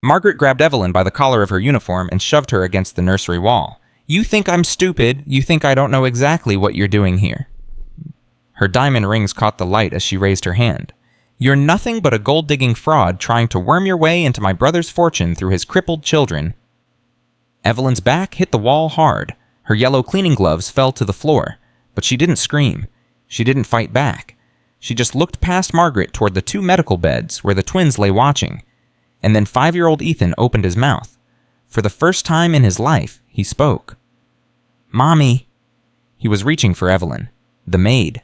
Margaret grabbed Evelyn by the collar of her uniform and shoved her against the nursery wall. "You think I'm stupid? You think I don't know exactly what you're doing here?" Her diamond rings caught the light as she raised her hand. "You're nothing but a gold-digging fraud trying to worm your way into my brother's fortune through his crippled children." Evelyn's back hit the wall hard. Her yellow cleaning gloves fell to the floor, but she didn't scream. She didn't fight back. She just looked past Margaret toward the 2 medical beds where the twins lay watching. And then 5-year-old Ethan opened his mouth. For the first time in his life, he spoke. "Mommy." He was reaching for Evelyn, the maid,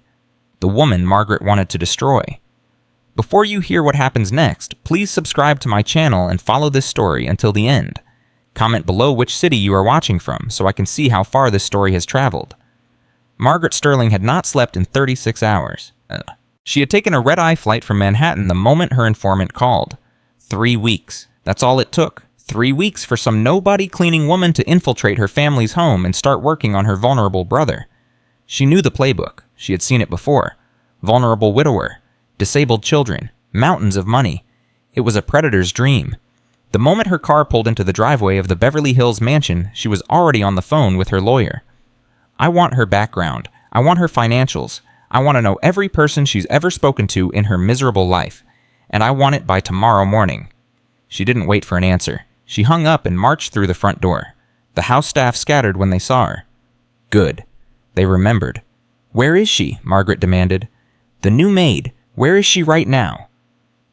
the woman Margaret wanted to destroy. Before you hear what happens next, please subscribe to my channel and follow this story until the end. Comment below which city you are watching from so I can see how far this story has traveled. Margaret Sterling had not slept in 36 hours. She had taken a red-eye flight from Manhattan the moment her informant called. 3 weeks. That's all it took. 3 weeks for some nobody-cleaning woman to infiltrate her family's home and start working on her vulnerable brother. She knew the playbook. She had seen it before. Vulnerable widower. Disabled children. Mountains of money. It was a predator's dream. The moment her car pulled into the driveway of the Beverly Hills mansion, she was already on the phone with her lawyer. "I want her background. I want her financials. I want to know every person she's ever spoken to in her miserable life. And I want it by tomorrow morning." She didn't wait for an answer. She hung up and marched through the front door. The house staff scattered when they saw her. Good. They remembered. "Where is she?" Margaret demanded. "The new maid. Where is she right now?"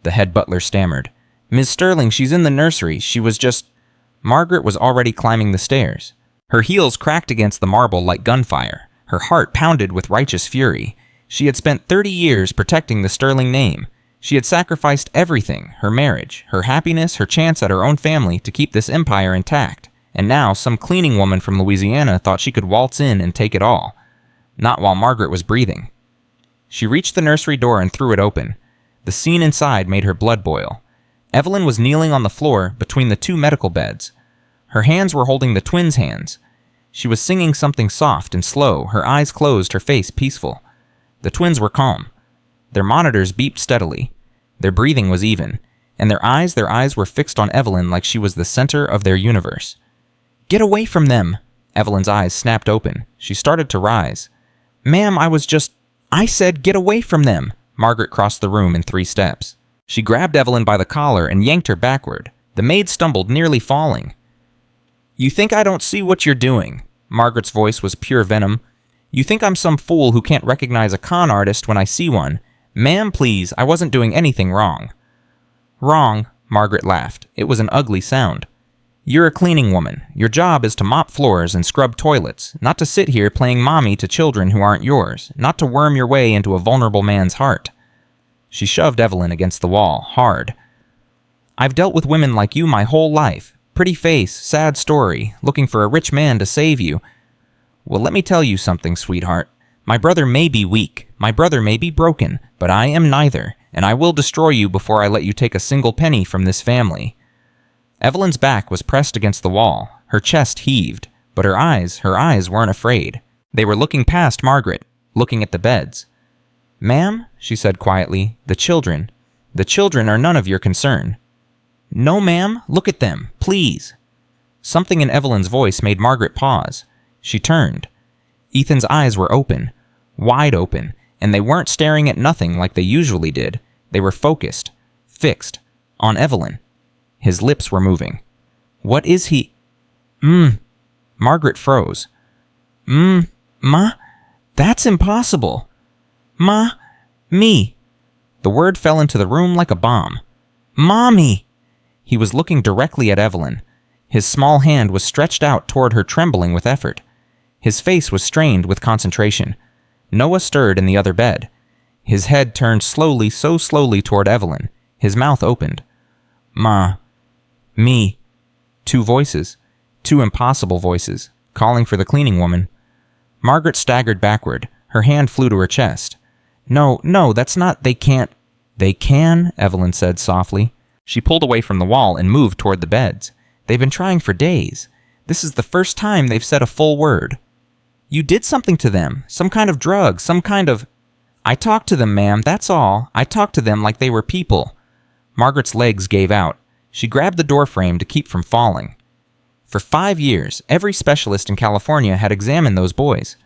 The head butler stammered. "Ms. Sterling, she's in the nursery. She was just—" Margaret was already climbing the stairs. Her heels cracked against the marble like gunfire. Her heart pounded with righteous fury. She had spent 30 years protecting the Sterling name. She had sacrificed everything, her marriage, her happiness, her chance at her own family, to keep this empire intact. And now some cleaning woman from Louisiana thought she could waltz in and take it all. Not while Margaret was breathing. She reached the nursery door and threw it open. The scene inside made her blood boil. Evelyn was kneeling on the floor between the 2 medical beds. Her hands were holding the twins' hands. She was singing something soft and slow, her eyes closed, her face peaceful. The twins were calm. Their monitors beeped steadily. Their breathing was even, and their eyes were fixed on Evelyn like she was the center of their universe. "Get away from them!" Evelyn's eyes snapped open. She started to rise. "Ma'am, I said get away from them!" Margaret crossed the room in 3 steps. She grabbed Evelyn by the collar and yanked her backward. The maid stumbled, nearly falling. "You think I don't see what you're doing?" Margaret's voice was pure venom. "You think I'm some fool who can't recognize a con artist when I see one? Ma'am, please, I wasn't doing anything wrong." "Wrong," Margaret laughed. It was an ugly sound. "You're a cleaning woman. Your job is to mop floors and scrub toilets, not to sit here playing mommy to children who aren't yours, not to worm your way into a vulnerable man's heart." She shoved Evelyn against the wall, hard. "I've dealt with women like you my whole life. Pretty face, sad story, looking for a rich man to save you. Well, let me tell you something, sweetheart. My brother may be weak, my brother may be broken, but I am neither, and I will destroy you before I let you take a single penny from this family." Evelyn's back was pressed against the wall. Her chest heaved, but her eyes weren't afraid. They were looking past Margaret, looking at the beds. "Ma'am," she said quietly, the children are none of your concern." "No, ma'am, look at them, please." Something in Evelyn's voice made Margaret pause. She turned. Ethan's eyes were open, wide open, and they weren't staring at nothing like they usually did. They were focused, fixed, on Evelyn. His lips were moving. "What is he?" Margaret froze. Ma? That's impossible." Me. The word fell into the room like a bomb. "Mommy!" He was looking directly at Evelyn. His small hand was stretched out toward her, trembling with effort. His face was strained with concentration. Noah stirred in the other bed. His head turned slowly, so slowly toward Evelyn. His mouth opened. "Ma. Me." 2 voices. 2 impossible voices, calling for the cleaning woman. Margaret staggered backward. Her hand flew to her chest. No, that's not— They can't." "They can," Evelyn said softly. She pulled away from the wall and moved toward the beds. "They've been trying for days. This is the first time they've said a full word." "You did something to them. Some kind of drug, some kind of—" "I talked to them, ma'am, that's all. I talked to them like they were people." Margaret's legs gave out. She grabbed the doorframe to keep from falling. For 5 years, every specialist in California had examined those boys.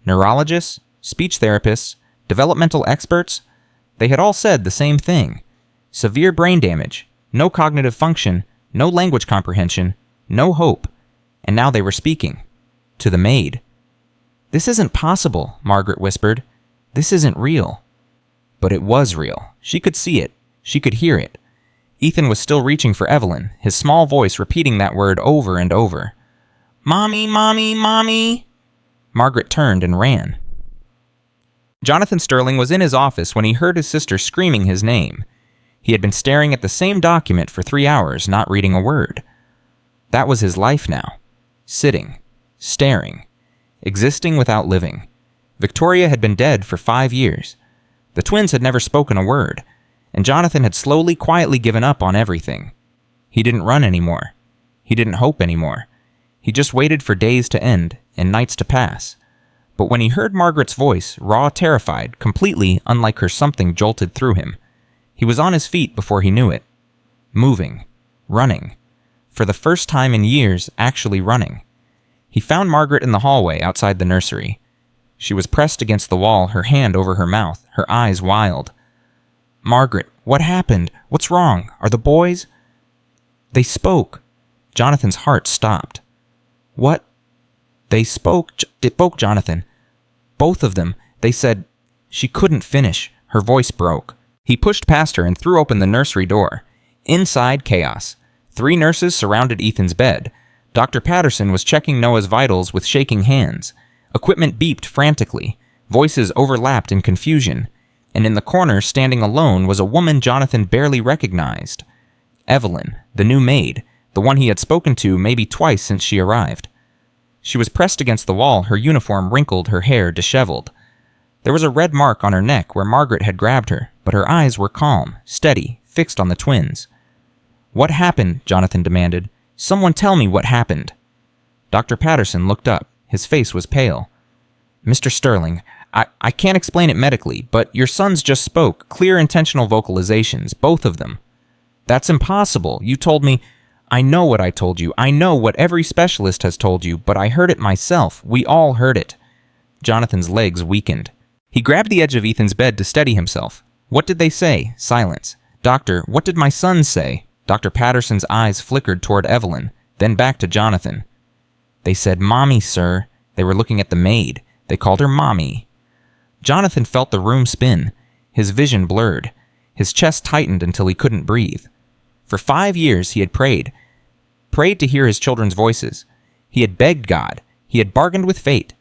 Neurologists, speech therapists, developmental experts, they had all said the same thing. Severe brain damage, no cognitive function, no language comprehension, no hope. And now they were speaking. To the maid. "This isn't possible," Margaret whispered. "This isn't real." But it was real. She could see it. She could hear it. Ethan was still reaching for Evelyn, his small voice repeating that word over and over. "Mommy, mommy, mommy!" Margaret turned and ran. Jonathan Sterling was in his office when he heard his sister screaming his name. He had been staring at the same document for 3 hours, not reading a word. That was his life now. Sitting. Staring. Existing without living. Victoria had been dead for 5 years. The twins had never spoken a word, and Jonathan had slowly, quietly given up on everything. He didn't run anymore. He didn't hope anymore. He just waited for days to end and nights to pass. But when he heard Margaret's voice, raw, terrified, completely unlike her, something jolted through him. He was on his feet before he knew it. Moving. Running. For the first time in years, actually running. He found Margaret in the hallway outside the nursery. She was pressed against the wall, her hand over her mouth, her eyes wild. "Margaret, what happened? What's wrong? Are the boys?" "They spoke." Jonathan's heart stopped. "What?" "They spoke, Jonathan. Both of them. They said..." She couldn't finish. Her voice broke. He pushed past her and threw open the nursery door. Inside, chaos. 3 nurses surrounded Ethan's bed. Dr. Patterson was checking Noah's vitals with shaking hands. Equipment beeped frantically. Voices overlapped in confusion. And in the corner, standing alone, was a woman Jonathan barely recognized. Evelyn, the new maid, the one he had spoken to maybe twice since she arrived. She was pressed against the wall, her uniform wrinkled, her hair disheveled. There was a red mark on her neck where Margaret had grabbed her, but her eyes were calm, steady, fixed on the twins. "What happened?" Jonathan demanded. "Someone tell me what happened." Dr. Patterson looked up. His face was pale. "Mr. Sterling, I can't explain it medically, but your sons just spoke, clear intentional vocalizations, both of them." "That's impossible. You told me..." "I know what I told you. I know what every specialist has told you, but I heard it myself. We all heard it." Jonathan's legs weakened. He grabbed the edge of Ethan's bed to steady himself. "What did they say?" Silence. "Doctor, what did my sons say?" Dr. Patterson's eyes flickered toward Evelyn, then back to Jonathan. "They said, 'Mommy, sir.' They were looking at the maid. They called her Mommy." Jonathan felt the room spin. His vision blurred. His chest tightened until he couldn't breathe. For 5 years he had prayed to hear his children's voices. He had begged God. He had bargained with fate.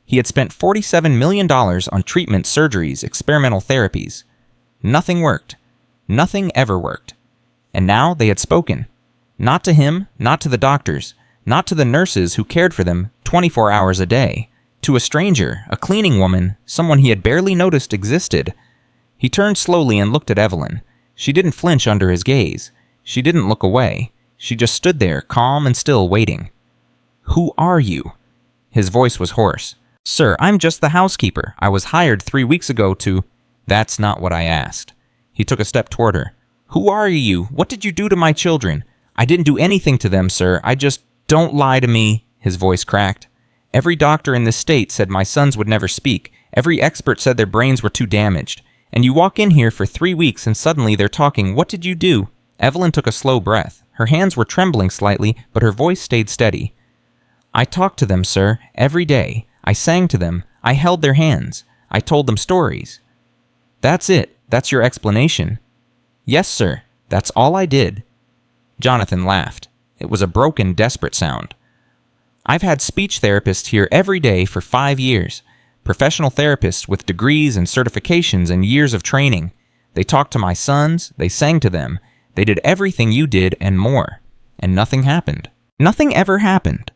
He had spent $47 million on treatment, surgeries, experimental therapies. Nothing worked. Nothing ever worked. And now they had spoken. Not to him, not to the doctors, not to the nurses who cared for them 24 hours a day. To a stranger, a cleaning woman, someone he had barely noticed existed. He turned slowly and looked at Evelyn. She didn't flinch under his gaze. She didn't look away. She just stood there, calm and still, waiting. "Who are you?" His voice was hoarse. "Sir, I'm just the housekeeper. I was hired 3 weeks ago to..." "That's not what I asked." He took a step toward her. "Who are you? What did you do to my children?" "I didn't do anything to them, sir. I just..." "Don't lie to me." His voice cracked. "Every doctor in this state said my sons would never speak. Every expert said their brains were too damaged. And you walk in here for 3 weeks and suddenly they're talking, 'What did you do?'" Evelyn took a slow breath. Her hands were trembling slightly, but her voice stayed steady. "I talked to them, sir, every day. I sang to them. I held their hands. I told them stories." "That's it. That's your explanation." "Yes, sir. That's all I did." Jonathan laughed. It was a broken, desperate sound. "I've had speech therapists here every day for 5 years. Professional therapists with degrees and certifications and years of training. They talked to my sons. They sang to them. They did everything you did and more. And nothing happened. Nothing ever happened."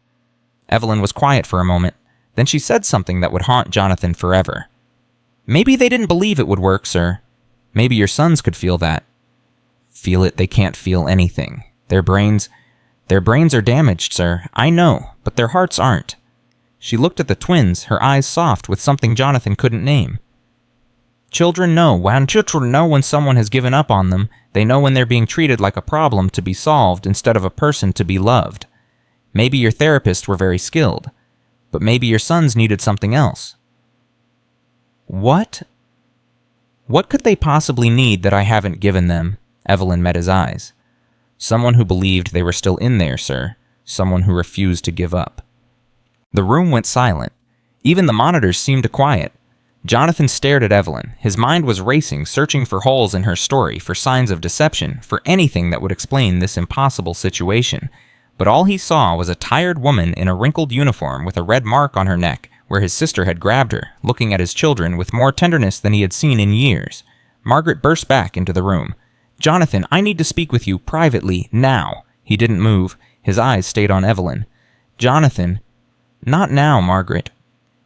Evelyn was quiet for a moment. Then she said something that would haunt Jonathan forever. "Maybe they didn't believe it would work, sir. Maybe your sons could feel that." "Feel it? They can't feel anything. Their brains are damaged, sir. I know, but their hearts aren't." She looked at the twins, her eyes soft with something Jonathan couldn't name. Children know when someone has given up on them. They know when they're being treated like a problem to be solved instead of a person to be loved. Maybe your therapists were very skilled, but maybe your sons needed something else. What? What could they possibly need that I haven't given them? Evelyn met his eyes. Someone who believed they were still in there, sir. Someone who refused to give up. The room went silent. Even the monitors seemed to quiet. Jonathan stared at Evelyn. His mind was racing, searching for holes in her story, for signs of deception, for anything that would explain this impossible situation. But all he saw was a tired woman in a wrinkled uniform with a red mark on her neck, where his sister had grabbed her, looking at his children with more tenderness than he had seen in years. Margaret burst back into the room. "Jonathan, I need to speak with you privately, now." He didn't move. His eyes stayed on Evelyn. "Jonathan." "Not now, Margaret."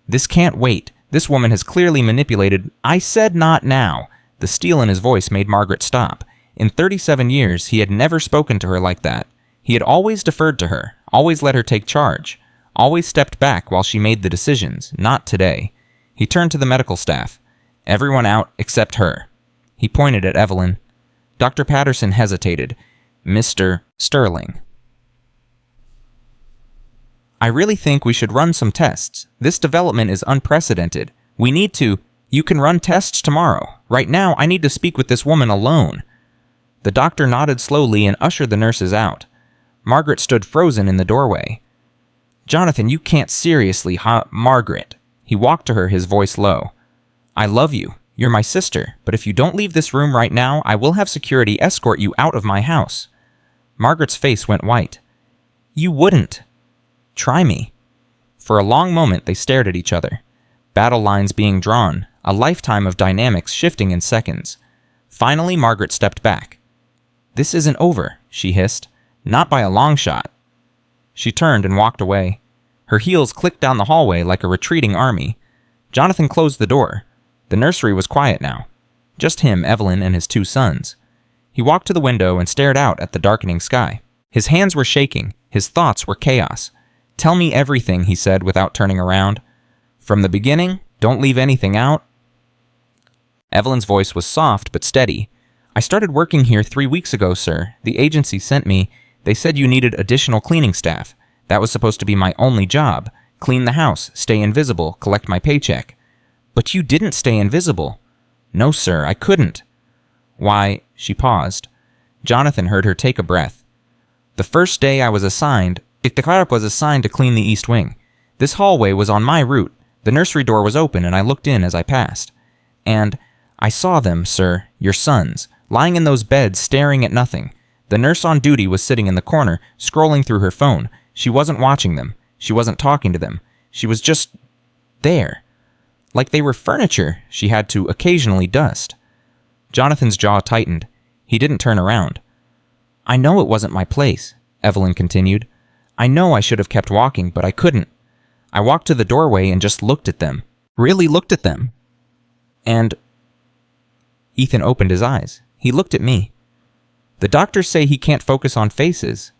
"This can't wait. This woman has clearly manipulated—" "I said not now." The steel in his voice made Margaret stop. In 37 years, he had never spoken to her like that. He had always deferred to her, always let her take charge, always stepped back while she made the decisions. Not today. He turned to the medical staff. "Everyone out except her." He pointed at Evelyn. Dr. Patterson hesitated. "Mr. Sterling." "I really think we should run some tests. This development is unprecedented. We need to—" "You can run tests tomorrow. Right now, I need to speak with this woman alone." The doctor nodded slowly and ushered the nurses out. Margaret stood frozen in the doorway. "Jonathan, you can't seriously, huh, Margaret?" He walked to her, his voice low. "I love you. You're my sister, but if you don't leave this room right now, I will have security escort you out of my house." Margaret's face went white. "You wouldn't." "Try me." For a long moment they stared at each other. Battle lines being drawn, a lifetime of dynamics shifting in seconds. Finally, Margaret stepped back. "This isn't over," she hissed. "Not by a long shot." She turned and walked away. Her heels clicked down the hallway like a retreating army. Jonathan closed the door. The nursery was quiet now. Just him, Evelyn, and his two sons. He walked to the window and stared out at the darkening sky. His hands were shaking. His thoughts were chaos. "Tell me everything," he said without turning around. "From the beginning? Don't leave anything out?" Evelyn's voice was soft but steady. "I started working here 3 weeks ago, sir. The agency sent me. They said you needed additional cleaning staff. That was supposed to be my only job. Clean the house, stay invisible, collect my paycheck." "But you didn't stay invisible." "No, sir, I couldn't." "Why," she paused. Jonathan heard her take a breath. "The first day I was assigned to clean the east wing. This hallway was on my route. The nursery door was open and I looked in as I passed. And I saw them, sir, your sons, lying in those beds staring at nothing. The nurse on duty was sitting in the corner, scrolling through her phone. She wasn't watching them. She wasn't talking to them. She was just there. Like they were furniture she had to occasionally dust." Jonathan's jaw tightened. He didn't turn around. "I know it wasn't my place," Evelyn continued. "I know I should have kept walking, but I couldn't. I walked to the doorway and just looked at them. Really looked at them. And—" Ethan opened his eyes. He looked at me. "The doctors say he can't focus on faces."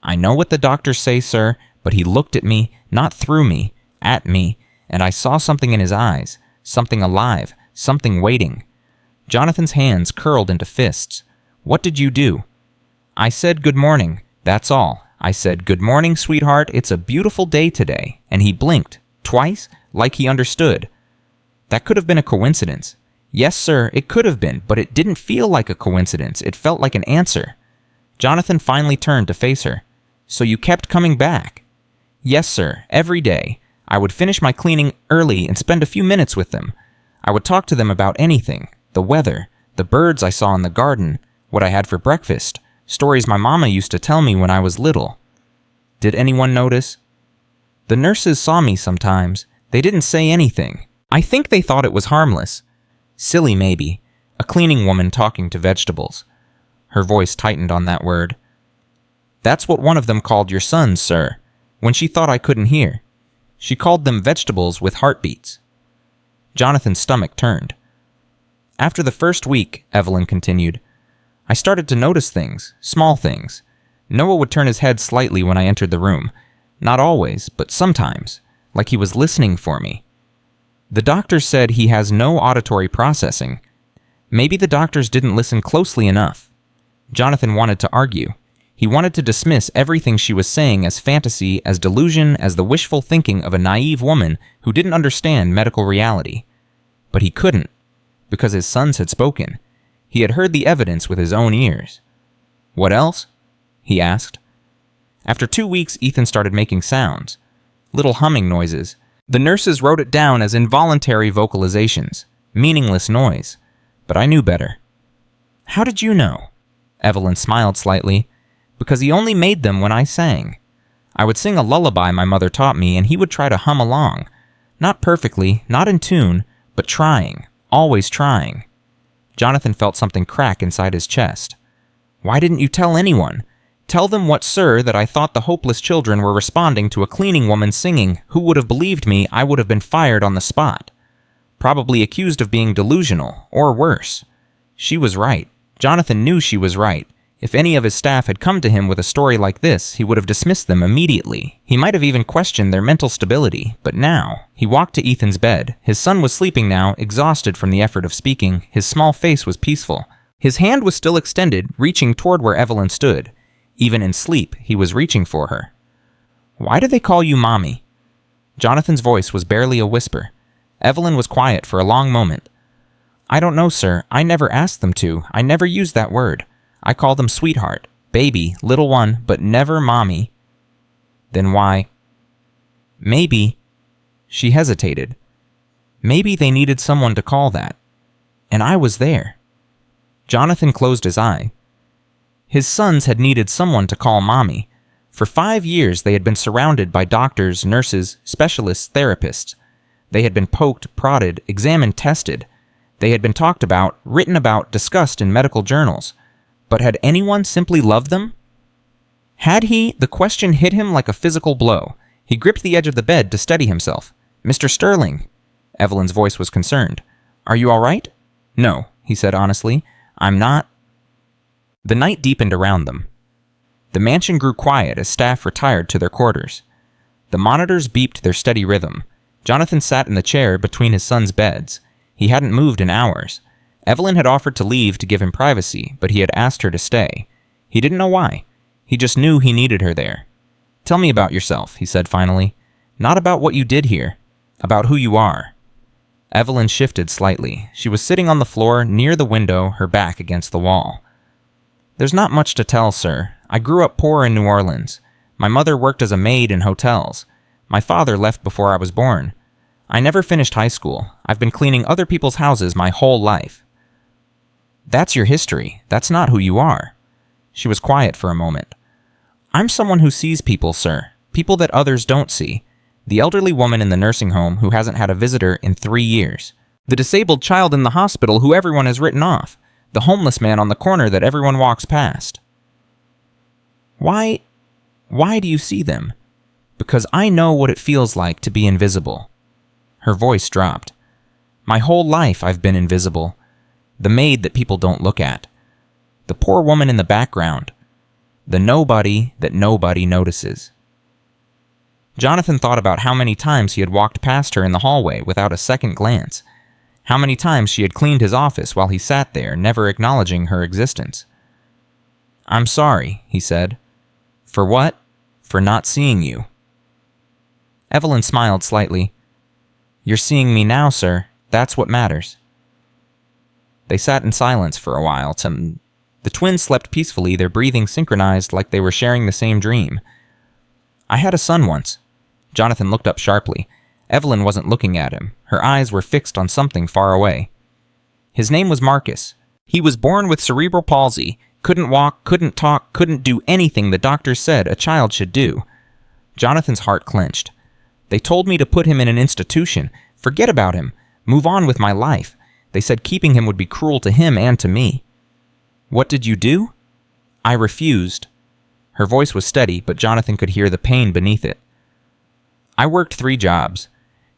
"I know what the doctors say, sir, but he looked at me, not through me, at me, and I saw something in his eyes, something alive, something waiting." Jonathan's hands curled into fists. "What did you do?" "I said good morning, that's all. I said, 'Good morning, sweetheart, it's a beautiful day today,' and he blinked, twice, like he understood. That could have been a coincidence. Yes, sir, it could have been, but it didn't feel like a coincidence. It felt like an answer." Jonathan finally turned to face her. "So you kept coming back?" "Yes, sir, every day. I would finish my cleaning early and spend a few minutes with them. I would talk to them about anything, the weather, the birds I saw in the garden, what I had for breakfast, stories my mama used to tell me when I was little." "Did anyone notice?" "The nurses saw me sometimes. They didn't say anything. I think they thought it was harmless. Silly, maybe. A cleaning woman talking to vegetables." Her voice tightened on that word. "That's what one of them called your sons, sir, when she thought I couldn't hear. She called them vegetables with heartbeats." Jonathan's stomach turned. "After the first week," Evelyn continued, "I started to notice things, small things. Noah would turn his head slightly when I entered the room. Not always, but sometimes, like he was listening for me." The doctor said he has no auditory processing. Maybe the doctors didn't listen closely enough. Jonathan wanted to argue. He wanted to dismiss everything she was saying as fantasy, as delusion, as the wishful thinking of a naive woman who didn't understand medical reality. But he couldn't, because his sons had spoken. He had heard the evidence with his own ears. "What else?" he asked. After 2 weeks, Ethan started making sounds. Little humming noises. The nurses wrote it down as involuntary vocalizations, meaningless noise. But I knew better. "How did you know?" Evelyn smiled slightly. "Because he only made them when I sang. I would sing a lullaby my mother taught me, and he would try to hum along. Not perfectly, not in tune, but trying, always trying." Jonathan felt something crack inside his chest. "Why didn't you tell anyone? Tell them what, sir, that I thought the hopeless children were responding to a cleaning woman singing. Who would have believed me? I would have been fired on the spot. Probably accused of being delusional, or worse." She was right. Jonathan knew she was right. If any of his staff had come to him with a story like this, he would have dismissed them immediately. He might have even questioned their mental stability. But now, he walked to Ethan's bed. His son was sleeping now, exhausted from the effort of speaking. His small face was peaceful. His hand was still extended, reaching toward where Evelyn stood. Even in sleep, he was reaching for her. "Why do they call you Mommy?" Jonathan's voice was barely a whisper. Evelyn was quiet for a long moment. "I don't know, sir. I never asked them to. I never used that word. I call them sweetheart, baby, little one, but never Mommy." "Then why?" "Maybe," she hesitated, "maybe they needed someone to call that. And I was there." Jonathan closed his eye. His sons had needed someone to call Mommy. For 5 years they had been surrounded by doctors, nurses, specialists, therapists. They had been poked, prodded, examined, tested. They had been talked about, written about, discussed in medical journals. But had anyone simply loved them? Had he? The question hit him like a physical blow. He gripped the edge of the bed to steady himself. "Mr. Sterling." Evelyn's voice was concerned. "Are you all right?" "No," he said honestly. "I'm not." The night deepened around them. The mansion grew quiet as staff retired to their quarters. The monitors beeped their steady rhythm. Jonathan sat in the chair between his sons' beds. He hadn't moved in hours. Evelyn had offered to leave to give him privacy, but he had asked her to stay. He didn't know why. He just knew he needed her there. "Tell me about yourself," he said finally. "Not about what you did here. About who you are." Evelyn shifted slightly. She was sitting on the floor near the window, her back against the wall. "There's not much to tell, sir. I grew up poor in New Orleans. My mother worked as a maid in hotels. My father left before I was born. I never finished high school. I've been cleaning other people's houses my whole life." "That's your history. That's not who you are." She was quiet for a moment. "I'm someone who sees people, sir. People that others don't see. The elderly woman in the nursing home who hasn't had a visitor in 3 years. The disabled child in the hospital who everyone has written off. The homeless man on the corner that everyone walks past." Why do you see them?" "Because I know what it feels like to be invisible." Her voice dropped. "My whole life I've been invisible. The maid that people don't look at. The poor woman in the background. The nobody that nobody notices." Jonathan thought about how many times he had walked past her in the hallway without a second glance. How many times she had cleaned his office while he sat there, never acknowledging her existence. "I'm sorry," he said. "For what?" "For not seeing you." Evelyn smiled slightly. "You're seeing me now, sir. That's what matters." They sat in silence for a while. The twins slept peacefully, their breathing synchronized like they were sharing the same dream. "I had a son once." Jonathan looked up sharply. Evelyn wasn't looking at him. Her eyes were fixed on something far away. "His name was Marcus. He was born with cerebral palsy, couldn't walk, couldn't talk, couldn't do anything the doctors said a child should do." Jonathan's heart clenched. "They told me to put him in an institution, forget about him, move on with my life. They said keeping him would be cruel to him and to me." "What did you do?" "I refused." Her voice was steady, but Jonathan could hear the pain beneath it. "I worked 3 jobs.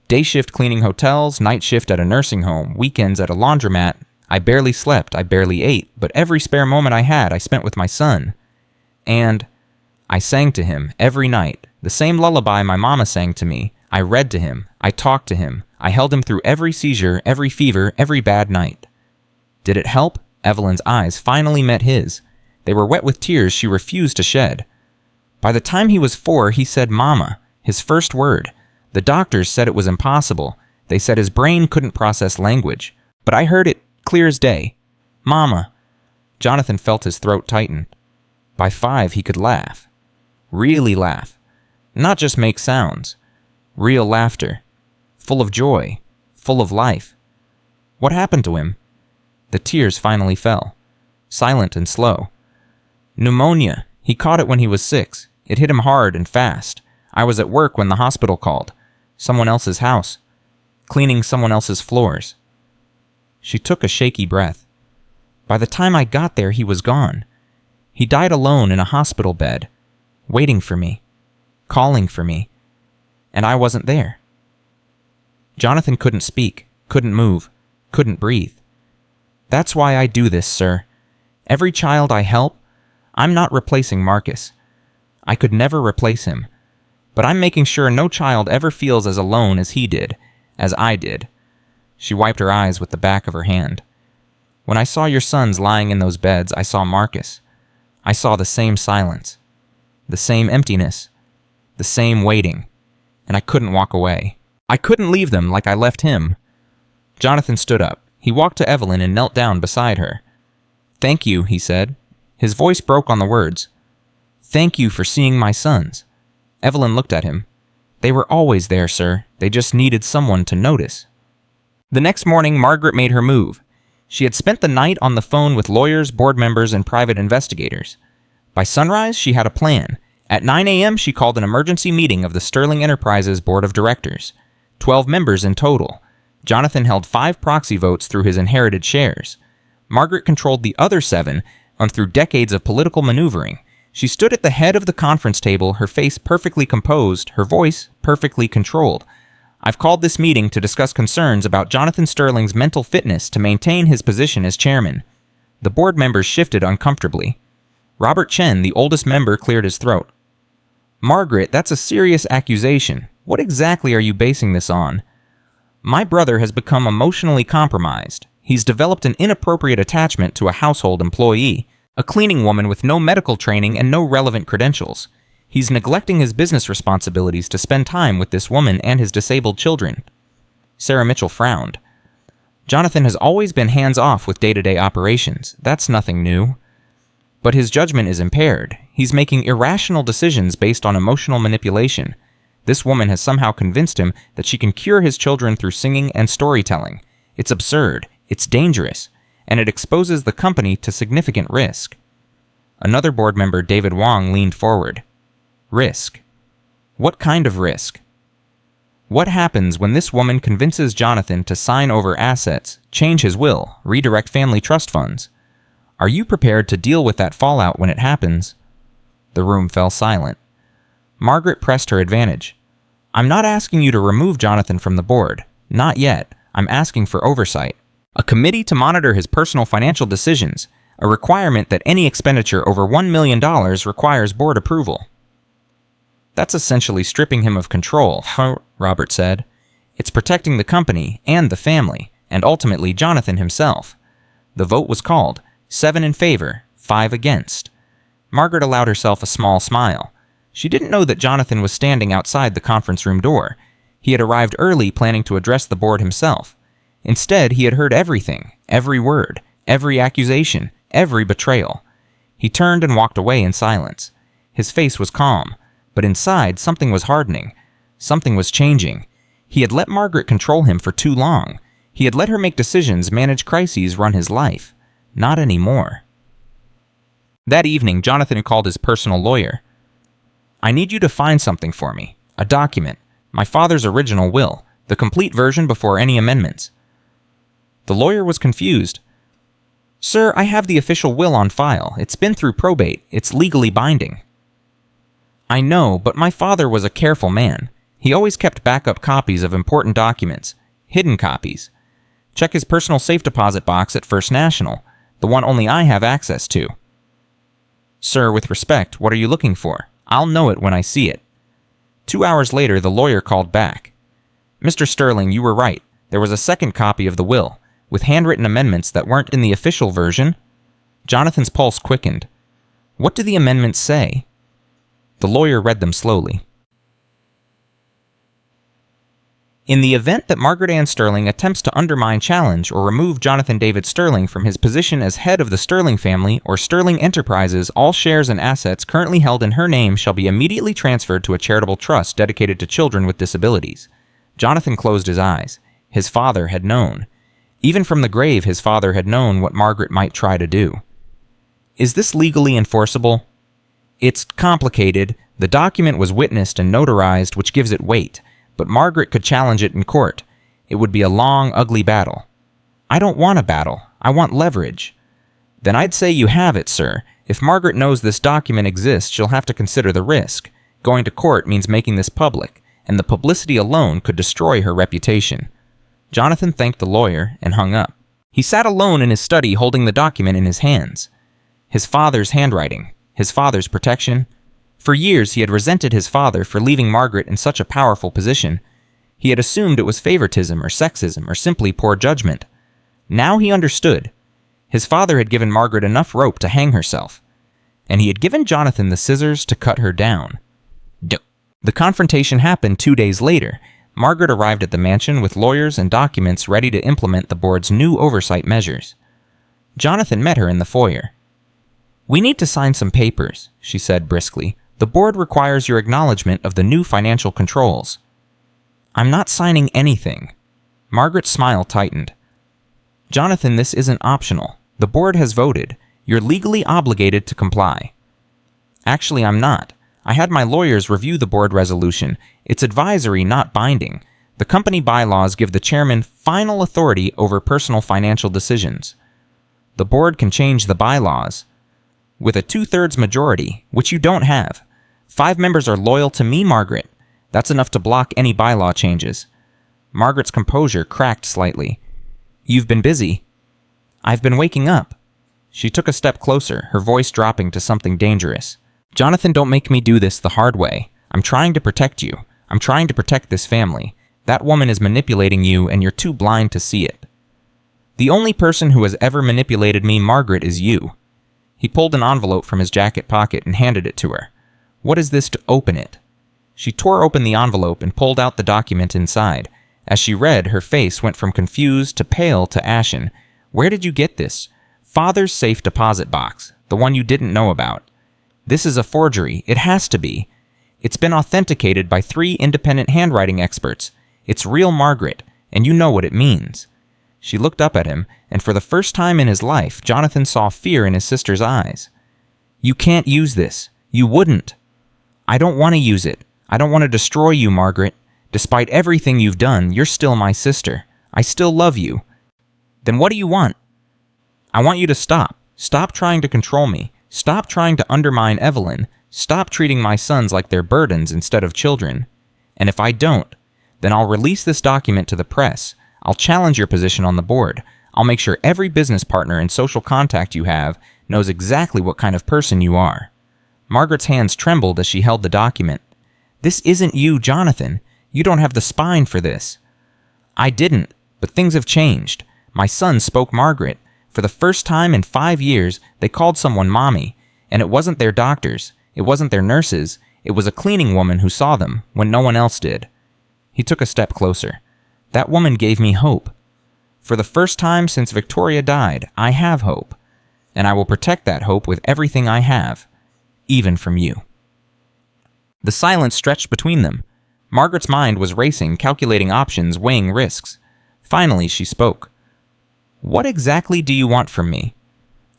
Day shift cleaning hotels, night shift at a nursing home, weekends at a laundromat. I barely slept, I barely ate, but every spare moment I had I spent with my son. And I sang to him every night, the same lullaby my mama sang to me. I read to him. I talked to him. I held him through every seizure, every fever, every bad night. Did it help? Evelyn's eyes finally met his. They were wet with tears she refused to shed. By the time he was 4, he said "Mama," his first word. The doctors said it was impossible. They said his brain couldn't process language. But I heard it clear as day. "Mama." Jonathan felt his throat tighten. By 5, he could laugh. Really laugh. Not just make sounds. Real laughter. Full of joy. Full of life. What happened to him? The tears finally fell. Silent and slow. Pneumonia. He caught it when he was 6. It hit him hard and fast. I was at work when the hospital called. Someone else's house. Cleaning someone else's floors. She took a shaky breath. By the time I got there, he was gone. He died alone in a hospital bed, waiting for me, calling for me, and I wasn't there. Jonathan couldn't speak, couldn't move, couldn't breathe. That's why I do this, sir. Every child I help, I'm not replacing Marcus. I could never replace him. But I'm making sure no child ever feels as alone as he did, as I did. She wiped her eyes with the back of her hand. When I saw your sons lying in those beds, I saw Marcus. I saw the same silence, the same emptiness, the same waiting, and I couldn't walk away. I couldn't leave them like I left him. Jonathan stood up. He walked to Evelyn and knelt down beside her. "Thank you," he said. His voice broke on the words. "Thank you for seeing my sons." Evelyn looked at him. "They were always there, sir. They just needed someone to notice." The next morning, Margaret made her move. She had spent the night on the phone with lawyers, board members, and private investigators. By sunrise, she had a plan. At 9 a.m., she called an emergency meeting of the Sterling Enterprises Board of Directors. 12 members in total. Jonathan held 5 proxy votes through his inherited shares. Margaret controlled the other 7, and through decades of political maneuvering. She stood at the head of the conference table, her face perfectly composed, her voice perfectly controlled. "I've called this meeting to discuss concerns about Jonathan Sterling's mental fitness to maintain his position as chairman." The board members shifted uncomfortably. Robert Chen, the oldest member, cleared his throat. "Margaret, that's a serious accusation. What exactly are you basing this on?" "My brother has become emotionally compromised. He's developed an inappropriate attachment to a household employee, a cleaning woman with no medical training and no relevant credentials. He's neglecting his business responsibilities to spend time with this woman and his disabled children." Sarah Mitchell frowned. "Jonathan has always been hands-off with day-to-day operations. That's nothing new. But his judgment is impaired. He's making irrational decisions based on emotional manipulation. This woman has somehow convinced him that she can cure his children through singing and storytelling. It's absurd. It's dangerous. And it exposes the company to significant risk." Another board member, David Wong, leaned forward. "Risk? What kind of risk? What happens when this woman convinces Jonathan to sign over assets, change his will, redirect family trust funds? Are you prepared to deal with that fallout when it happens?" The room fell silent. Margaret pressed her advantage. "I'm not asking you to remove Jonathan from the board. Not yet. I'm asking for oversight. A committee to monitor his personal financial decisions, a requirement that any expenditure over $1 million requires board approval." "That's essentially stripping him of control," Robert said. "It's protecting the company and the family, and ultimately Jonathan himself." The vote was called. 7 in favor, 5 against. Margaret allowed herself a small smile. She didn't know that Jonathan was standing outside the conference room door. He had arrived early, planning to address the board himself. Instead, he had heard everything, every word, every accusation, every betrayal. He turned and walked away in silence. His face was calm, but inside something was hardening. Something was changing. He had let Margaret control him for too long. He had let her make decisions, manage crises, run his life. Not anymore. That evening, Jonathan called his personal lawyer. "I need you to find something for me. A document. My father's original will. The complete version before any amendments." The lawyer was confused. "Sir, I have the official will on file. It's been through probate. It's legally binding." "I know, but my father was a careful man. He always kept backup copies of important documents. Hidden copies. Check his personal safe deposit box at First National, the one only I have access to." "Sir, with respect, what are you looking for? I'll know it when I see it." 2 hours later, the lawyer called back. Mr. Sterling, you were right. There was a second copy of the will, with handwritten amendments that weren't in the official version. Jonathan's pulse quickened. What do the amendments say? The lawyer read them slowly. In the event that Margaret Ann Sterling attempts to undermine, challenge, or remove Jonathan David Sterling from his position as head of the Sterling family or Sterling Enterprises, all shares and assets currently held in her name shall be immediately transferred to a charitable trust dedicated to children with disabilities. Jonathan closed his eyes. His father had known. Even from the grave, his father had known what Margaret might try to do. Is this legally enforceable? It's complicated. The document was witnessed and notarized, which gives it weight. But Margaret could challenge it in court. It would be a long, ugly battle. I don't want a battle. I want leverage. Then I'd say you have it, sir. If Margaret knows this document exists, she'll have to consider the risk. Going to court means making this public, and the publicity alone could destroy her reputation. Jonathan thanked the lawyer and hung up. He sat alone in his study holding the document in his hands. His father's handwriting, his father's protection. For years, he had resented his father for leaving Margaret in such a powerful position. He had assumed it was favoritism or sexism or simply poor judgment. Now he understood. His father had given Margaret enough rope to hang herself, and he had given Jonathan the scissors to cut her down. The confrontation happened 2 days later. Margaret arrived at the mansion with lawyers and documents ready to implement the board's new oversight measures. Jonathan met her in the foyer. "We need to sign some papers," she said briskly. "The board requires your acknowledgement of the new financial controls." "I'm not signing anything." Margaret's smile tightened. "Jonathan, this isn't optional. The board has voted. You're legally obligated to comply." "Actually, I'm not. I had my lawyers review the board resolution. It's advisory, not binding. The company bylaws give the chairman final authority over personal financial decisions. The board can change the bylaws with a 2/3 majority, which you don't have. 5 members are loyal to me, Margaret. That's enough to block any bylaw changes." Margaret's composure cracked slightly. "You've been busy." "I've been waking up." She took a step closer, her voice dropping to something dangerous. "Jonathan, don't make me do this the hard way. I'm trying to protect you. I'm trying to protect this family. That woman is manipulating you, and you're too blind to see it." "The only person who has ever manipulated me, Margaret, is you." He pulled an envelope from his jacket pocket and handed it to her. "What is this to open it?" She tore open the envelope and pulled out the document inside. As she read, her face went from confused to pale to ashen. "Where did you get this?" "Father's safe deposit box, the one you didn't know about." "This is a forgery. It has to be. It's been authenticated by 3 independent handwriting experts. It's real, Margaret, and you know what it means." She looked up at him, and for the first time in his life, Jonathan saw fear in his sister's eyes. "You can't use this. You wouldn't." "I don't want to use it. I don't want to destroy you, Margaret. Despite everything you've done, you're still my sister. I still love you." "Then what do you want?" "I want you to stop. Stop trying to control me. Stop trying to undermine Evelyn. Stop treating my sons like they're burdens instead of children. And if I don't, then I'll release this document to the press. I'll challenge your position on the board. I'll make sure every business partner and social contact you have knows exactly what kind of person you are." Margaret's hands trembled as she held the document. "This isn't you, Jonathan. You don't have the spine for this." "I didn't, but things have changed. My son spoke Margaret. For the first time in 5 years, they called someone mommy, and it wasn't their doctors. It wasn't their nurses. It was a cleaning woman who saw them when no one else did." He took a step closer. "That woman gave me hope. For the first time since Victoria died, I have hope, and I will protect that hope with everything I have, even from you." The silence stretched between them. Margaret's mind was racing, calculating options, weighing risks. Finally, she spoke. "What exactly do you want from me?"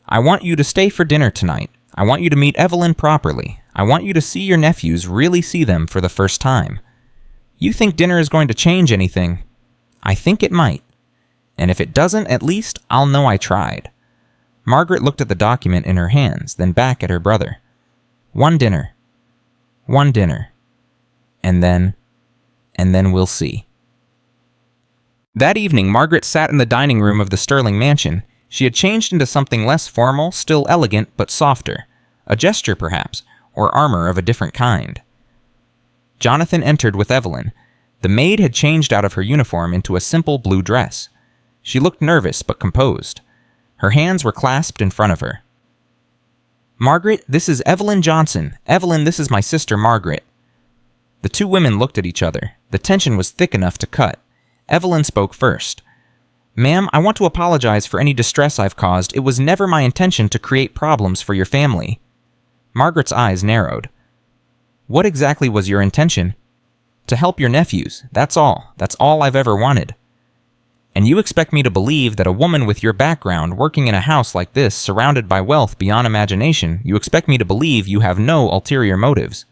"I want you to stay for dinner tonight. I want you to meet Evelyn properly. I want you to see your nephews, really see them for the first time." "You think dinner is going to change anything?" "I think it might. And if it doesn't, at least I'll know I tried." Margaret looked at the document in her hands, then back at her brother. One dinner. And then we'll see." That evening, Margaret sat in the dining room of the Sterling mansion. She had changed into something less formal, still elegant, but softer. A gesture, perhaps, or armor of a different kind. Jonathan entered with Evelyn. The maid had changed out of her uniform into a simple blue dress. She looked nervous but composed. Her hands were clasped in front of her. "Margaret, this is Evelyn Johnson. Evelyn, this is my sister Margaret." The two women looked at each other. The tension was thick enough to cut. Evelyn spoke first. "Ma'am, I want to apologize for any distress I've caused. It was never my intention to create problems for your family." Margaret's eyes narrowed. "What exactly was your intention?" "To help your nephews. That's all. That's all I've ever wanted." "And you expect me to believe that a woman with your background, working in a house like this, surrounded by wealth beyond imagination, you expect me to believe you have no ulterior motives?"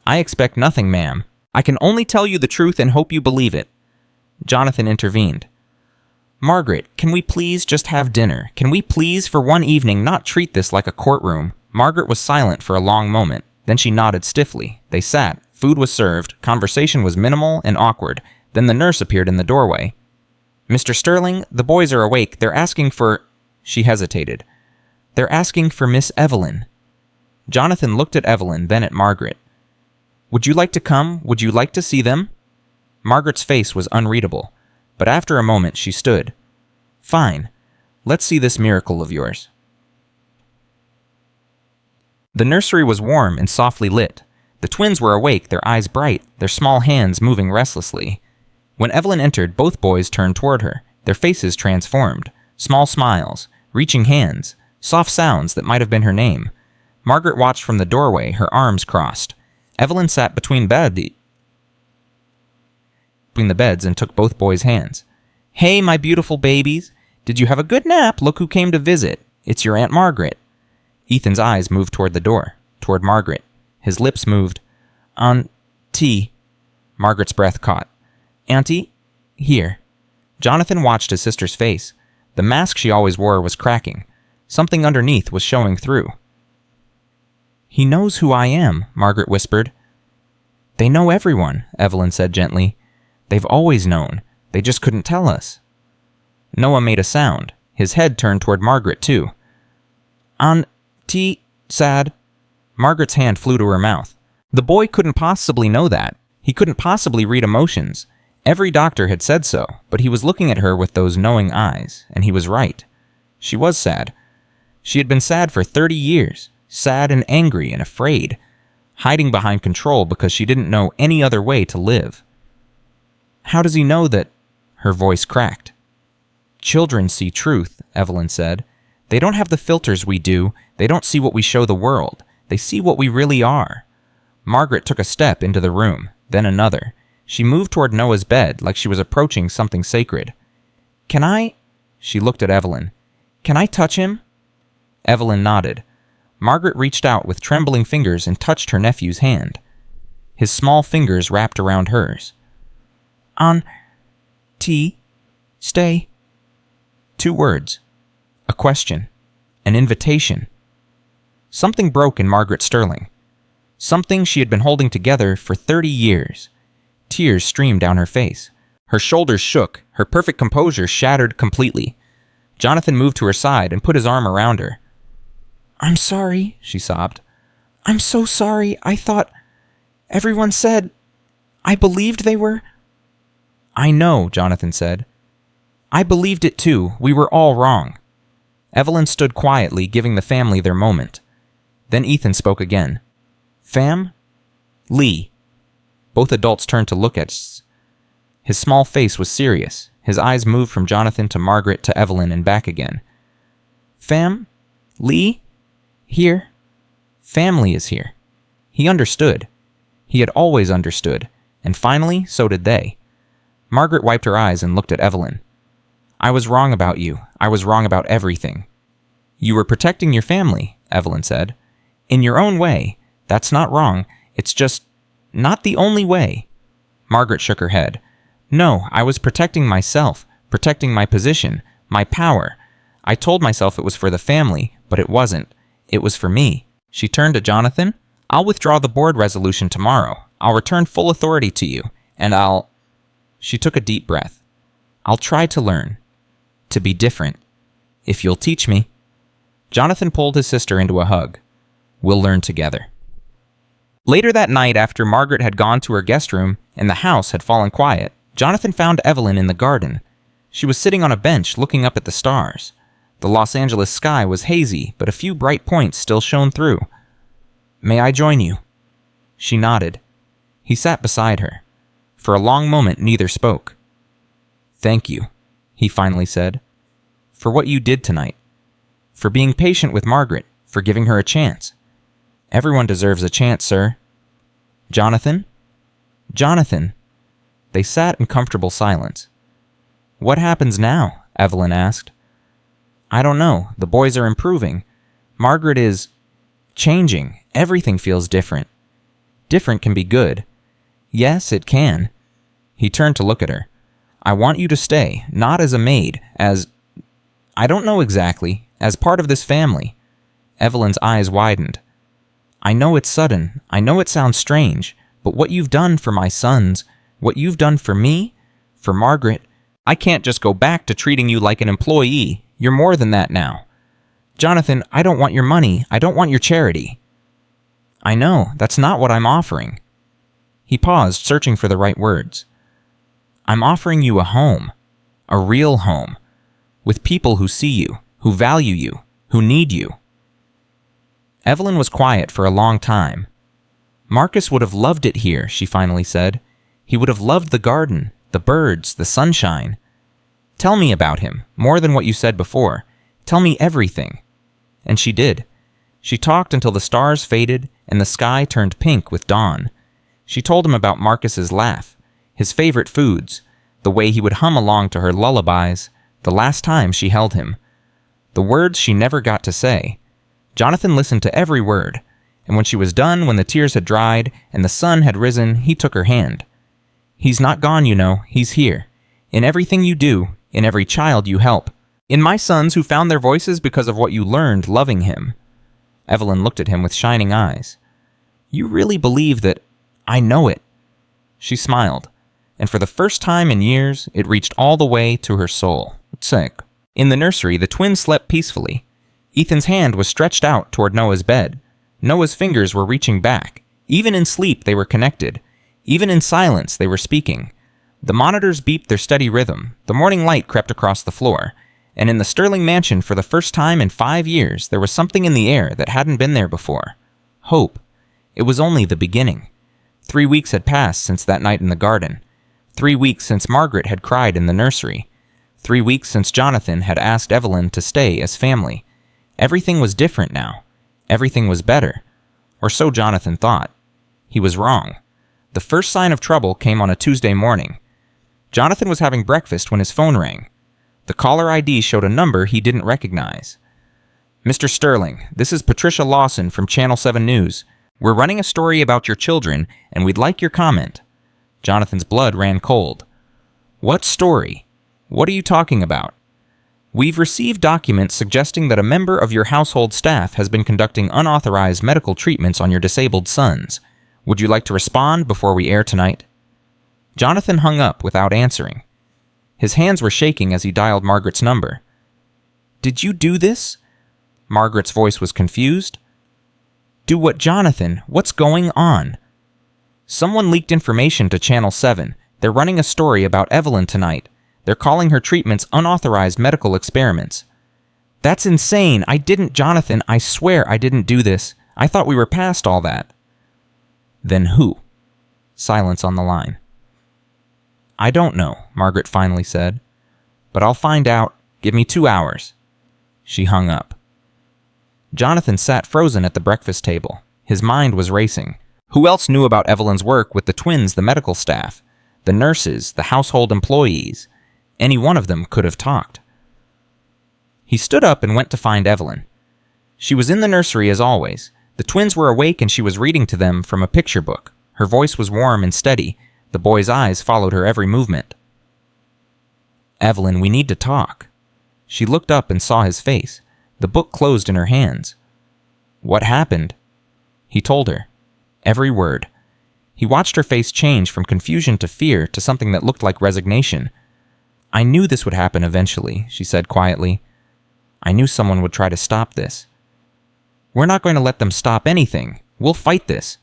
"I expect nothing, ma'am. I can only tell you the truth and hope you believe it." Jonathan intervened. "Margaret, can we please just have dinner? Can we please, for one evening, not treat this like a courtroom?" Margaret was silent for a long moment. Then she nodded stiffly. They sat. Food was served. Conversation was minimal and awkward. Then the nurse appeared in the doorway. "Mr. Sterling, the boys are awake. They're asking for—" She hesitated. "They're asking for Miss Evelyn." Jonathan looked at Evelyn, then at Margaret. "Would you like to come? Would you like to see them?" Margaret's face was unreadable, but after a moment she stood. "Fine. Let's see this miracle of yours." The nursery was warm and softly lit. The twins were awake, their eyes bright, their small hands moving restlessly. When Evelyn entered, both boys turned toward her, their faces transformed. Small smiles, reaching hands, soft sounds that might have been her name. Margaret watched from the doorway, her arms crossed. Evelyn sat between the beds and took both boys' hands. "Hey, my beautiful babies. Did you have a good nap? Look who came to visit. It's your Aunt Margaret." Ethan's eyes moved toward the door, toward Margaret. His lips moved. "Auntie." Margaret's breath caught. "Auntie, here." Jonathan watched his sister's face. The mask she always wore was cracking. Something underneath was showing through. "He knows who I am," Margaret whispered. "They know everyone," Evelyn said gently. "They've always known. They just couldn't tell us." Noah made a sound. His head turned toward Margaret, too. "Auntie, sad." Margaret's hand flew to her mouth. The boy couldn't possibly know that. He couldn't possibly read emotions. Every doctor had said so, but he was looking at her with those knowing eyes, and he was right. She was sad. She had been sad for 30 years, sad and angry and afraid, hiding behind control because she didn't know any other way to live. "How does he know that—" Her voice cracked. "Children see truth," Evelyn said. "They don't have the filters we do. They don't see what we show the world. They see what we really are." Margaret took a step into the room, then another. She moved toward Noah's bed like she was approaching something sacred. "Can I—" She looked at Evelyn. "Can I touch him?" Evelyn nodded. Margaret reached out with trembling fingers and touched her nephew's hand. His small fingers wrapped around hers. "Auntie, stay." 2 words. A question. An invitation. Something broke in Margaret Sterling. Something she had been holding together for 30 years. Tears streamed down her face. Her shoulders shook. Her perfect composure shattered completely. Jonathan moved to her side and put his arm around her. "I'm sorry," she sobbed. "I'm so sorry. I thought... Everyone said... I believed they were..." "I know," Jonathan said. "I believed it too. We were all wrong." Evelyn stood quietly, giving the family their moment. Then Ethan spoke again. "Lee." Both adults turned to look at us. His small face was serious. His eyes moved from Jonathan to Margaret to Evelyn and back again. "Lee? Here. Family is here." He understood. He had always understood. And finally, so did they. Margaret wiped her eyes and looked at Evelyn. "I was wrong about you. I was wrong about everything." "You were protecting your family," Evelyn said. "In your own way. That's not wrong. It's just not the only way." Margaret shook her head. "No, I was protecting myself, protecting my position, my power. I told myself it was for the family, but it wasn't. It was for me." She turned to Jonathan. "I'll withdraw the board resolution tomorrow. I'll return full authority to you, and I'll—" She took a deep breath. "I'll try to learn. To be different. If you'll teach me." Jonathan pulled his sister into a hug. "We'll learn together." Later that night, after Margaret had gone to her guest room and the house had fallen quiet, Jonathan found Evelyn in the garden. She was sitting on a bench looking up at the stars. The Los Angeles sky was hazy, but a few bright points still shone through. "May I join you?" She nodded. He sat beside her. For a long moment, neither spoke. "Thank you," he finally said, "for what you did tonight. For being patient with Margaret, for giving her a chance. Everyone deserves a chance, sir." "Jonathan?" "Jonathan." They sat in comfortable silence. "What happens now?" Evelyn asked. "I don't know. The boys are improving. Margaret is changing. Everything feels different. Different can be good. Yes, it can." He turned to look at her. "I want you to stay, not as a maid, I don't know exactly, as part of this family." Evelyn's eyes widened. "I know it's sudden. I know it sounds strange. But what you've done for my sons, what you've done for me, for Margaret, I can't just go back to treating you like an employee. You're more than that now. Jonathan, I don't want your money. I don't want your charity." "I know. That's not what I'm offering." He paused, searching for the right words. "I'm offering you a home. A real home. With people who see you, who value you, who need you." Evelyn was quiet for a long time. "Marcus would have loved it here," she finally said. "He would have loved the garden, the birds, the sunshine. Tell me about him, more than what you said before. Tell me everything." And she did. She talked until the stars faded and the sky turned pink with dawn. She told him about Marcus's laugh, his favorite foods, the way he would hum along to her lullabies, the last time she held him. The words she never got to say. Jonathan listened to every word, and when she was done, when the tears had dried and the sun had risen, he took her hand. "He's not gone, you know. He's here. In everything you do, in every child you help. In my sons who found their voices because of what you learned loving him." Evelyn looked at him with shining eyes. "You really believe that I know it?" She smiled, and for the first time in years, it reached all the way to her soul. Sick. In the nursery, the twins slept peacefully. Ethan's hand was stretched out toward Noah's bed. Noah's fingers were reaching back. Even in sleep, they were connected. Even in silence, they were speaking. The monitors beeped their steady rhythm. The morning light crept across the floor. And in the Sterling mansion, for the first time in 5 years, there was something in the air that hadn't been there before. Hope. It was only the beginning. 3 weeks had passed since that night in the garden. 3 weeks since Margaret had cried in the nursery. 3 weeks since Jonathan had asked Evelyn to stay as family. Everything was different now. Everything was better. Or so Jonathan thought. He was wrong. The first sign of trouble came on a Tuesday morning. Jonathan was having breakfast when his phone rang. The caller ID showed a number he didn't recognize. "Mr. Sterling, this is Patricia Lawson from Channel 7 News. We're running a story about your children, and we'd like your comment." Jonathan's blood ran cold. "What story? What are you talking about?" "We've received documents suggesting that a member of your household staff has been conducting unauthorized medical treatments on your disabled sons. Would you like to respond before we air tonight?" Jonathan hung up without answering. His hands were shaking as he dialed Margaret's number. "Did you do this?" Margaret's voice was confused. "Do what, Jonathan? What's going on?" "Someone leaked information to Channel 7. They're running a story about Evelyn tonight. They're calling her treatments unauthorized medical experiments." "That's insane. I didn't, Jonathan. I swear I didn't do this. I thought we were past all that." "Then who?" Silence on the line. "I don't know," Margaret finally said. "But I'll find out. Give me 2 hours." She hung up. Jonathan sat frozen at the breakfast table. His mind was racing. Who else knew about Evelyn's work with the twins, the medical staff, the nurses, the household employees? Any one of them could have talked. He stood up and went to find Evelyn. She was in the nursery as always. The twins were awake and she was reading to them from a picture book. Her voice was warm and steady. The boy's eyes followed her every movement. "Evelyn, we need to talk." She looked up and saw his face. The book closed in her hands. "What happened?" He told her. Every word. He watched her face change from confusion to fear to something that looked like resignation. "I knew this would happen eventually," she said quietly. "I knew someone would try to stop this." "We're not going to let them stop anything. We'll fight this."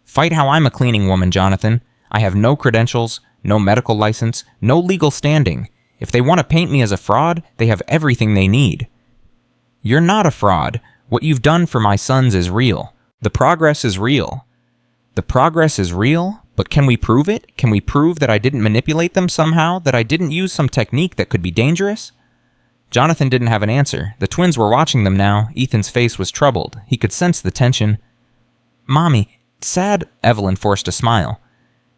Fight how I'm a cleaning woman, Jonathan. I have no credentials, no medical license, no legal standing. If they want to paint me as a fraud, they have everything they need. You're not a fraud. What you've done for my sons is real. The progress is real. The progress is real, but can we prove it? Can we prove that I didn't manipulate them somehow? That I didn't use some technique that could be dangerous? Jonathan didn't have an answer. The twins were watching them now. Ethan's face was troubled. He could sense the tension. Mommy, sad, Evelyn forced a smile.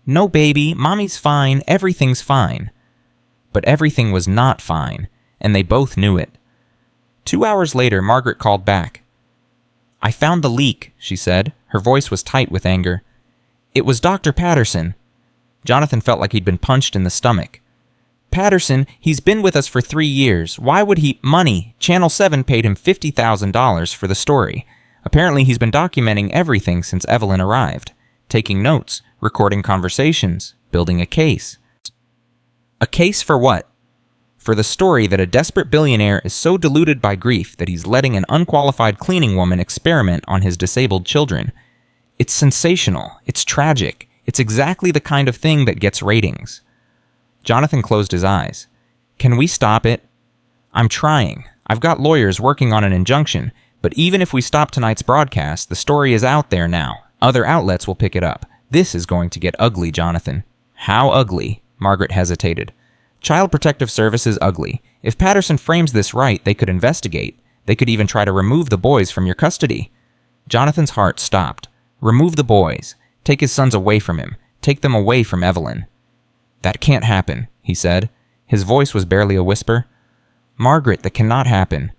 No, baby, Mommy's fine. Everything's fine. But everything was not fine, and they both knew it. 2 hours later, Margaret called back. I found the leak, she said. Her voice was tight with anger. It was Dr. Patterson. Jonathan felt like he'd been punched in the stomach. Patterson, he's been with us for 3 years. Why would he... Money. Channel 7 paid him $50,000 for the story. Apparently he's been documenting everything since Evelyn arrived. Taking notes, recording conversations, building a case. A case for what? For the story that a desperate billionaire is so deluded by grief that he's letting an unqualified cleaning woman experiment on his disabled children. It's sensational. It's tragic. It's exactly the kind of thing that gets ratings. Jonathan closed his eyes. Can we stop it? I'm trying. I've got lawyers working on an injunction, but even if we stop tonight's broadcast, the story is out there now. Other outlets will pick it up. This is going to get ugly, Jonathan. How ugly? Margaret hesitated. Child Protective Service is ugly. If Patterson frames this right, they could investigate. They could even try to remove the boys from your custody. Jonathan's heart stopped. Remove the boys. Take his sons away from him. Take them away from Evelyn. That can't happen, he said. His voice was barely a whisper. Margaret, that cannot happen.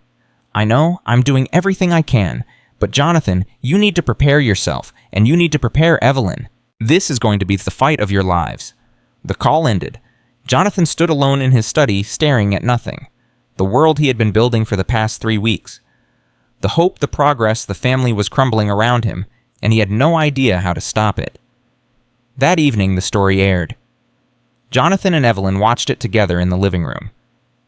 I know, I'm doing everything I can. But Jonathan, you need to prepare yourself, and you need to prepare Evelyn. This is going to be the fight of your lives. The call ended. Jonathan stood alone in his study, staring at nothing. The world he had been building for the past 3 weeks. The hope, the progress, the family was crumbling around him, and he had no idea how to stop it. That evening, the story aired. Jonathan and Evelyn watched it together in the living room.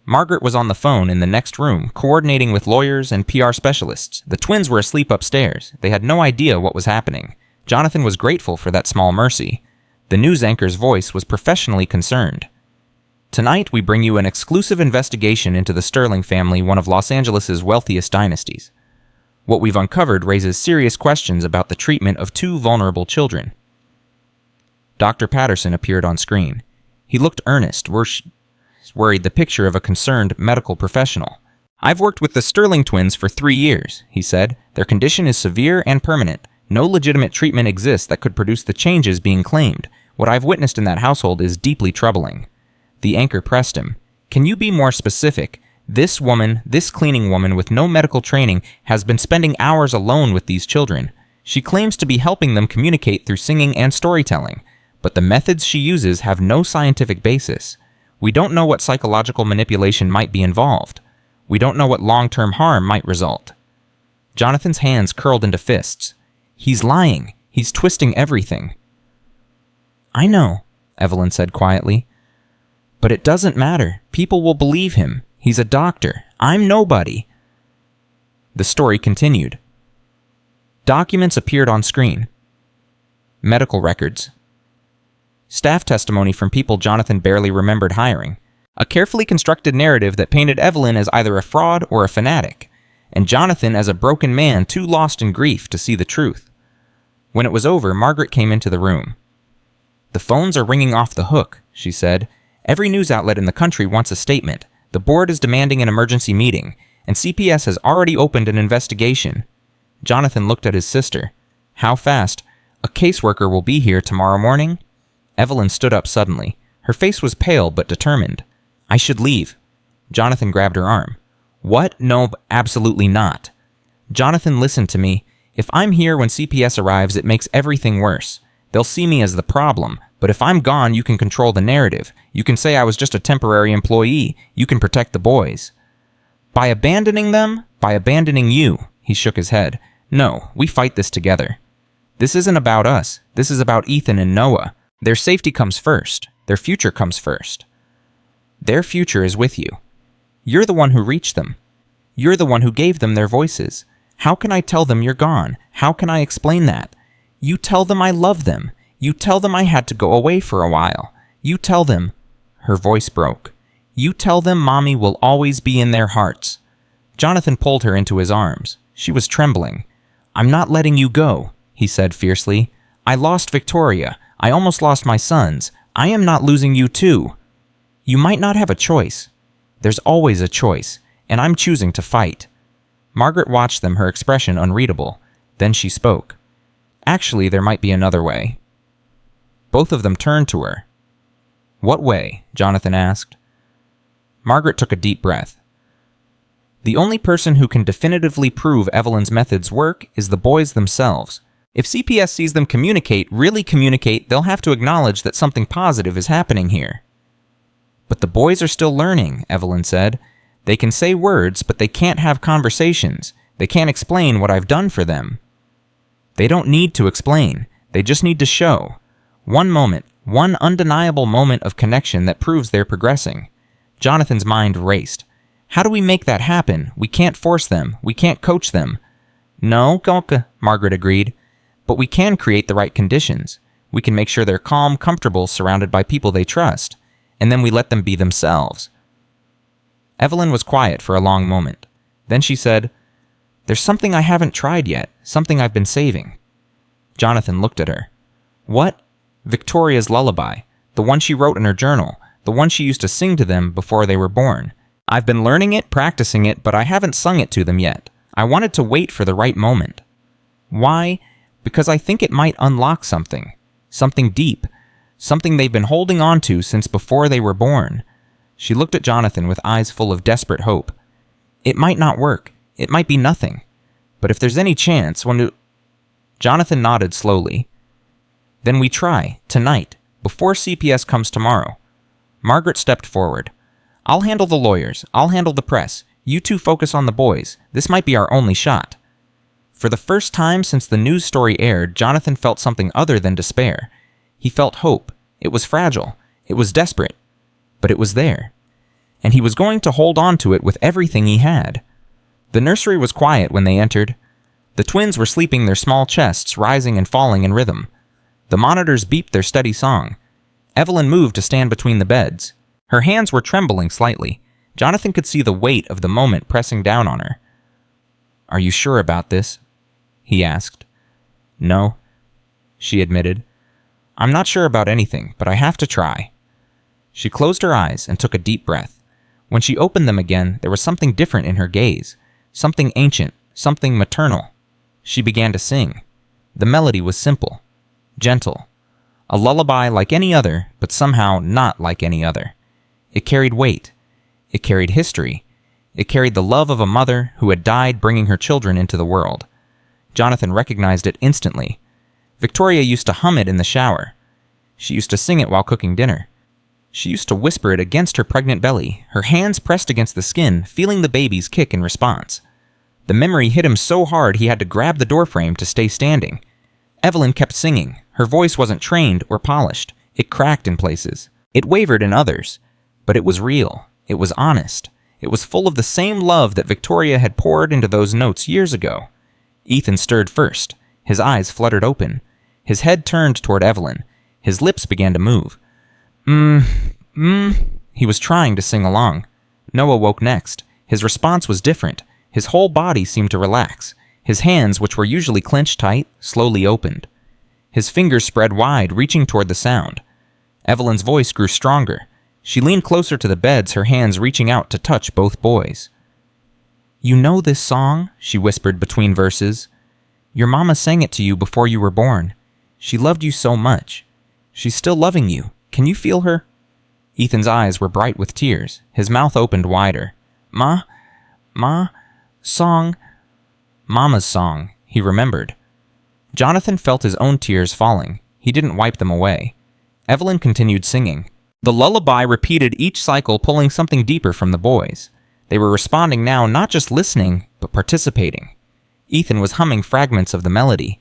Margaret was on the phone in the next room, coordinating with lawyers and PR specialists. The twins were asleep upstairs. They had no idea what was happening. Jonathan was grateful for that small mercy. The news anchor's voice was professionally concerned. Tonight, we bring you an exclusive investigation into the Sterling family, one of Los Angeles' wealthiest dynasties. What we've uncovered raises serious questions about the treatment of 2 vulnerable children. Dr. Patterson appeared on screen. He looked earnest, worried, the picture of a concerned medical professional. I've worked with the Sterling twins for 3 years, he said. Their condition is severe and permanent. No legitimate treatment exists that could produce the changes being claimed. What I've witnessed in that household is deeply troubling. The anchor pressed him. Can you be more specific? This woman, this cleaning woman with no medical training, has been spending hours alone with these children. She claims to be helping them communicate through singing and storytelling, but the methods she uses have no scientific basis. We don't know what psychological manipulation might be involved. We don't know what long-term harm might result. Jonathan's hands curled into fists. He's lying. He's twisting everything. I know, Evelyn said quietly. But it doesn't matter. People will believe him. He's a doctor. I'm nobody. The story continued. Documents appeared on screen. Medical records. Staff testimony from people Jonathan barely remembered hiring. A carefully constructed narrative that painted Evelyn as either a fraud or a fanatic, and Jonathan as a broken man too lost in grief to see the truth. When it was over, Margaret came into the room. The phones are ringing off the hook, she said. Every news outlet in the country wants a statement. The board is demanding an emergency meeting, and CPS has already opened an investigation. Jonathan looked at his sister. How fast? A caseworker will be here tomorrow morning? Evelyn stood up suddenly. Her face was pale but determined. I should leave. Jonathan grabbed her arm. What? No, absolutely not. Jonathan, listen to me. If I'm here when CPS arrives, it makes everything worse. They'll see me as the problem, but if I'm gone, you can control the narrative. You can say I was just a temporary employee. You can protect the boys. By abandoning them? By abandoning you. He shook his head. No, we fight this together. This isn't about us. This is about Ethan and Noah. Their safety comes first. Their future comes first. Their future is with you. You're the one who reached them. You're the one who gave them their voices. How can I tell them you're gone? How can I explain that? You tell them I love them. You tell them I had to go away for a while. You tell them—" Her voice broke. "You tell them Mommy will always be in their hearts." Jonathan pulled her into his arms. She was trembling. "I'm not letting you go," he said fiercely. "I lost Victoria. I almost lost my sons. I am not losing you too. You might not have a choice. There's always a choice, and I'm choosing to fight." Margaret watched them, her expression unreadable. Then she spoke. "Actually, there might be another way." Both of them turned to her. "What way?" Jonathan asked. Margaret took a deep breath. "The only person who can definitively prove Evelyn's methods work is the boys themselves. If CPS sees them really communicate, they'll have to acknowledge that something positive is happening here." "But the boys are still learning," Evelyn said. "They can say words, but they can't have conversations. They can't explain what I've done for them." "They don't need to explain. They just need to show. One moment, one undeniable moment of connection that proves they're progressing." Jonathan's mind raced. "How do we make that happen? We can't force them. We can't coach them." "No, Golka," Margaret agreed. "But we can create the right conditions. We can make sure they're calm, comfortable, surrounded by people they trust. And then we let them be themselves." Evelyn was quiet for a long moment. Then she said, "There's something I haven't tried yet, something I've been saving." Jonathan looked at her. "What?" "Victoria's lullaby. The one she wrote in her journal. The one she used to sing to them before they were born. I've been learning it, practicing it, but I haven't sung it to them yet. I wanted to wait for the right moment." "Why?" "Because I think it might unlock something. Something deep. Something they've been holding on to since before they were born." She looked at Jonathan with eyes full of desperate hope. "It might not work. It might be nothing. But if there's any chance, Jonathan nodded slowly. "Then we try, tonight, before CPS comes tomorrow." Margaret stepped forward. "I'll handle the lawyers. I'll handle the press. You two focus on the boys. This might be our only shot." For the first time since the news story aired, Jonathan felt something other than despair. He felt hope. It was fragile. It was desperate. But it was there. And he was going to hold on to it with everything he had. The nursery was quiet when they entered. The twins were sleeping, their small chests rising and falling in rhythm. The monitors beeped their steady song. Evelyn moved to stand between the beds. Her hands were trembling slightly. Jonathan could see the weight of the moment pressing down on her. "Are you sure about this?" he asked. "No," she admitted. "I'm not sure about anything, but I have to try." She closed her eyes and took a deep breath. When she opened them again, there was something different in her gaze. Something ancient, something maternal. She began to sing. The melody was simple, gentle. A lullaby like any other, but somehow not like any other. It carried weight. It carried history. It carried the love of a mother who had died bringing her children into the world. Jonathan recognized it instantly. Victoria used to hum it in the shower. She used to sing it while cooking dinner. She used to whisper it against her pregnant belly, her hands pressed against the skin, feeling the baby's kick in response. The memory hit him so hard he had to grab the doorframe to stay standing. Evelyn kept singing. Her voice wasn't trained or polished. It cracked in places. It wavered in others. But it was real. It was honest. It was full of the same love that Victoria had poured into those notes years ago. Ethan stirred first. His eyes fluttered open. His head turned toward Evelyn. His lips began to move. He was trying to sing along. Noah woke next. His response was different. His whole body seemed to relax. His hands, which were usually clenched tight, slowly opened. His fingers spread wide, reaching toward the sound. Evelyn's voice grew stronger. She leaned closer to the beds, her hands reaching out to touch both boys. "You know this song?" she whispered between verses. "Your mama sang it to you before you were born. She loved you so much. She's still loving you. Can you feel her?" Ethan's eyes were bright with tears. His mouth opened wider. Song. Mama's song," he remembered. Jonathan felt his own tears falling. He didn't wipe them away. Evelyn continued singing. The lullaby repeated each cycle, pulling something deeper from the boys. They were responding now, not just listening, but participating. Ethan was humming fragments of the melody.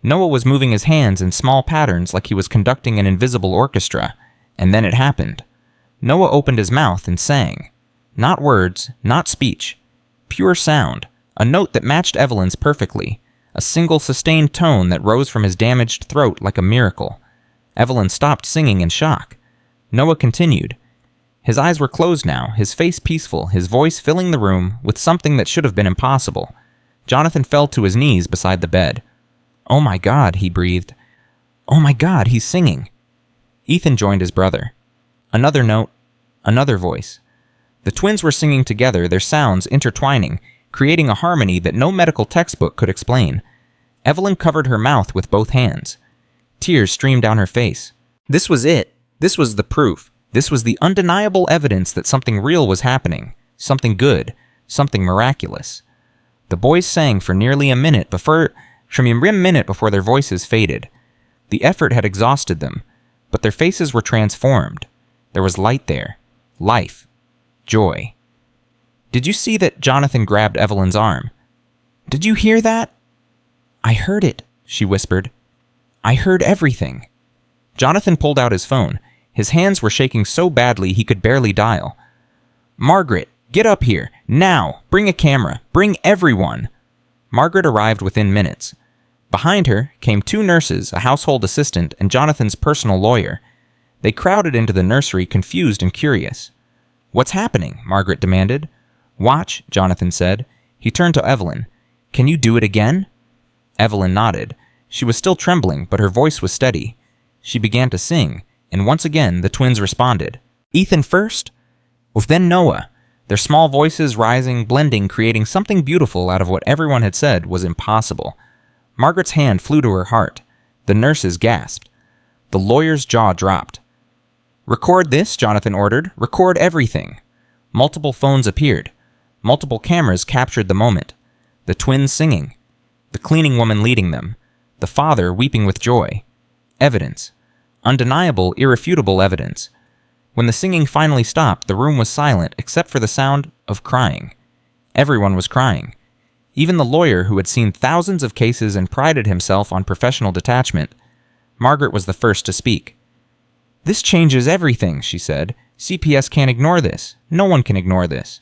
Noah was moving his hands in small patterns like he was conducting an invisible orchestra. And then it happened. Noah opened his mouth and sang. Not words, not speech. Pure sound. A note that matched Evelyn's perfectly. a single sustained tone that rose from his damaged throat like a miracle. Evelyn stopped singing in shock. Noah continued. His eyes were closed now, his face peaceful, his voice filling the room with something that should have been impossible. Jonathan fell to his knees beside the bed. "Oh my God," he breathed. "Oh my God, he's singing." Ethan joined his brother. Another note, another voice. The twins were singing together, their sounds intertwining, creating a harmony that no medical textbook could explain. Evelyn covered her mouth with both hands. Tears streamed down her face. This was it. This was the proof. This was the undeniable evidence that something real was happening, something good, something miraculous. The boys sang for nearly a minute before their voices faded. The effort had exhausted them, but their faces were transformed. There was light there, life, joy. "Did you see that?" Jonathan grabbed Evelyn's arm. "Did you hear that?" "I heard it," she whispered. "I heard everything." Jonathan pulled out his phone. His hands were shaking so badly he could barely dial. "Margaret, get up here, now! Bring a camera! Bring everyone!" Margaret arrived within minutes. Behind her came 2 nurses, a household assistant, and Jonathan's personal lawyer. They crowded into the nursery, confused and curious. "What's happening?" Margaret demanded. "Watch," Jonathan said. He turned to Evelyn. "Can you do it again?" Evelyn nodded. She was still trembling, but her voice was steady. She began to sing, and once again the twins responded. "Ethan first?" Then Noah, their small voices rising, blending, creating something beautiful out of what everyone had said was impossible. Margaret's hand flew to her heart. The nurses gasped. The lawyer's jaw dropped. "Record this," Jonathan ordered. "Record everything." Multiple phones appeared. Multiple cameras captured the moment. The twins singing. The cleaning woman leading them. The father weeping with joy. Evidence. Undeniable, irrefutable evidence. When the singing finally stopped, the room was silent except for the sound of crying. Everyone was crying. Even the lawyer who had seen thousands of cases and prided himself on professional detachment. Margaret was the first to speak. "This changes everything," she said. "CPS can't ignore this. No one can ignore this."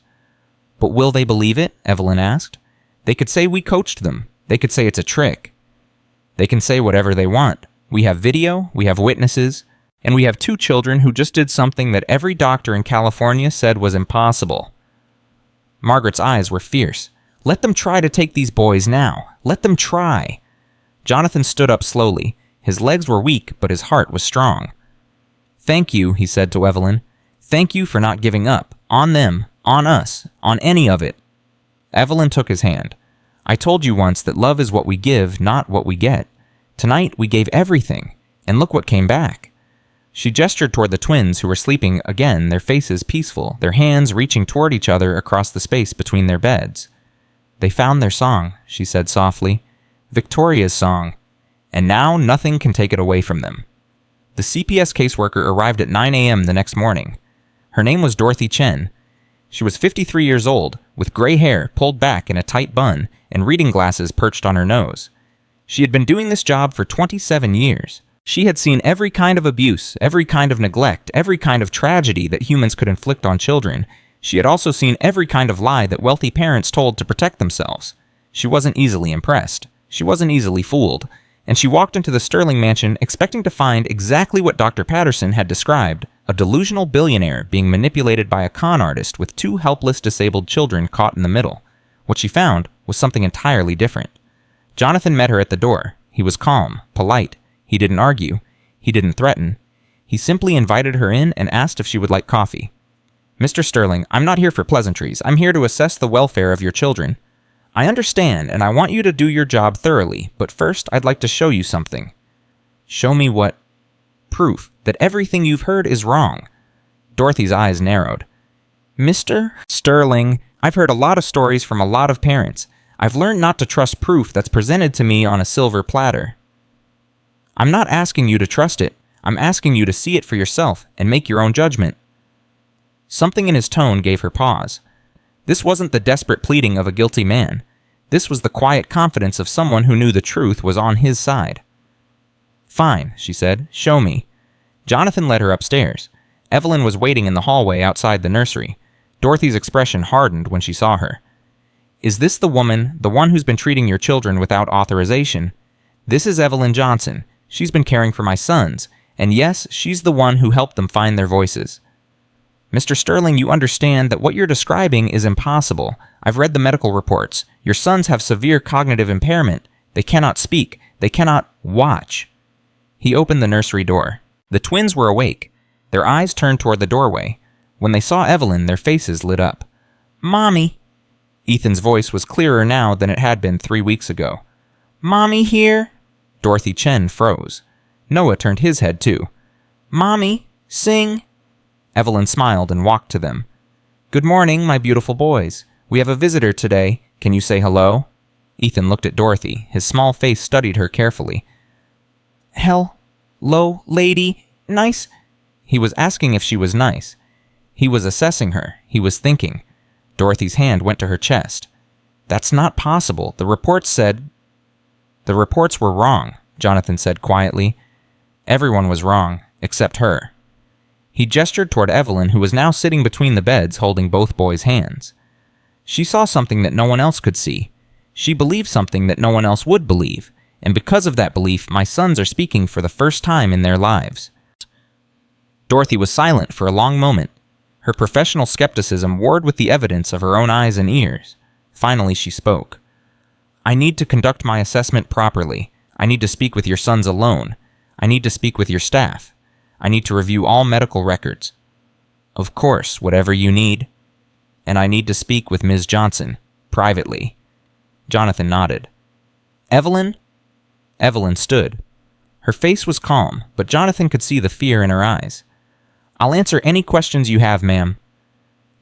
"But will they believe it?" Evelyn asked. "They could say we coached them. They could say it's a trick. They can say whatever they want. We have video, we have witnesses, and we have 2 children who just did something that every doctor in California said was impossible." Margaret's eyes were fierce. "Let them try to take these boys now. Let them try." Jonathan stood up slowly. His legs were weak, but his heart was strong. "Thank you," he said to Evelyn. "Thank you for not giving up. On them, on us, on any of it." Evelyn took his hand. "I told you once that love is what we give, not what we get. Tonight we gave everything, and look what came back." She gestured toward the twins who were sleeping again, their faces peaceful, their hands reaching toward each other across the space between their beds. "They found their song," she said softly. "Victoria's song. And now nothing can take it away from them." The CPS caseworker arrived at 9 a.m. the next morning. Her name was Dorothy Chen. She was 53 years old, with gray hair pulled back in a tight bun and reading glasses perched on her nose. She had been doing this job for 27 years. She had seen every kind of abuse, every kind of neglect, every kind of tragedy that humans could inflict on children. She had also seen every kind of lie that wealthy parents told to protect themselves. She wasn't easily impressed. She wasn't easily fooled. And she walked into the Sterling mansion expecting to find exactly what Dr. Patterson had described, a delusional billionaire being manipulated by a con artist with 2 helpless disabled children caught in the middle. What she found was something entirely different. Jonathan met her at the door. He was calm, polite. He didn't argue. He didn't threaten. He simply invited her in and asked if she would like coffee. "Mr. Sterling, I'm not here for pleasantries. I'm here to assess the welfare of your children. I understand, and I want you to do your job thoroughly, but first I'd like to show you something." "Show me what?" "Proof that everything you've heard is wrong." Dorothy's eyes narrowed. "Mr. Sterling, I've heard a lot of stories from a lot of parents. I've learned not to trust proof that's presented to me on a silver platter. I'm not asking you to trust it. I'm asking you to see it for yourself and make your own judgment." Something in his tone gave her pause. This wasn't the desperate pleading of a guilty man. This was the quiet confidence of someone who knew the truth was on his side. "Fine," she said. "Show me." Jonathan led her upstairs. Evelyn was waiting in the hallway outside the nursery. Dorothy's expression hardened when she saw her. Is this the woman, the one who's been treating your children without authorization? This is Evelyn Johnson. She's been caring for my sons. And yes, she's the one who helped them find their voices. Mr. Sterling, you understand that what you're describing is impossible. I've read the medical reports. Your sons have severe cognitive impairment. They cannot speak. They cannot watch. He opened the nursery door. The twins were awake. Their eyes turned toward the doorway. When they saw Evelyn, their faces lit up. Mommy. Ethan's voice was clearer now than it had been 3 weeks ago. Mommy here? Dorothy Chen froze. Noah turned his head too. Mommy, sing. Evelyn smiled and walked to them. Good morning, my beautiful boys. We have a visitor today. Can you say hello? Ethan looked at Dorothy. His small face studied her carefully. Hello, lady. Nice. He was asking if she was nice. He was assessing her. He was thinking. Dorothy's hand went to her chest. That's not possible. The reports said... The reports were wrong, Jonathan said quietly. Everyone was wrong, except her. He gestured toward Evelyn, who was now sitting between the beds holding both boys' hands. She saw something that no one else could see. She believed something that no one else would believe, and because of that belief, my sons are speaking for the first time in their lives. Dorothy was silent for a long moment. Her professional skepticism warred with the evidence of her own eyes and ears. Finally, she spoke. I need to conduct my assessment properly. I need to speak with your sons alone. I need to speak with your staff. I need to review all medical records. Of course, whatever you need. And I need to speak with Ms. Johnson, privately. Jonathan nodded. Evelyn? Evelyn stood. Her face was calm, but Jonathan could see the fear in her eyes. I'll answer any questions you have, ma'am.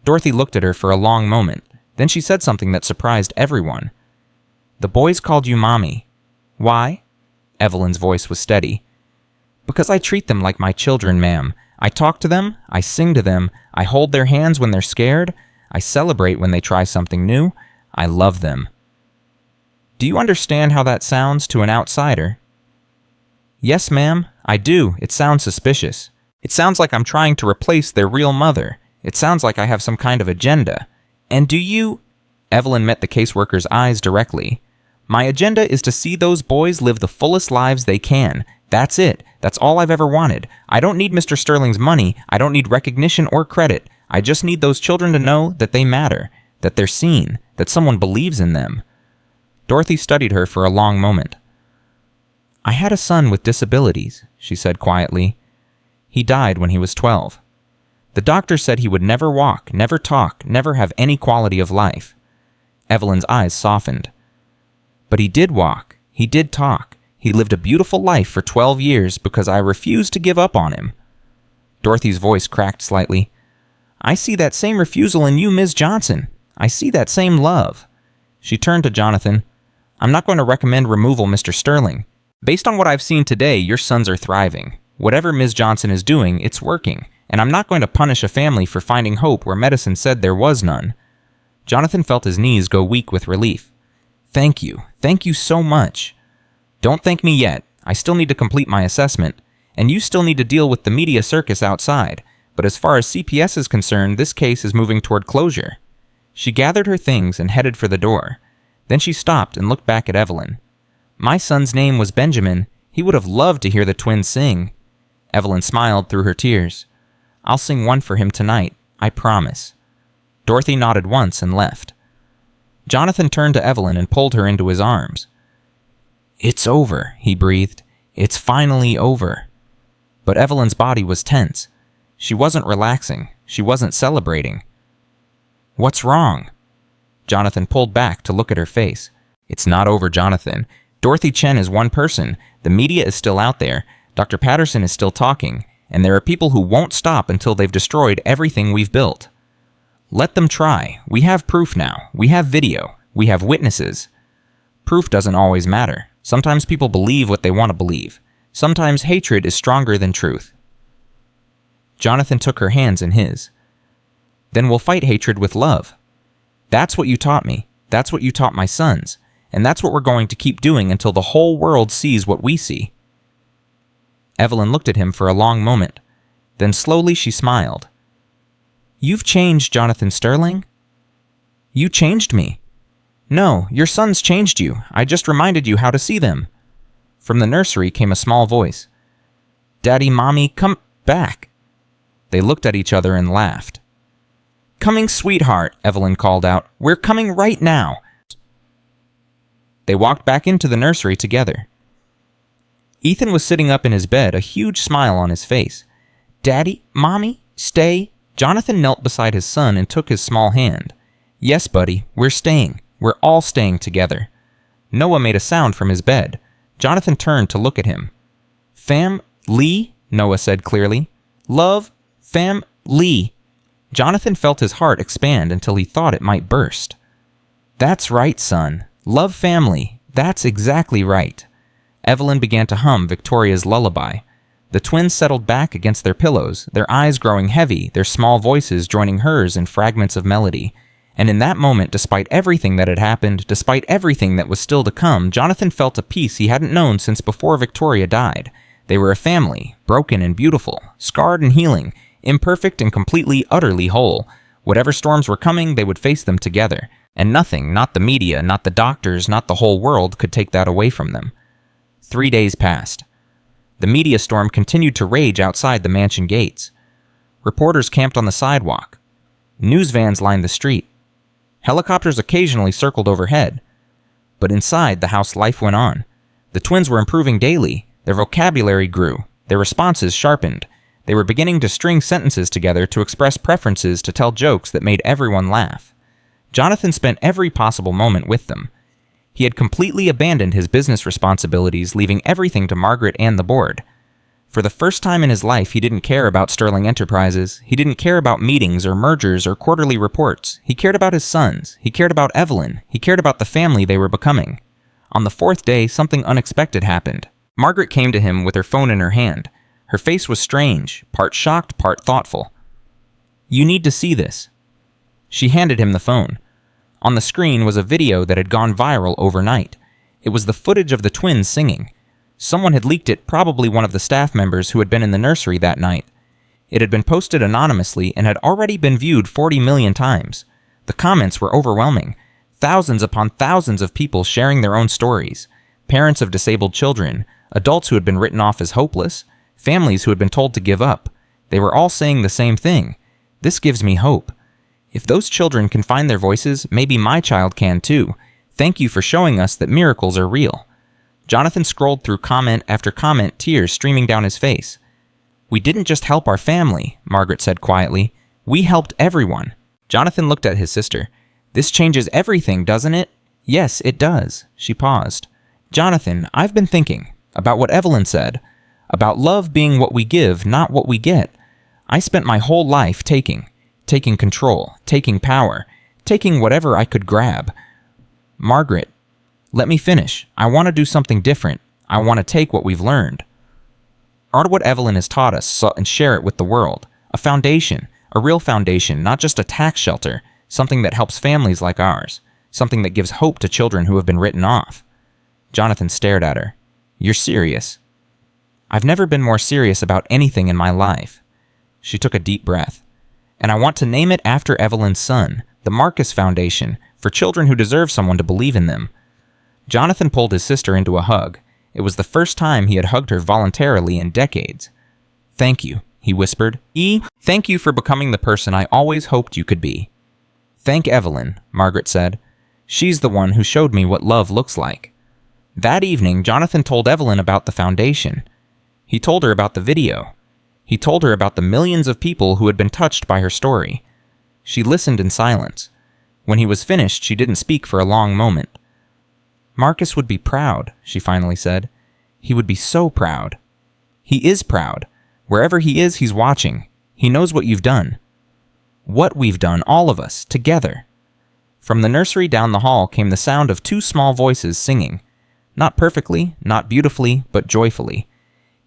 Dorothy looked at her for a long moment. Then she said something that surprised everyone. The boys called you Mommy. Why? Evelyn's voice was steady. Because I treat them like my children, ma'am. I talk to them, I sing to them, I hold their hands when they're scared, I celebrate when they try something new, I love them. Do you understand how that sounds to an outsider? Yes, ma'am, I do. It sounds suspicious. It sounds like I'm trying to replace their real mother. It sounds like I have some kind of agenda. And do you... Evelyn met the caseworker's eyes directly. My agenda is to see those boys live the fullest lives they can. That's it. That's all I've ever wanted. I don't need Mr. Sterling's money. I don't need recognition or credit. I just need those children to know that they matter, that they're seen, that someone believes in them. Dorothy studied her for a long moment. I had a son with disabilities, she said quietly. He died when he was 12. The doctor said he would never walk, never talk, never have any quality of life. Evelyn's eyes softened. But he did walk. He did talk. He lived a beautiful life for 12 years because I refused to give up on him. Dorothy's voice cracked slightly. I see that same refusal in you, Ms. Johnson. I see that same love. She turned to Jonathan. I'm not going to recommend removal, Mr. Sterling. Based on what I've seen today, your sons are thriving. Whatever Ms. Johnson is doing, it's working. And I'm not going to punish a family for finding hope where medicine said there was none. Jonathan felt his knees go weak with relief. Thank you. Thank you so much. Don't thank me yet. I still need to complete my assessment. And you still need to deal with the media circus outside. But as far as CPS is concerned, this case is moving toward closure. She gathered her things and headed for the door. Then she stopped and looked back at Evelyn. My son's name was Benjamin. He would have loved to hear the twins sing. Evelyn smiled through her tears. I'll sing one for him tonight. I promise. Dorothy nodded once and left. Jonathan turned to Evelyn and pulled her into his arms. It's over, he breathed. It's finally over. But Evelyn's body was tense. She wasn't relaxing. She wasn't celebrating. What's wrong? Jonathan pulled back to look at her face. It's not over, Jonathan. Dorothy Chen is one person. The media is still out there. Dr. Patterson is still talking. And there are people who won't stop until they've destroyed everything we've built. Let them try. We have proof now. We have video. We have witnesses. Proof doesn't always matter. Sometimes people believe what they want to believe. Sometimes hatred is stronger than truth. Jonathan took her hands in his. Then we'll fight hatred with love. That's what you taught me. That's what you taught my sons. And that's what we're going to keep doing until the whole world sees what we see. Evelyn looked at him for a long moment. Then slowly she smiled. You've changed, Jonathan Sterling. You changed me. No, your sons changed you. I just reminded you how to see them. From the nursery came a small voice. Daddy, Mommy, come back. They looked at each other and laughed. Coming, sweetheart, Evelyn called out. We're coming right now. They walked back into the nursery together. Ethan was sitting up in his bed, a huge smile on his face. Daddy, Mommy, stay. Jonathan knelt beside his son and took his small hand. Yes, buddy, we're staying. We're all staying together. Noah made a sound from his bed. Jonathan turned to look at him. Fam-lee, Noah said clearly. Love, fam-lee. Jonathan felt his heart expand until he thought it might burst. That's right, son. Love family. That's exactly right. Evelyn began to hum Victoria's lullaby. The twins settled back against their pillows, their eyes growing heavy, their small voices joining hers in fragments of melody. And in that moment, despite everything that had happened, despite everything that was still to come, Jonathan felt a peace he hadn't known since before Victoria died. They were a family, broken and beautiful, scarred and healing, imperfect and completely, utterly whole. Whatever storms were coming, they would face them together. And nothing, not the media, not the doctors, not the whole world, could take that away from them. 3 days passed. The media storm continued to rage outside the mansion gates. Reporters camped on the sidewalk. News vans lined the street. Helicopters occasionally circled overhead. But inside the house, life went on. The twins were improving daily. Their vocabulary grew. Their responses sharpened. They were beginning to string sentences together to express preferences, to tell jokes that made everyone laugh. Jonathan spent every possible moment with them. He had completely abandoned his business responsibilities, leaving everything to Margaret and the board. For the first time in his life, he didn't care about Sterling Enterprises. He didn't care about meetings or mergers or quarterly reports. He cared about his sons. He cared about Evelyn. He cared about the family they were becoming. On the 4th day, something unexpected happened. Margaret came to him with her phone in her hand. Her face was strange, part shocked, part thoughtful. You need to see this. She handed him the phone. On the screen was a video that had gone viral overnight. It was the footage of the twins singing. Someone had leaked it, probably one of the staff members who had been in the nursery that night. It had been posted anonymously and had already been viewed 40 million times. The comments were overwhelming. Thousands upon thousands of people sharing their own stories. Parents of disabled children, adults who had been written off as hopeless, families who had been told to give up. They were all saying the same thing. This gives me hope. If those children can find their voices, maybe my child can too. Thank you for showing us that miracles are real. Jonathan scrolled through comment after comment, tears streaming down his face. We didn't just help our family, Margaret said quietly. We helped everyone. Jonathan looked at his sister. This changes everything, doesn't it? Yes, it does. She paused. Jonathan, I've been thinking about what Evelyn said, about love being what we give, not what we get. I spent my whole life taking control, taking power, taking whatever I could grab. Margaret, let me finish. I want to do something different. I want to take what we've learned. Or what Evelyn has taught us and share it with the world. A foundation, a real foundation, not just a tax shelter, something that helps families like ours, something that gives hope to children who have been written off. Jonathan stared at her. You're serious? I've never been more serious about anything in my life. She took a deep breath. And I want to name it after Evelyn's son, the Marcus Foundation, for children who deserve someone to believe in them. Jonathan pulled his sister into a hug. It was the first time he had hugged her voluntarily in decades. Thank you, he whispered. Thank you for becoming the person I always hoped you could be. Thank Evelyn, Margaret said. She's the one who showed me what love looks like. That evening, Jonathan told Evelyn about the foundation. He told her about the video. He told her about the millions of people who had been touched by her story. She listened in silence. When he was finished, she didn't speak for a long moment. Marcus would be proud, she finally said. He would be so proud. He is proud. Wherever he is, he's watching. He knows what you've done. What we've done, all of us, together. From the nursery down the hall came the sound of 2 small voices singing. Not perfectly, not beautifully, but joyfully.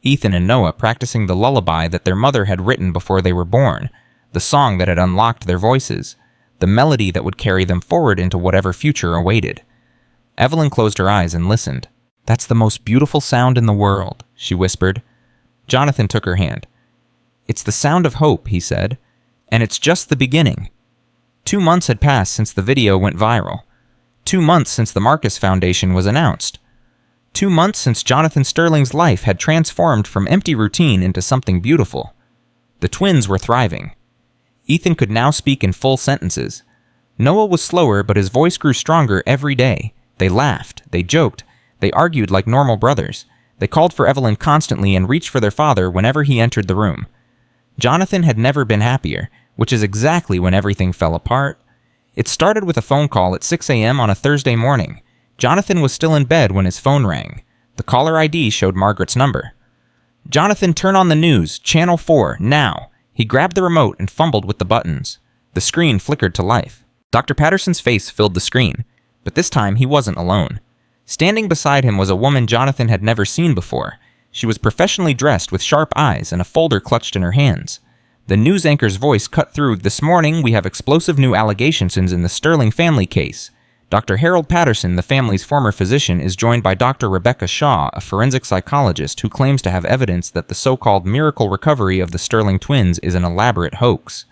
Ethan and Noah practicing the lullaby that their mother had written before they were born, the song that had unlocked their voices, the melody that would carry them forward into whatever future awaited. Evelyn closed her eyes and listened. That's the most beautiful sound in the world, she whispered. Jonathan took her hand. It's the sound of hope, he said, and it's just the beginning. 2 months had passed since the video went viral. 2 months since the Marcus Foundation was announced. 2 months since Jonathan Sterling's life had transformed from empty routine into something beautiful. The twins were thriving. Ethan could now speak in full sentences. Noah was slower, but his voice grew stronger every day. They laughed, they joked, they argued like normal brothers. They called for Evelyn constantly and reached for their father whenever he entered the room. Jonathan had never been happier, which is exactly when everything fell apart. It started with a phone call at 6 a.m. on a Thursday morning. Jonathan was still in bed when his phone rang. The caller ID showed Margaret's number. "Jonathan, turn on the news, Channel 4, now." He grabbed the remote and fumbled with the buttons. The screen flickered to life. Dr. Patterson's face filled the screen, but this time he wasn't alone. Standing beside him was a woman Jonathan had never seen before. She was professionally dressed with sharp eyes and a folder clutched in her hands. The news anchor's voice cut through, "This morning we have explosive new allegations in the Sterling family case. Dr. Harold Patterson, the family's former physician, is joined by Dr. Rebecca Shaw, a forensic psychologist who claims to have evidence that the so-called miracle recovery of the Sterling twins is an elaborate hoax."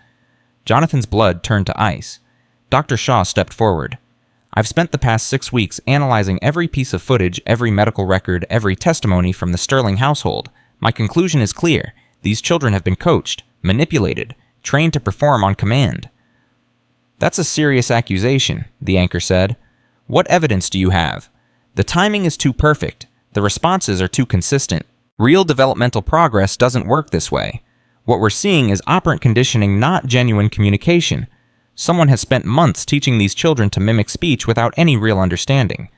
Jonathan's blood turned to ice. Dr. Shaw stepped forward. "I've spent the past 6 weeks analyzing every piece of footage, every medical record, every testimony from the Sterling household. My conclusion is clear. These children have been coached, manipulated, trained to perform on command." "That's a serious accusation," the anchor said. "What evidence do you have?" "The timing is too perfect. The responses are too consistent. Real developmental progress doesn't work this way. What we're seeing is operant conditioning, not genuine communication. Someone has spent months teaching these children to mimic speech without any real understanding."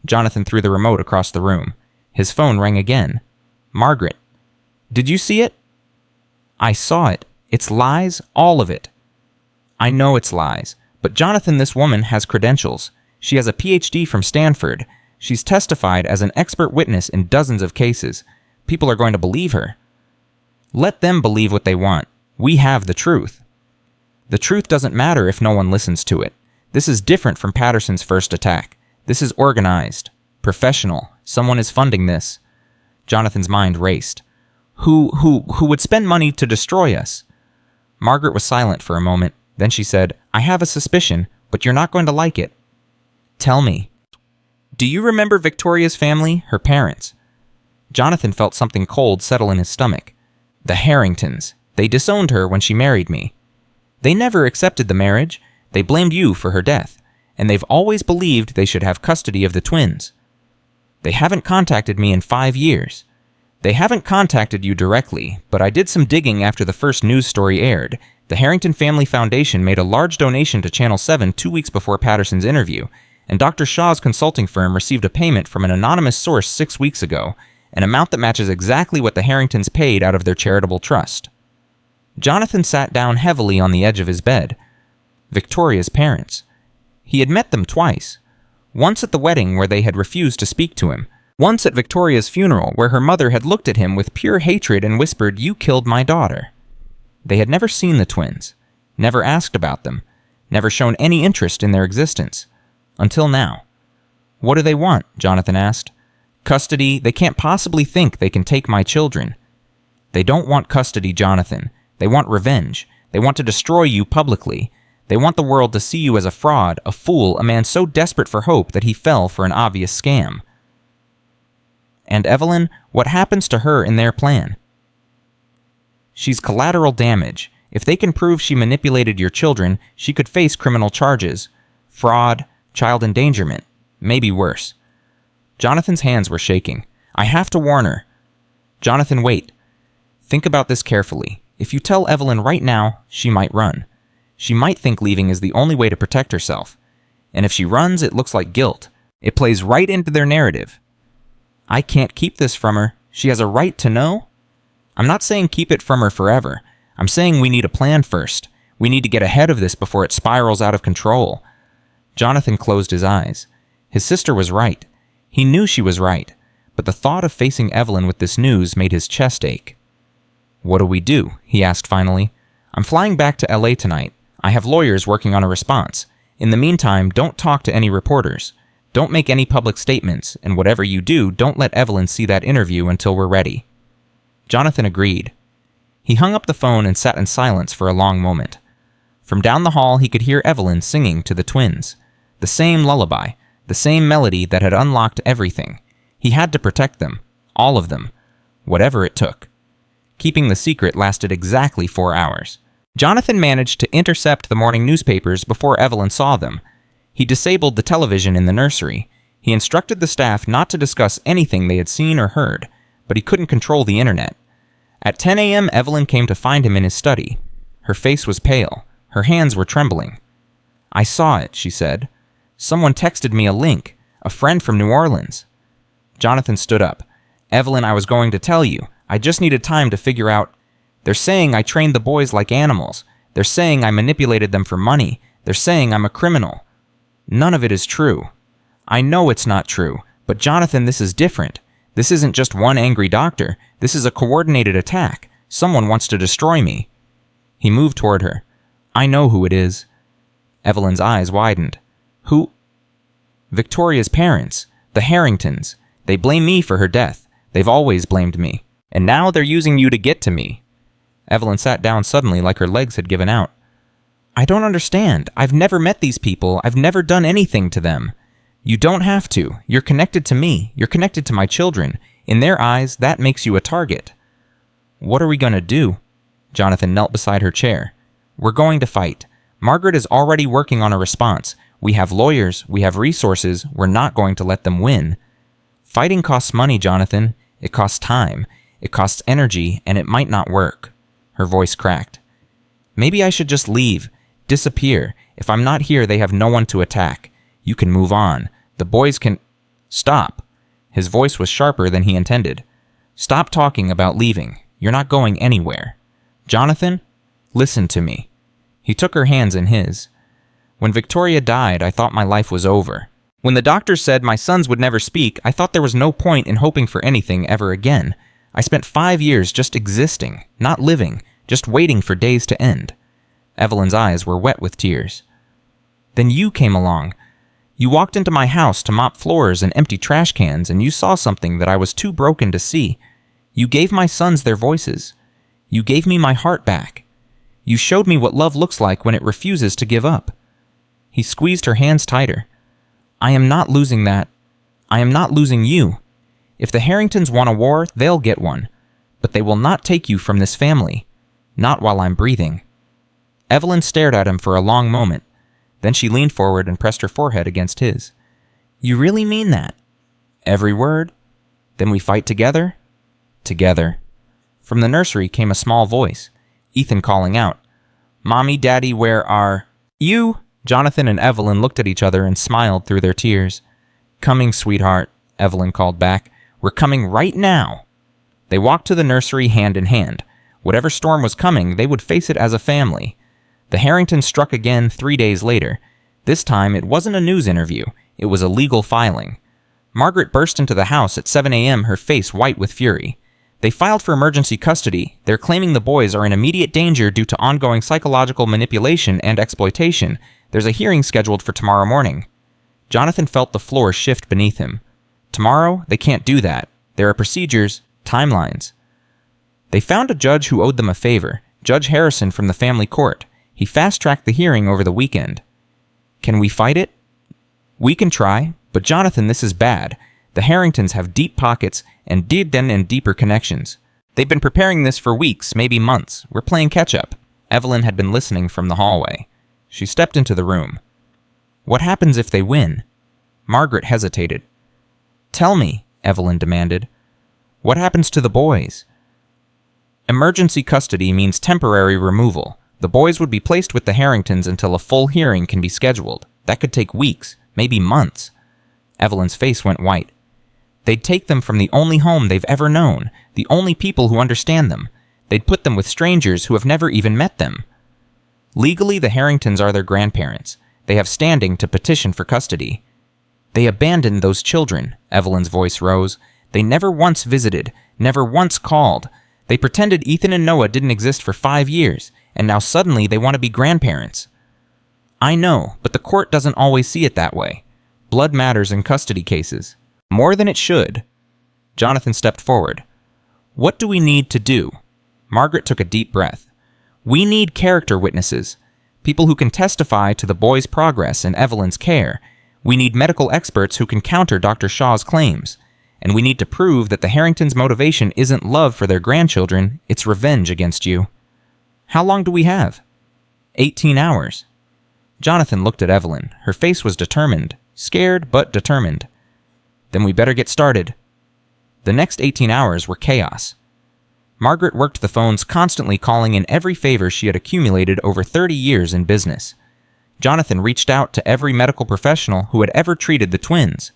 Jonathan threw the remote across the room. His phone rang again. "Margaret." "Did you see it?" "I saw it. It's lies, all of it." "I know it's lies. But Jonathan, this woman has credentials. She has a PhD from Stanford. She's testified as an expert witness in dozens of cases. People are going to believe her." "Let them believe what they want. We have the truth." "The truth doesn't matter if no one listens to it. This is different from Patterson's first attack. This is organized, professional. Someone is funding this." Jonathan's mind raced. Who would spend money to destroy us?" Margaret was silent for a moment. Then she said, "I have a suspicion, but you're not going to like it." "Tell me." "Do you remember Victoria's family, her parents?" Jonathan felt something cold settle in his stomach. "The Harringtons. They disowned her when she married me. They never accepted the marriage. They blamed you for her death, and they've always believed they should have custody of the twins. They haven't contacted me in 5 years. They haven't contacted you directly, but I did some digging after the first news story aired. The Harrington Family Foundation made a large donation to Channel 7 2 weeks before Patterson's interview, and Dr. Shaw's consulting firm received a payment from an anonymous source 6 weeks ago, an amount that matches exactly what the Harringtons paid out of their charitable trust." Jonathan sat down heavily on the edge of his bed. Victoria's parents. He had met them twice. Once at the wedding where they had refused to speak to him. Once at Victoria's funeral where her mother had looked at him with pure hatred and whispered, "You killed my daughter." They had never seen the twins, never asked about them, never shown any interest in their existence. Until now. "What do they want?" Jonathan asked. "Custody. They can't possibly think they can take my children." "They don't want custody, Jonathan. They want revenge. They want to destroy you publicly. They want the world to see you as a fraud, a fool, a man so desperate for hope that he fell for an obvious scam." "And Evelyn, what happens to her in their plan?" "She's collateral damage. If they can prove she manipulated your children, she could face criminal charges. Fraud, child endangerment, maybe worse." Jonathan's hands were shaking. "I have to warn her." "Jonathan, wait. Think about this carefully. If you tell Evelyn right now, she might run. She might think leaving is the only way to protect herself. And if she runs, it looks like guilt. It plays right into their narrative. I can't keep this from her. She has a right to know." "I'm not saying keep it from her forever. I'm saying we need a plan first. We need to get ahead of this before it spirals out of control." Jonathan closed his eyes. His sister was right. He knew she was right, but the thought of facing Evelyn with this news made his chest ache. "What do we do?" he asked finally. "I'm flying back to LA tonight. I have lawyers working on a response. In the meantime, don't talk to any reporters. Don't make any public statements, and whatever you do, don't let Evelyn see that interview until we're ready." Jonathan agreed. He hung up the phone and sat in silence for a long moment. From down the hall, he could hear Evelyn singing to the twins. The same lullaby, the same melody that had unlocked everything. He had to protect them, all of them, whatever it took. Keeping the secret lasted exactly 4 hours. Jonathan managed to intercept the morning newspapers before Evelyn saw them. He disabled the television in the nursery. He instructed the staff not to discuss anything they had seen or heard, but he couldn't control the internet. At 10 a.m., Evelyn came to find him in his study. Her face was pale. Her hands were trembling. "I saw it," she said. "Someone texted me a link. A friend from New Orleans." Jonathan stood up. "Evelyn, I was going to tell you. I just needed time to figure out. They're saying I trained the boys like animals. They're saying I manipulated them for money. They're saying I'm a criminal. None of it is true. I know it's not true, but Jonathan, this is different. This isn't just one angry doctor. This is a coordinated attack. Someone wants to destroy me." He moved toward her. "I know who it is." Evelyn's eyes widened. "Who?" "Victoria's parents. The Harringtons. They blame me for her death. They've always blamed me. And now they're using you to get to me." Evelyn sat down suddenly like her legs had given out. "I don't understand. I've never met these people. I've never done anything to them." "You don't have to. You're connected to me. You're connected to my children. In their eyes, that makes you a target." "What are we going to do?" Jonathan knelt beside her chair. "We're going to fight. Margaret is already working on a response. We have lawyers. We have resources. We're not going to let them win." "Fighting costs money, Jonathan. It costs time. It costs energy, and it might not work." Her voice cracked. "Maybe I should just leave. Disappear. If I'm not here, they have no one to attack. You can move on. The boys can—" "Stop." His voice was sharper than he intended. "Stop talking about leaving. You're not going anywhere. Jonathan, listen to me." He took her hands in his. "When Victoria died, I thought my life was over. When the doctor said my sons would never speak, I thought there was no point in hoping for anything ever again. I spent 5 years just existing, not living, just waiting for days to end." Evelyn's eyes were wet with tears. "Then you came along. You walked into my house to mop floors and empty trash cans, and you saw something that I was too broken to see. You gave my sons their voices. You gave me my heart back. You showed me what love looks like when it refuses to give up." He squeezed her hands tighter. "I am not losing that. I am not losing you. If the Harringtons want a war, they'll get one. But they will not take you from this family. Not while I'm breathing." Evelyn stared at him for a long moment. Then she leaned forward and pressed her forehead against his. "You really mean that?" "Every word." "Then we fight together?" "Together." From the nursery came a small voice, Ethan calling out, "Mommy, Daddy, where are—" "You?" Jonathan and Evelyn looked at each other and smiled through their tears. "Coming, sweetheart," Evelyn called back. "We're coming right now." They walked to the nursery hand in hand. Whatever storm was coming, they would face it as a family. The Harringtons struck again 3 days later. This time, it wasn't a news interview. It was a legal filing. Margaret burst into the house at 7 a.m., her face white with fury. They filed for emergency custody. They're claiming the boys are in immediate danger due to ongoing psychological manipulation and exploitation. There's a hearing scheduled for tomorrow morning. Jonathan felt the floor shift beneath him. Tomorrow? They can't do that. There are procedures, timelines. They found a judge who owed them a favor, Judge Harrison from the family court. He fast-tracked the hearing over the weekend. "Can we fight it?" "We can try, but Jonathan, this is bad. The Harringtons have deep pockets and deeper connections. They've been preparing this for weeks, maybe months. We're playing catch-up." Evelyn had been listening from the hallway. She stepped into the room. "What happens if they win?" Margaret hesitated. "Tell me," Evelyn demanded. "What happens to the boys?" "Emergency custody means temporary removal. The boys would be placed with the Harringtons until a full hearing can be scheduled. That could take weeks, maybe months." Evelyn's face went white. "They'd take them from the only home they've ever known, the only people who understand them. They'd put them with strangers who have never even met them." "Legally, the Harringtons are their grandparents. They have standing to petition for custody." "They abandoned those children," Evelyn's voice rose. "They never once visited, never once called. They pretended Ethan and Noah didn't exist for 5 years, and now suddenly they want to be grandparents." "I know, but the court doesn't always see it that way. Blood matters in custody cases. More than it should." Jonathan stepped forward. "What do we need to do?" Margaret took a deep breath. "We need character witnesses. people who can testify to the boys' progress and Evelyn's care. We need medical experts who can counter Dr. Shaw's claims. And we need to prove that the Harringtons' motivation isn't love for their grandchildren, it's revenge against you. How long do we have? 18 hours. Jonathan looked at Evelyn. Her face was determined. Scared, but determined. Then we better get started. The next 18 hours were chaos. Margaret worked the phones, constantly calling in every favor she had accumulated over 30 years in business. Jonathan reached out to every medical professional who had ever treated the twins.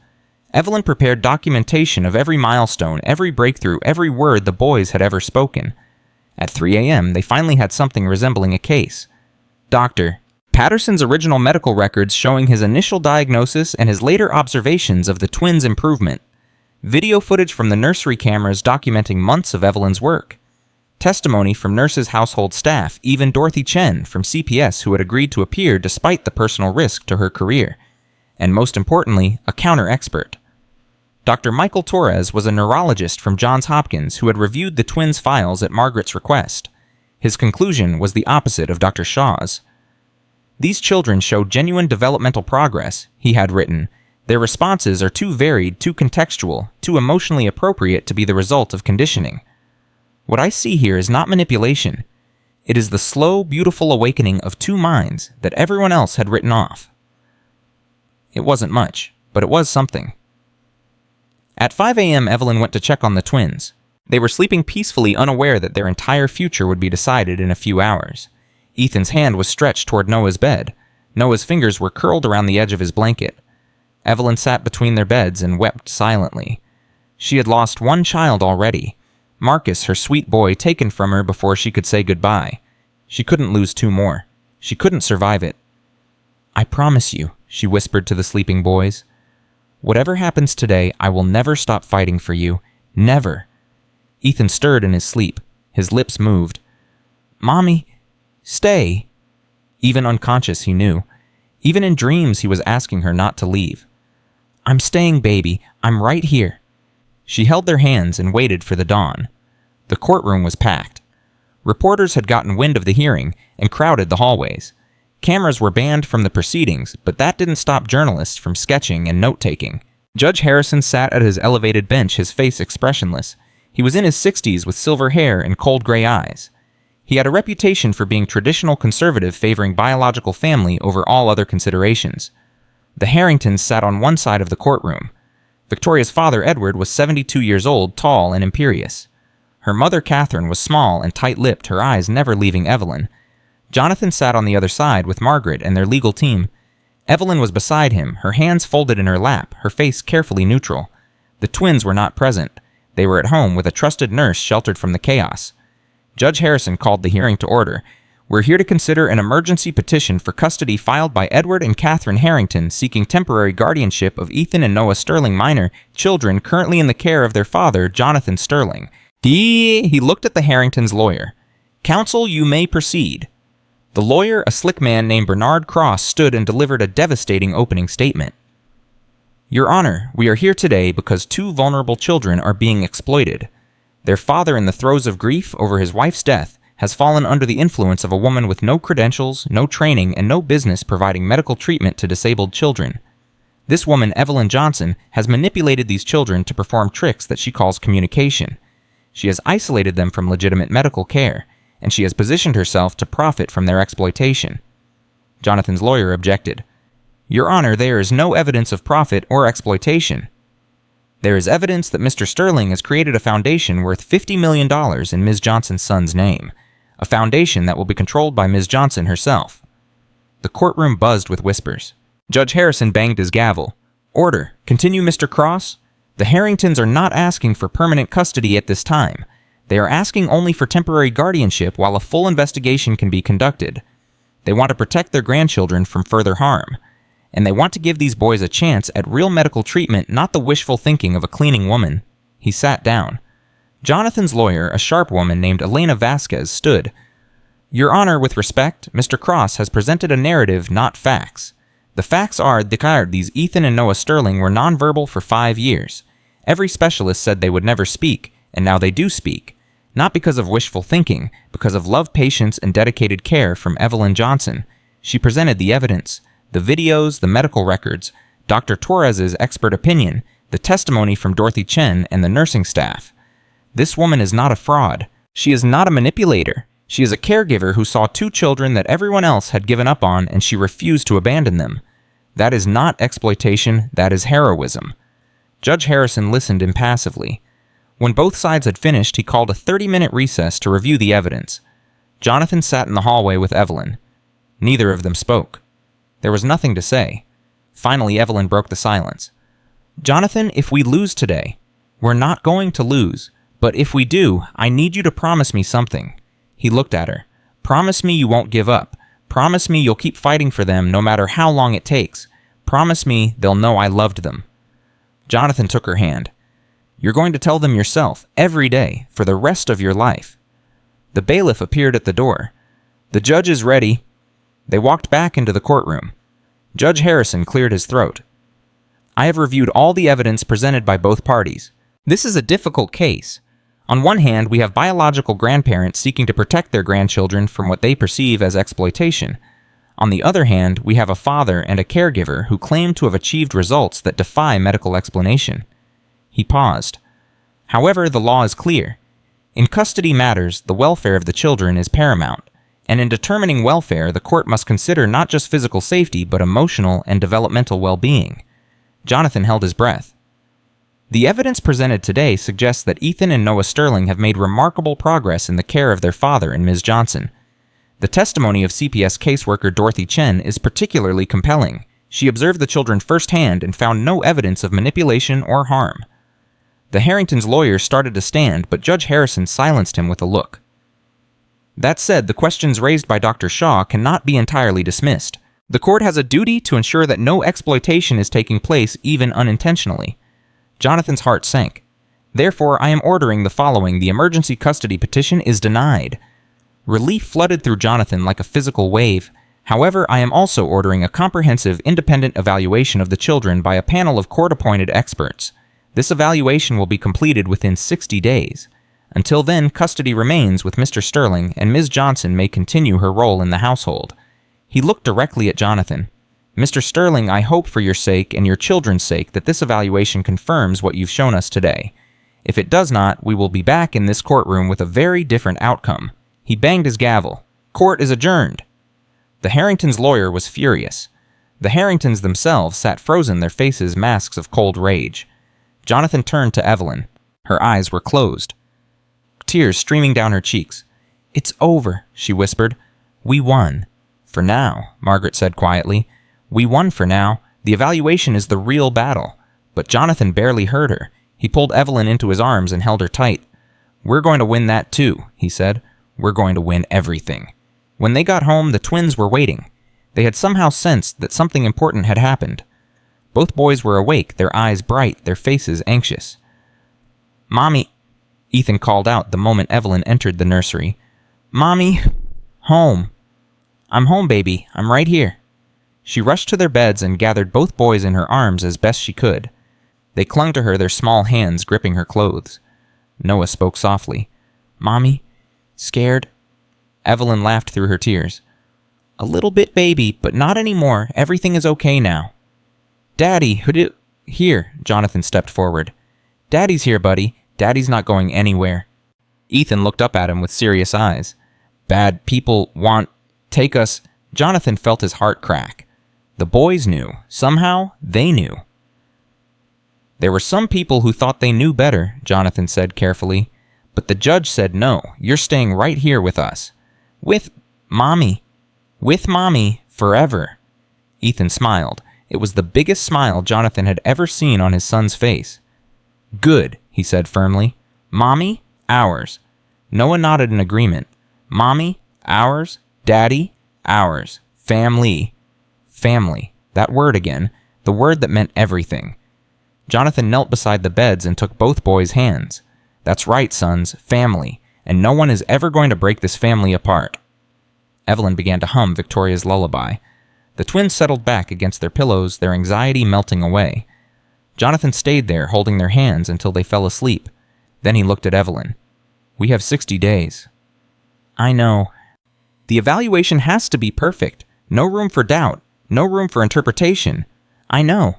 Evelyn prepared documentation of every milestone, every breakthrough, every word the boys had ever spoken. At 3 a.m., they finally had something resembling a case. Dr. Patterson's original medical records showing his initial diagnosis and his later observations of the twins' improvement. Video footage from the nursery cameras documenting months of Evelyn's work. Testimony from nurses' household staff, even Dorothy Chen from CPS, who had agreed to appear despite the personal risk to her career. And most importantly, a counter-expert. Dr. Michael Torres was a neurologist from Johns Hopkins who had reviewed the twins' files at Margaret's request. His conclusion was the opposite of Dr. Shaw's. These children showed genuine developmental progress, he had written. Their responses are too varied, too contextual, too emotionally appropriate to be the result of conditioning. What I see here is not manipulation. It is the slow, beautiful awakening of two minds that everyone else had written off. It wasn't much, but it was something. At 5 a.m., Evelyn went to check on the twins. They were sleeping peacefully, unaware that their entire future would be decided in a few hours. Ethan's hand was stretched toward Noah's bed. Noah's fingers were curled around the edge of his blanket. Evelyn sat between their beds and wept silently. She had lost one child already. Marcus, her sweet boy, taken from her before she could say goodbye. She couldn't lose two more. She couldn't survive it. I promise you, she whispered to the sleeping boys. Whatever happens today, I will never stop fighting for you. Never. Ethan stirred in his sleep. His lips moved. Mommy, stay. Even unconscious, he knew. Even in dreams, he was asking her not to leave. I'm staying, baby. I'm right here. She held their hands and waited for the dawn. The courtroom was packed. Reporters had gotten wind of the hearing and crowded the hallways. Cameras were banned from the proceedings, but that didn't stop journalists from sketching and note-taking. Judge Harrison sat at his elevated bench, his face expressionless. He was in his 60s with silver hair and cold gray eyes. He had a reputation for being traditional conservative, favoring biological family over all other considerations. The Harringtons sat on one side of the courtroom. Victoria's father, Edward, was 72 years old, tall and imperious. Her mother, Catherine, was small and tight-lipped, her eyes never leaving Evelyn. Jonathan sat on the other side with Margaret and their legal team. Evelyn was beside him, her hands folded in her lap, her face carefully neutral. The twins were not present. They were at home with a trusted nurse sheltered from the chaos. Judge Harrison called the hearing to order. We're here to consider an emergency petition for custody filed by Edward and Catherine Harrington seeking temporary guardianship of Ethan and Noah Sterling Minor, children currently in the care of their father, Jonathan Sterling. He looked at the Harringtons' lawyer. Counsel, you may proceed. The lawyer, a slick man named Bernard Cross, stood and delivered a devastating opening statement. Your Honor, we are here today because two vulnerable children are being exploited. Their father, in the throes of grief over his wife's death, has fallen under the influence of a woman with no credentials, no training, and no business providing medical treatment to disabled children. This woman, Evelyn Johnson, has manipulated these children to perform tricks that she calls communication. She has isolated them from legitimate medical care, and she has positioned herself to profit from their exploitation. Jonathan's lawyer objected. Your Honor, there is no evidence of profit or exploitation. There is evidence that Mr. Sterling has created a foundation worth $50 million in Ms. Johnson's son's name, a foundation that will be controlled by Ms. Johnson herself. The courtroom buzzed with whispers. Judge Harrison banged his gavel. Order. Continue, Mr. Cross. The Harringtons are not asking for permanent custody at this time. They are asking only for temporary guardianship while a full investigation can be conducted. They want to protect their grandchildren from further harm. And they want to give these boys a chance at real medical treatment, not the wishful thinking of a cleaning woman. He sat down. Jonathan's lawyer, a sharp woman named Elena Vasquez, stood. Your Honor, with respect, Mr. Cross has presented a narrative, not facts. The facts are that these Ethan and Noah Sterling were nonverbal for 5 years. Every specialist said they would never speak, and now they do speak. Not because of wishful thinking, because of love, patience, and dedicated care from Evelyn Johnson. She presented the evidence, the videos, the medical records, Dr. Torres's expert opinion, the testimony from Dorothy Chen and the nursing staff. This woman is not a fraud. She is not a manipulator. She is a caregiver who saw 2 children that everyone else had given up on, and she refused to abandon them. That is not exploitation, that is heroism. Judge Harrison listened impassively. When both sides had finished, he called a 30-minute recess to review the evidence. Jonathan sat in the hallway with Evelyn. Neither of them spoke. There was nothing to say. Finally, Evelyn broke the silence. "Jonathan, if we lose today, we're not going to lose, but if we do, I need you to promise me something." He looked at her. "Promise me you won't give up. Promise me you'll keep fighting for them no matter how long it takes. Promise me they'll know I loved them." Jonathan took her hand. "You're going to tell them yourself, every day, for the rest of your life." The bailiff appeared at the door. "The judge is ready." They walked back into the courtroom. Judge Harrison cleared his throat. "I have reviewed all the evidence presented by both parties. This is a difficult case. On one hand, we have biological grandparents seeking to protect their grandchildren from what they perceive as exploitation. On the other hand, we have a father and a caregiver who claim to have achieved results that defy medical explanation." He paused. "However, the law is clear. In custody matters, the welfare of the children is paramount, and in determining welfare, the court must consider not just physical safety, but emotional and developmental well-being." Jonathan held his breath. "The evidence presented today suggests that Ethan and Noah Sterling have made remarkable progress in the care of their father and Ms. Johnson. The testimony of CPS caseworker Dorothy Chen is particularly compelling. She observed the children firsthand and found no evidence of manipulation or harm." The Harringtons' lawyer started to stand, but Judge Harrison silenced him with a look. "That said, the questions raised by Dr. Shaw cannot be entirely dismissed. The court has a duty to ensure that no exploitation is taking place, even unintentionally." Jonathan's heart sank. "Therefore, I am ordering the following. The emergency custody petition is denied." Relief flooded through Jonathan like a physical wave. "However, I am also ordering a comprehensive, independent evaluation of the children by a panel of court-appointed experts. This evaluation will be completed within 60 days. Until then, custody remains with Mr. Sterling, and Ms. Johnson may continue her role in the household." He looked directly at Jonathan. "Mr. Sterling, I hope for your sake and your children's sake that this evaluation confirms what you've shown us today. If it does not, we will be back in this courtroom with a very different outcome." He banged his gavel. "Court is adjourned." The Harringtons' lawyer was furious. The Harringtons themselves sat frozen, their faces masks of cold rage. Jonathan turned to Evelyn. Her eyes were closed, tears streaming down her cheeks. "It's over," she whispered. "We won. For now," Margaret said quietly. "We won for now. The evaluation is the real battle." But Jonathan barely heard her. He pulled Evelyn into his arms and held her tight. "We're going to win that too," he said. "We're going to win everything." When they got home, the twins were waiting. They had somehow sensed that something important had happened. Both boys were awake, their eyes bright, their faces anxious. "Mommy," Ethan called out the moment Evelyn entered the nursery. "Mommy, home. I'm home, baby. I'm right here." She rushed to their beds and gathered both boys in her arms as best she could. They clung to her, their small hands gripping her clothes. Noah spoke softly. "Mommy, scared?" Evelyn laughed through her tears. "A little bit, baby, but not anymore. Everything is okay now." "Daddy, Here," Jonathan stepped forward. "Daddy's here, buddy. Daddy's not going anywhere." Ethan looked up at him with serious eyes. "Bad people take us." Jonathan felt his heart crack. The boys knew. Somehow, they knew. "There were some people who thought they knew better," Jonathan said carefully. "But the judge said no, you're staying right here with us. With Mommy. With Mommy, forever." Ethan smiled. It was the biggest smile Jonathan had ever seen on his son's face. "Good," he said firmly. "Mommy, ours." Noah nodded in agreement. "Mommy, ours. Daddy, ours. Family." Family. That word again. The word that meant everything. Jonathan knelt beside the beds and took both boys' hands. "That's right, sons. Family. And no one is ever going to break this family apart." Evelyn began to hum Victoria's lullaby. The twins settled back against their pillows, their anxiety melting away. Jonathan stayed there, holding their hands until they fell asleep. Then he looked at Evelyn. "We have 60 days. "I know. The evaluation has to be perfect. No room for doubt. No room for interpretation. I know.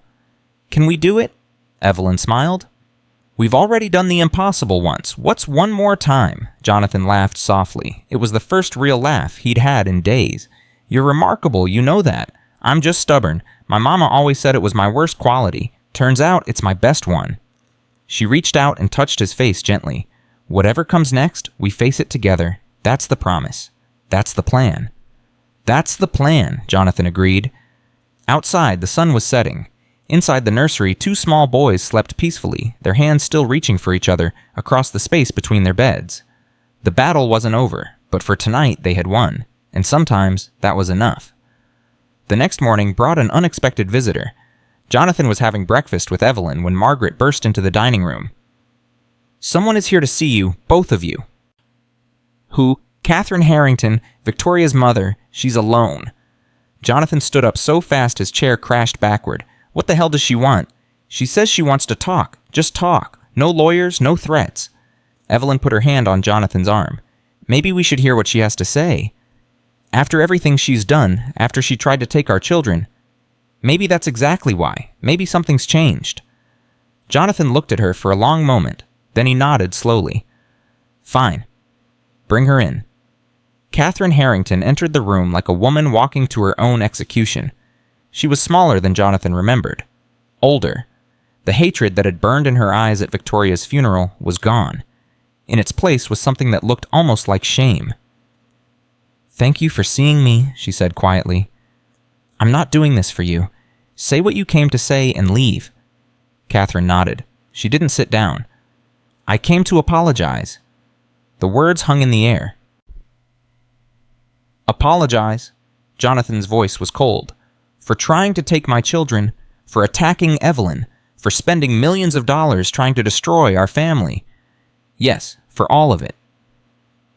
Can we do it? Evelyn smiled. We've already done the impossible once. What's one more time? Jonathan laughed softly. It was the first real laugh he'd had in days. You're remarkable, you know that. I'm just stubborn. My mama always said it was my worst quality. Turns out it's my best one. She reached out and touched his face gently. Whatever comes next, we face it together. That's the promise. That's the plan. That's the plan, Jonathan agreed. Outside, the sun was setting. Inside the nursery, two small boys slept peacefully, their hands still reaching for each other across the space between their beds. The battle wasn't over, but for tonight they had won, and sometimes that was enough. The next morning brought an unexpected visitor. Jonathan was having breakfast with Evelyn when Margaret burst into the dining room. Someone is here to see you, both of you. Who? Catherine Harrington, Victoria's mother. She's alone. Jonathan stood up so fast his chair crashed backward. What the hell does she want? She says she wants to talk. Just talk. No lawyers, no threats. Evelyn put her hand on Jonathan's arm. Maybe we should hear what she has to say. After everything she's done, after she tried to take our children. Maybe that's exactly why. Maybe something's changed. Jonathan looked at her for a long moment. Then he nodded slowly. Fine. Bring her in. Catherine Harrington entered the room like a woman walking to her own execution. She was smaller than Jonathan remembered. Older. The hatred that had burned in her eyes at Victoria's funeral was gone. In its place was something that looked almost like shame. Thank you for seeing me, she said quietly. I'm not doing this for you. Say what you came to say and leave. Catherine nodded. She didn't sit down. I came to apologize. The words hung in the air. Apologize. Jonathan's voice was cold. For trying to take my children, for attacking Evelyn, for spending millions of dollars trying to destroy our family. Yes, for all of it.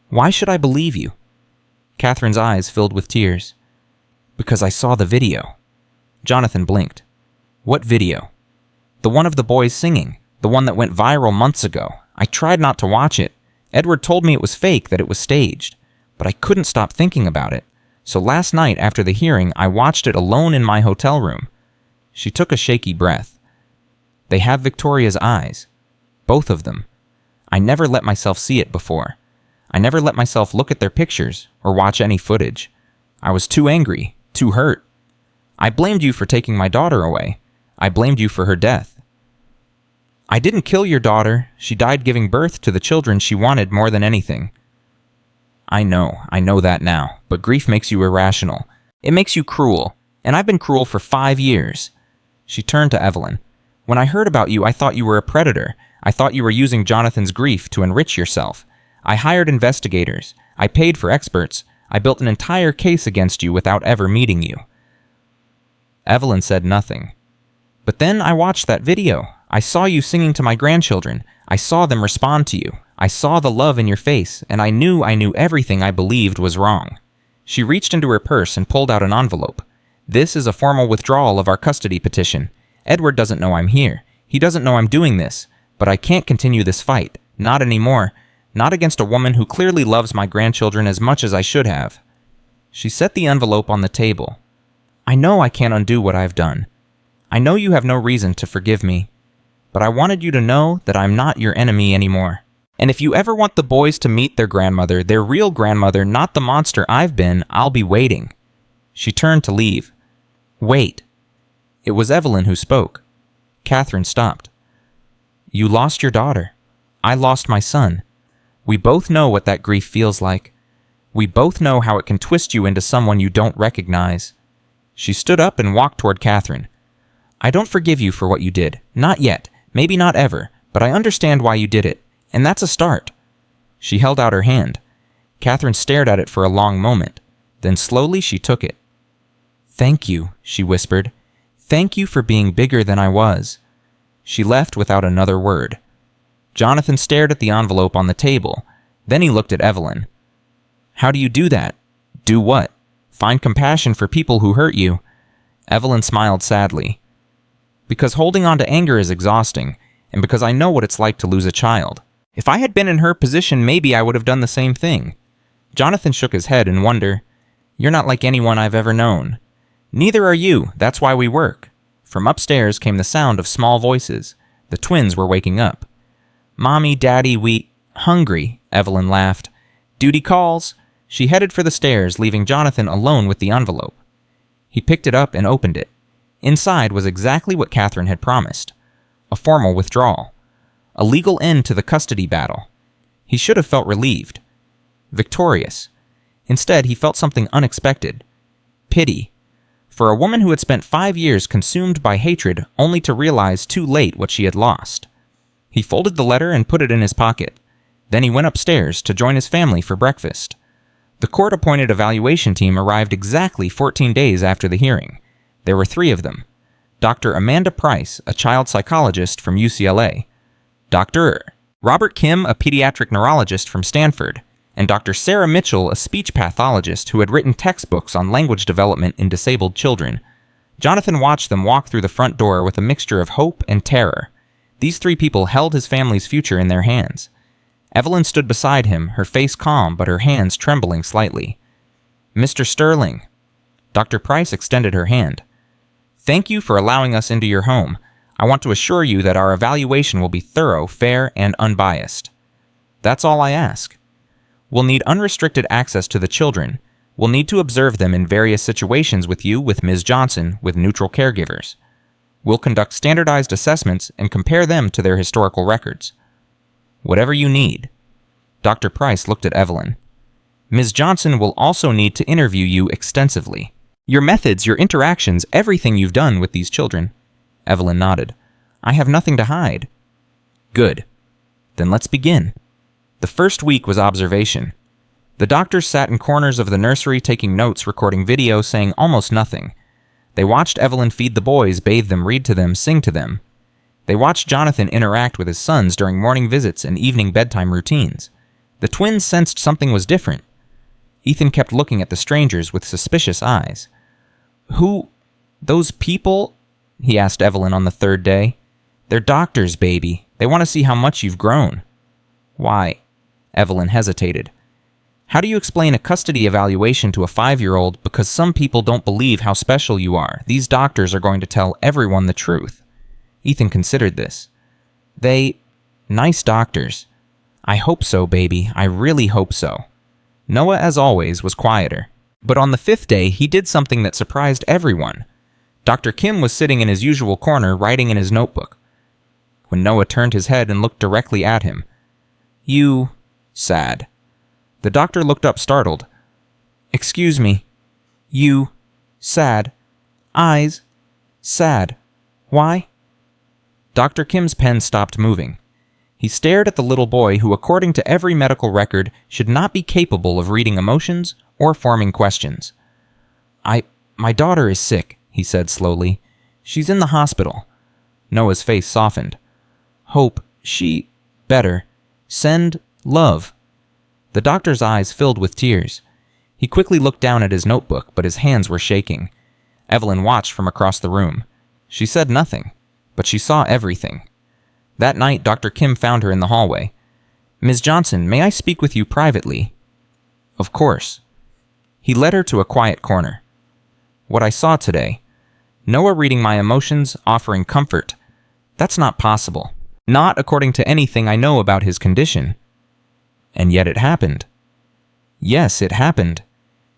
Why should I believe you? Catherine's eyes filled with tears. Because I saw the video. Jonathan blinked. What video? The one of the boys singing, the one that went viral months ago. I tried not to watch it. Edward told me it was fake, that it was staged. But I couldn't stop thinking about it. So last night after the hearing, I watched it alone in my hotel room. She took a shaky breath. They have Victoria's eyes. Both of them. I never let myself see it before. I never let myself look at their pictures or watch any footage. I was too angry, too hurt. I blamed you for taking my daughter away. I blamed you for her death. I didn't kill your daughter. She died giving birth to the children she wanted more than anything. I know that now, but grief makes you irrational. It makes you cruel, and I've been cruel for 5 years. She turned to Evelyn. When I heard about you, I thought you were a predator. I thought you were using Jonathan's grief to enrich yourself. I hired investigators. I paid for experts. I built an entire case against you without ever meeting you. Evelyn said nothing. But then I watched that video. I saw you singing to my grandchildren. I saw them respond to you. I saw the love in your face, and I knew everything I believed was wrong. She reached into her purse and pulled out an envelope. This is a formal withdrawal of our custody petition. Edward doesn't know I'm here. He doesn't know I'm doing this. But I can't continue this fight. Not anymore. Not against a woman who clearly loves my grandchildren as much as I should have. She set the envelope on the table. I know I can't undo what I've done. I know you have no reason to forgive me. But I wanted you to know that I'm not your enemy anymore. And if you ever want the boys to meet their grandmother, their real grandmother, not the monster I've been, I'll be waiting. She turned to leave. Wait. It was Evelyn who spoke. Catherine stopped. You lost your daughter. I lost my son. We both know what that grief feels like. We both know how it can twist you into someone you don't recognize. She stood up and walked toward Catherine. I don't forgive you for what you did. Not yet. Maybe not ever. But I understand why you did it. And that's a start. She held out her hand. Catherine stared at it for a long moment. Then slowly she took it. Thank you, she whispered. Thank you for being bigger than I was. She left without another word. Jonathan stared at the envelope on the table. Then he looked at Evelyn. How do you do that? Do what? Find compassion for people who hurt you. Evelyn smiled sadly. Because holding on to anger is exhausting, and because I know what it's like to lose a child. If I had been in her position, maybe I would have done the same thing. Jonathan shook his head in wonder. You're not like anyone I've ever known. Neither are you. That's why we work. From upstairs came the sound of small voices. The twins were waking up. Mommy, Daddy, we... Hungry, Evelyn laughed. Duty calls. She headed for the stairs, leaving Jonathan alone with the envelope. He picked it up and opened it. Inside was exactly what Catherine had promised. A formal withdrawal. A legal end to the custody battle. He should have felt relieved. Victorious. Instead, he felt something unexpected. Pity. For a woman who had spent 5 years consumed by hatred only to realize too late what she had lost. He folded the letter and put it in his pocket. Then he went upstairs to join his family for breakfast. The court-appointed evaluation team arrived exactly 14 days after the hearing. There were 3 of them. Dr. Amanda Price, a child psychologist from UCLA. Dr. Robert Kim, a pediatric neurologist from Stanford. And Dr. Sarah Mitchell, a speech pathologist who had written textbooks on language development in disabled children. Jonathan watched them walk through the front door with a mixture of hope and terror. These 3 people held his family's future in their hands. Evelyn stood beside him, her face calm but her hands trembling slightly. Mr. Sterling. Dr. Price extended her hand. Thank you for allowing us into your home. I want to assure you that our evaluation will be thorough, fair, and unbiased. That's all I ask. We'll need unrestricted access to the children. We'll need to observe them in various situations with you, with Ms. Johnson, with neutral caregivers. We'll conduct standardized assessments and compare them to their historical records. Whatever you need. Dr. Price looked at Evelyn. Ms. Johnson will also need to interview you extensively. Your methods, your interactions, everything you've done with these children. Evelyn nodded. I have nothing to hide. Good. Then let's begin. The first week was observation. The doctors sat in corners of the nursery taking notes, recording video, saying almost nothing. They watched Evelyn feed the boys, bathe them, read to them, sing to them. They watched Jonathan interact with his sons during morning visits and evening bedtime routines. The twins sensed something was different. Ethan kept looking at the strangers with suspicious eyes. Who? Those people? He asked Evelyn on the 3rd day. They're doctors, baby. They want to see how much you've grown. Why? Evelyn hesitated. How do you explain a custody evaluation to a 5-year-old because some people don't believe how special you are? These doctors are going to tell everyone the truth. Ethan considered this. Nice doctors. I hope so, baby. I really hope so. Noah, as always, was quieter. But on the 5th day, he did something that surprised everyone. Dr. Kim was sitting in his usual corner, writing in his notebook. When Noah turned his head and looked directly at him, You... sad. The doctor looked up startled. Excuse me. You... sad. Eyes... sad. Why? Dr. Kim's pen stopped moving. He stared at the little boy who, according to every medical record, should not be capable of reading emotions or forming questions. My daughter is sick, he said slowly. She's in the hospital. Noah's face softened. Hope, better. Send love. The doctor's eyes filled with tears. He quickly looked down at his notebook, but his hands were shaking. Evelyn watched from across the room. She said nothing, but she saw everything. That night, Dr. Kim found her in the hallway. Ms. Johnson, may I speak with you privately? Of course. He led her to a quiet corner. What I saw today. Noah reading my emotions, offering comfort. That's not possible. Not according to anything I know about his condition. And yet it happened. Yes, it happened.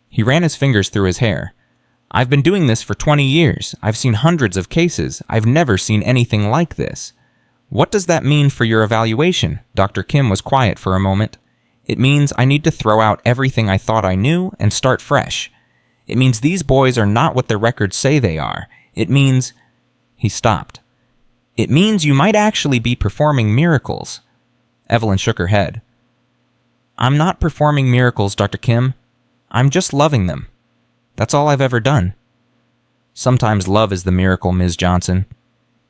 He ran his fingers through his hair. I've been doing this for 20 years. I've seen hundreds of cases. I've never seen anything like this. What does that mean for your evaluation? Dr. Kim was quiet for a moment. It means I need to throw out everything I thought I knew and start fresh. It means these boys are not what their records say they are. It means... He stopped. It means you might actually be performing miracles. Evelyn shook her head. I'm not performing miracles, Dr. Kim. I'm just loving them. That's all I've ever done. Sometimes love is the miracle, Ms. Johnson.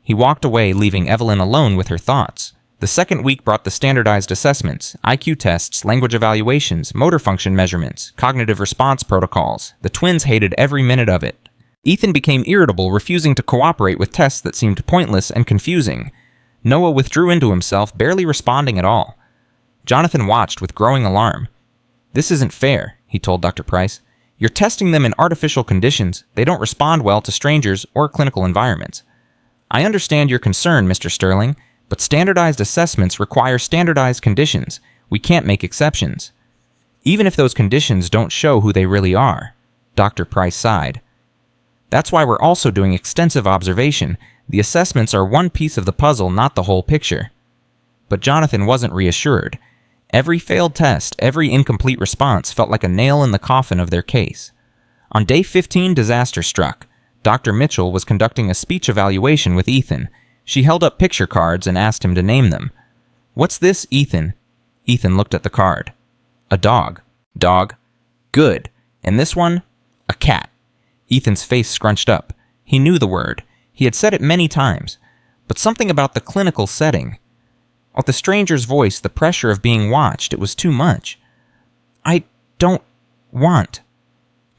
He walked away, leaving Evelyn alone with her thoughts. The second week brought the standardized assessments, IQ tests, language evaluations, motor function measurements, cognitive response protocols. The twins hated every minute of it. Ethan became irritable, refusing to cooperate with tests that seemed pointless and confusing. Noah withdrew into himself, barely responding at all. Jonathan watched with growing alarm. This isn't fair, he told Dr. Price. You're testing them in artificial conditions. They don't respond well to strangers or clinical environments. I understand your concern, Mr. Sterling, but standardized assessments require standardized conditions. We can't make exceptions. Even if those conditions don't show who they really are, Dr. Price sighed. That's why we're also doing extensive observation. The assessments are one piece of the puzzle, not the whole picture. But Jonathan wasn't reassured. Every failed test, every incomplete response felt like a nail in the coffin of their case. On day 15, disaster struck. Dr. Mitchell was conducting a speech evaluation with Ethan. She held up picture cards and asked him to name them. "What's this, Ethan?" Ethan looked at the card. "A dog." "Dog. Good. And this one? A cat." Ethan's face scrunched up. He knew the word. He had said it many times. But something about the clinical setting. With the stranger's voice, the pressure of being watched, it was too much. "I don't want."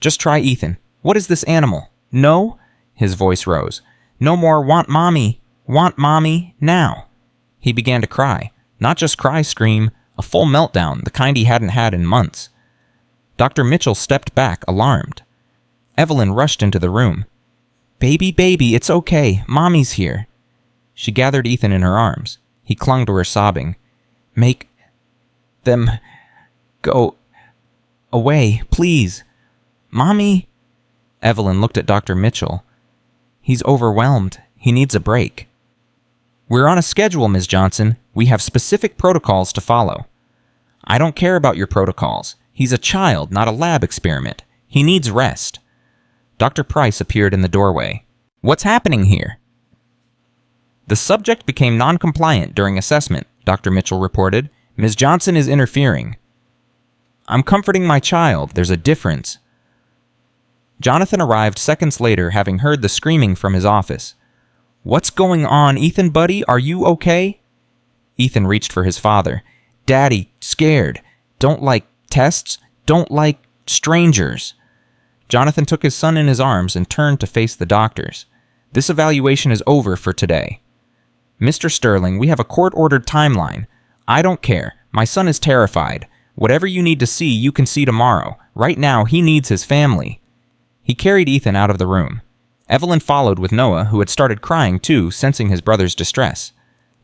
"Just try Ethan. What is this animal?" "No?" His voice rose. "No more want mommy. Want mommy now." He began to cry. Not just cry scream, a full meltdown, the kind he hadn't had in months. Dr. Mitchell stepped back, alarmed. Evelyn rushed into the room. "Baby, baby, it's okay. Mommy's here." She gathered Ethan in her arms. He clung to her, sobbing. "Make them go away, please. Mommy." Evelyn looked at Dr. Mitchell. "He's overwhelmed. He needs a break." "We're on a schedule, Ms. Johnson. We have specific protocols to follow." "I don't care about your protocols. He's a child, not a lab experiment. He needs rest." Dr. Price appeared in the doorway. "What's happening here?" "The subject became non-compliant during assessment," Dr. Mitchell reported. "Ms. Johnson is interfering." "I'm comforting my child. There's a difference." Jonathan arrived seconds later, having heard the screaming from his office. "What's going on, Ethan, buddy? Are you okay?" Ethan reached for his father. "Daddy, scared. Don't like tests. Don't like strangers." Jonathan took his son in his arms and turned to face the doctors. "This evaluation is over for today. Mr. Sterling, we have a court-ordered timeline. I don't care. My son is terrified. Whatever you need to see, you can see tomorrow. Right now, he needs his family." He carried Ethan out of the room. Evelyn followed with Noah, who had started crying too, sensing his brother's distress.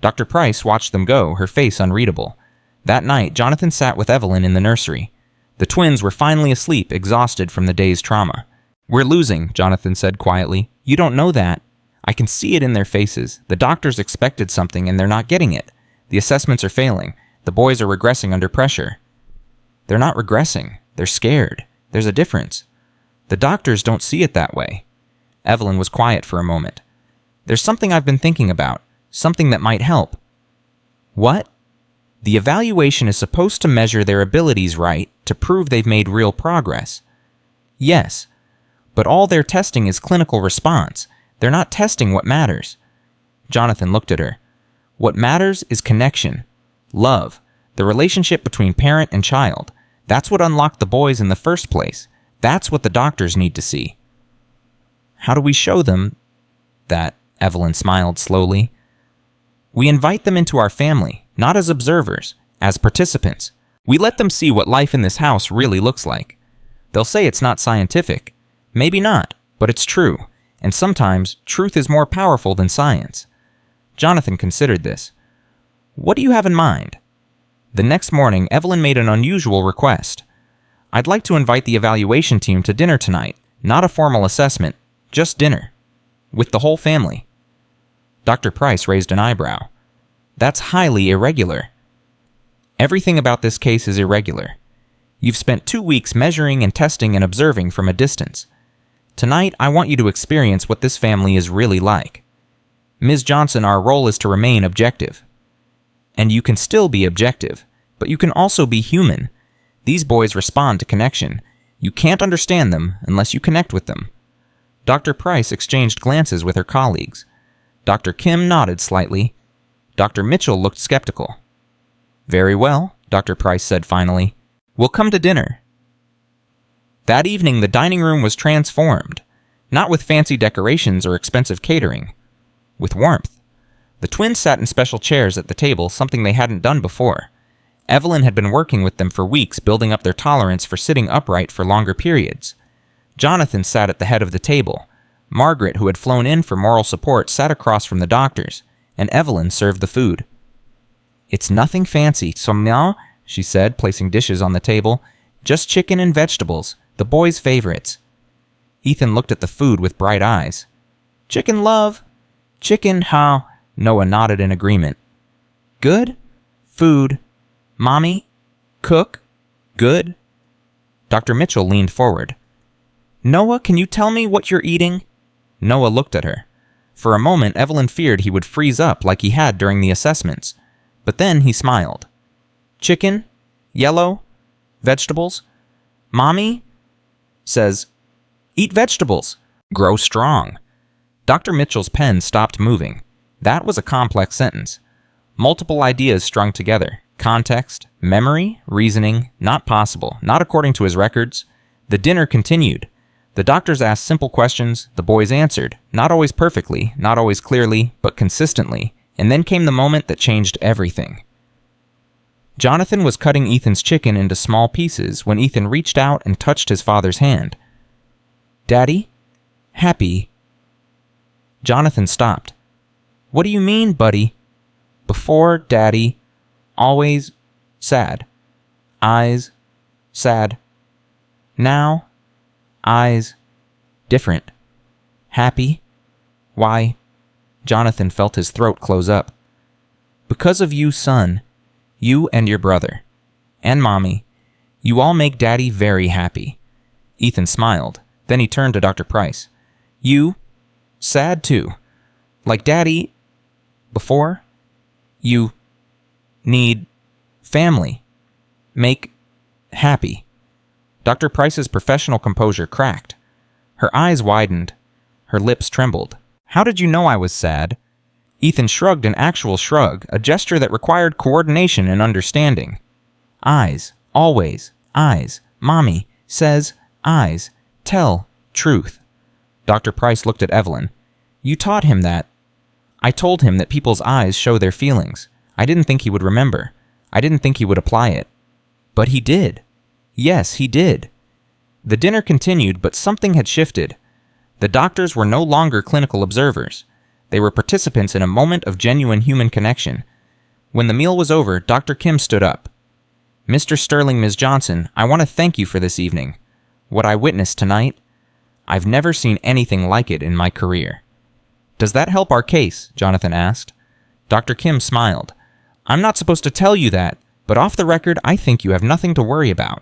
Dr. Price watched them go, her face unreadable. That night, Jonathan sat with Evelyn in the nursery. The twins were finally asleep, exhausted from the day's trauma. "We're losing," Jonathan said quietly. "You don't know that. I can see it in their faces. The doctors expected something and they're not getting it. The assessments are failing. The boys are regressing under pressure." "They're not regressing. They're scared. There's a difference." "The doctors don't see it that way." Evelyn was quiet for a moment. "There's something I've been thinking about. Something that might help." "What?" "The evaluation is supposed to measure their abilities right to prove they've made real progress." "Yes, but all they're testing is clinical response. They're not testing what matters." Jonathan looked at her. "What matters is connection, love, the relationship between parent and child. That's what unlocked the boys in the first place. That's what the doctors need to see." "How do we show them that?" Evelyn smiled slowly. "We invite them into our family, not as observers, as participants. We let them see what life in this house really looks like. They'll say it's not scientific. Maybe not, but it's true. And sometimes, truth is more powerful than science." Jonathan considered this. "What do you have in mind?" The next morning, Evelyn made an unusual request. "I'd like to invite the evaluation team to dinner tonight. Not a formal assessment, just dinner. With the whole family." Dr. Price raised an eyebrow. "That's highly irregular." "Everything about this case is irregular. You've spent 2 weeks measuring and testing and observing from a distance. Tonight, I want you to experience what this family is really like. Ms. Johnson, our role is to remain objective. And you can still be objective, but you can also be human. These boys respond to connection. You can't understand them unless you connect with them." Dr. Price exchanged glances with her colleagues. Dr. Kim nodded slightly. Dr. Mitchell looked skeptical. "Very well," Dr. Price said finally. "We'll come to dinner." That evening, the dining room was transformed, not with fancy decorations or expensive catering, with warmth. The twins sat in special chairs at the table, something they hadn't done before. Evelyn had been working with them for weeks, building up their tolerance for sitting upright for longer periods. Jonathan sat at the head of the table. Margaret, who had flown in for moral support, sat across from the doctors, and Evelyn served the food. "It's nothing fancy, Somnia," she said, placing dishes on the table. "Just chicken and vegetables, the boys' favorites." Ethan looked at the food with bright eyes. "Chicken, love." "Chicken, how?" Noah nodded in agreement. "Good? Food. Mommy? Cook? Good?" Dr. Mitchell leaned forward. "Noah, can you tell me what you're eating?" Noah looked at her. For a moment, Evelyn feared he would freeze up like he had during the assessments. But then he smiled. "Chicken? Yellow? Vegetables? Mommy says, eat vegetables. Grow strong." Dr. Mitchell's pen stopped moving. That was a complex sentence. Multiple ideas strung together. Context, memory, reasoning, not possible, not according to his records. The dinner continued. The doctors asked simple questions, the boys answered, not always perfectly, not always clearly, but consistently, and then came the moment that changed everything. Jonathan was cutting Ethan's chicken into small pieces when Ethan reached out and touched his father's hand. "Daddy? Happy?" Jonathan stopped. "What do you mean, buddy?" "Before, Daddy, always sad. Eyes, sad. Now, eyes, different. Happy? Why?" Jonathan felt his throat close up. "Because of you, son. You and your brother. And Mommy. You all make Daddy very happy." Ethan smiled. Then he turned to Dr. Price. "You, sad too. Like Daddy, before, you need family. Make happy." Dr. Price's professional composure cracked. Her eyes widened. Her lips trembled. "How did you know I was sad?" Ethan shrugged an actual shrug, a gesture that required coordination and understanding. "Eyes. Always. Eyes. Mommy says eyes. Tell truth." Dr. Price looked at Evelyn. "You taught him that." "I told him that people's eyes show their feelings. I didn't think he would remember. I didn't think he would apply it." "But he did." "Yes, he did." The dinner continued, but something had shifted. The doctors were no longer clinical observers. They were participants in a moment of genuine human connection. When the meal was over, Dr. Kim stood up. "Mr. Sterling, Ms. Johnson, I want to thank you for this evening. What I witnessed tonight, I've never seen anything like it in my career." "Does that help our case?" Jonathan asked. Dr. Kim smiled. "I'm not supposed to tell you that, but off the record, I think you have nothing to worry about."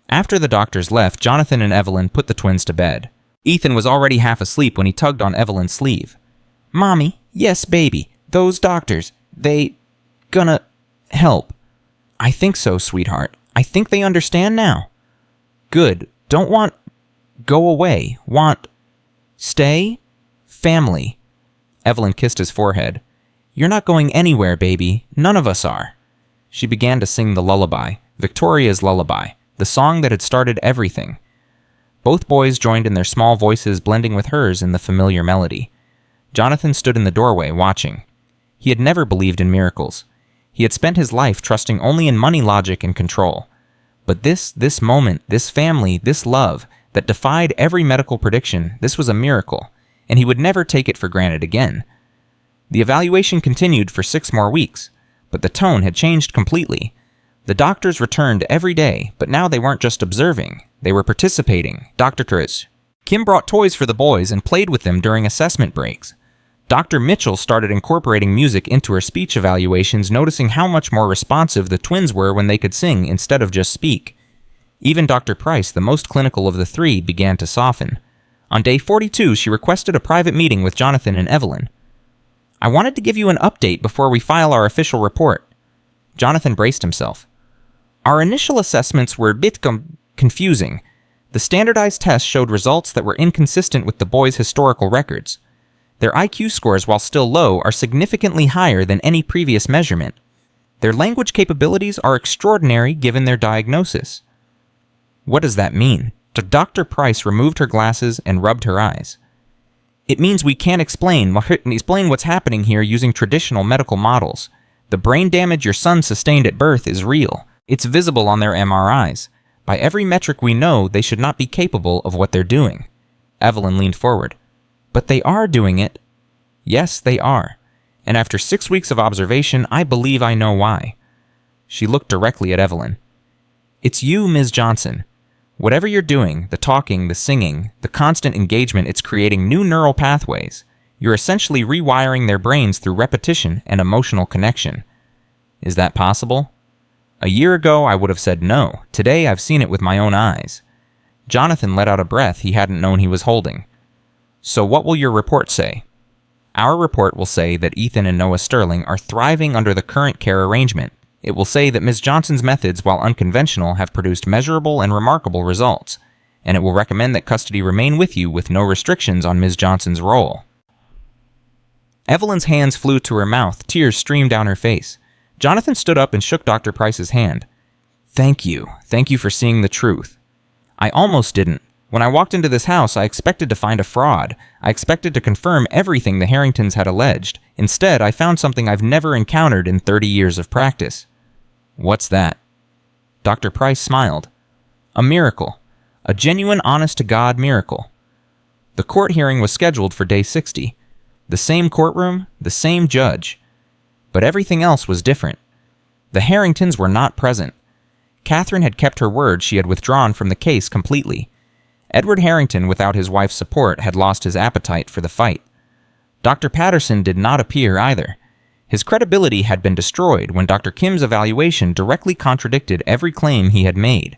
After the doctors left, Jonathan and Evelyn put the twins to bed. Ethan was already half asleep when he tugged on Evelyn's sleeve. "Mommy, yes, baby, those doctors, they gonna help." "I think so, sweetheart. I think they understand now." "Good. Don't want go away. Want stay family." Evelyn kissed his forehead. "You're not going anywhere, baby. None of us are." She began to sing the lullaby, Victoria's lullaby, the song that had started everything. Both boys joined in their small voices, blending with hers in the familiar melody. Jonathan stood in the doorway, watching. He had never believed in miracles. He had spent his life trusting only in money logic and control. But this moment, this family, this love, that defied every medical prediction, this was a miracle, and he would never take it for granted again. The evaluation continued for 6 more weeks, but the tone had changed completely. The doctors returned every day, but now they weren't just observing, they were participating. Dr. Kim brought toys for the boys and played with them during assessment breaks. Dr. Mitchell started incorporating music into her speech evaluations, noticing how much more responsive the twins were when they could sing instead of just speak. Even Dr. Price, the most clinical of the 3, began to soften. On day 42, she requested a private meeting with Jonathan and Evelyn. "I wanted to give you an update before we file our official report." Jonathan braced himself. "Our initial assessments were a bit confusing. The standardized tests showed results that were inconsistent with the boys' historical records. Their IQ scores, while still low, are significantly higher than any previous measurement. Their language capabilities are extraordinary given their diagnosis." "What does that mean?" Dr. Price removed her glasses and rubbed her eyes. "It means we can't explain what's happening here using traditional medical models. The brain damage your son sustained at birth is real. It's visible on their MRIs. By every metric we know, they should not be capable of what they're doing. Evelyn leaned forward. But they are doing it. Yes, they are. And after 6 weeks of observation, I believe I know why. She looked directly at Evelyn. It's you, Ms. Johnson. Whatever you're doing, the talking, the singing, the constant engagement, it's creating new neural pathways. You're essentially rewiring their brains through repetition and emotional connection. Is that possible? A year ago, I would have said no. Today, I've seen it with my own eyes. Jonathan let out a breath he hadn't known he was holding. So what will your report say? Our report will say that Ethan and Noah Sterling are thriving under the current care arrangement. It will say that Ms. Johnson's methods, while unconventional, have produced measurable and remarkable results, and it will recommend that custody remain with you with no restrictions on Ms. Johnson's role. Evelyn's hands flew to her mouth, tears streamed down her face. Jonathan stood up and shook Dr. Price's hand. Thank you. Thank you for seeing the truth. I almost didn't. When I walked into this house, I expected to find a fraud. I expected to confirm everything the Harringtons had alleged. Instead, I found something I've never encountered in 30 years of practice. What's that? Dr. Price smiled. A miracle. A genuine, honest-to-God miracle. The court hearing was scheduled for day 60. The same courtroom, the same judge. But everything else was different. The Harringtons were not present. Catherine had kept her word. She had withdrawn from the case completely. Edward Harrington, without his wife's support, had lost his appetite for the fight. Dr. Patterson did not appear either. His credibility had been destroyed when Dr. Kim's evaluation directly contradicted every claim he had made.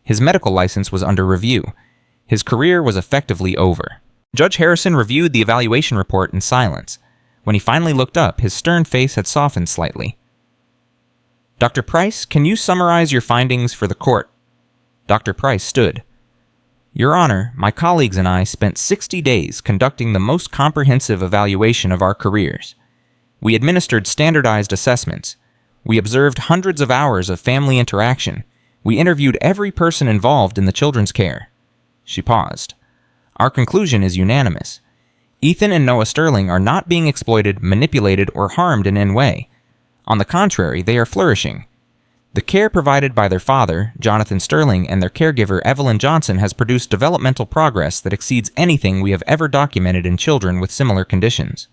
His medical license was under review. His career was effectively over. Judge Harrison reviewed the evaluation report in silence. When he finally looked up, his stern face had softened slightly. Dr. Price, can you summarize your findings for the court? Dr. Price stood. Your Honor, my colleagues and I spent 60 days conducting the most comprehensive evaluation of our careers. We administered standardized assessments. We observed hundreds of hours of family interaction. We interviewed every person involved in the children's care. She paused. Our conclusion is unanimous. Ethan and Noah Sterling are not being exploited, manipulated, or harmed in any way. On the contrary, they are flourishing. The care provided by their father, Jonathan Sterling, and their caregiver, Evelyn Johnson, has produced developmental progress that exceeds anything we have ever documented in children with similar conditions.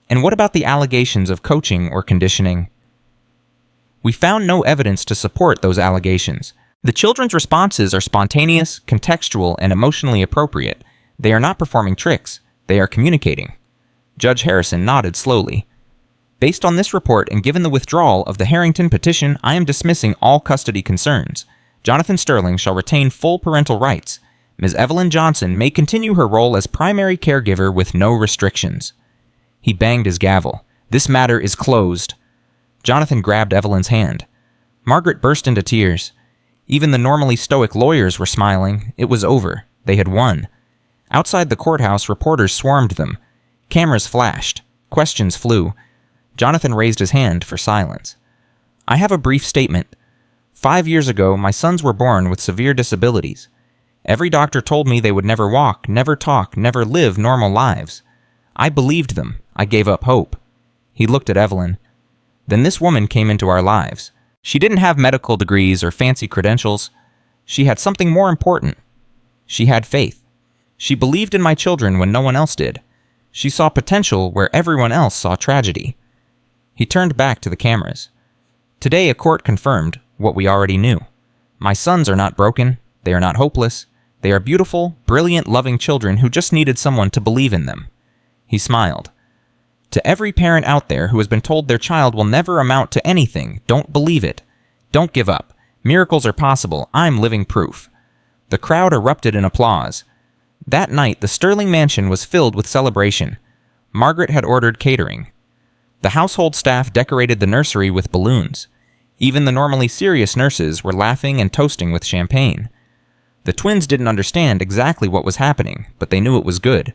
And what about the allegations of coaching or conditioning? We found no evidence to support those allegations. The children's responses are spontaneous, contextual, and emotionally appropriate. They are not performing tricks. They are communicating. Judge Harrison nodded slowly. Based on this report and given the withdrawal of the Harrington petition, I am dismissing all custody concerns. Jonathan Sterling shall retain full parental rights. Ms. Evelyn Johnson may continue her role as primary caregiver with no restrictions. He banged his gavel. This matter is closed. Jonathan grabbed Evelyn's hand. Margaret burst into tears. Even the normally stoic lawyers were smiling. It was over. They had won. Outside the courthouse, reporters swarmed them. Cameras flashed. Questions flew. Jonathan raised his hand for silence. I have a brief statement. 5 years ago, my sons were born with severe disabilities. Every doctor told me they would never walk, never talk, never live normal lives. I believed them. I gave up hope. He looked at Evelyn. Then this woman came into our lives. She didn't have medical degrees or fancy credentials. She had something more important. She had faith. She believed in my children when no one else did. She saw potential where everyone else saw tragedy. He turned back to the cameras. Today, a court confirmed what we already knew. My sons are not broken. They are not hopeless. They are beautiful, brilliant, loving children who just needed someone to believe in them. He smiled. To every parent out there who has been told their child will never amount to anything, don't believe it. Don't give up. Miracles are possible. I'm living proof. The crowd erupted in applause. That night, the Sterling mansion was filled with celebration. Margaret had ordered catering. The household staff decorated the nursery with balloons. Even the normally serious nurses were laughing and toasting with champagne. The twins didn't understand exactly what was happening, but they knew it was good.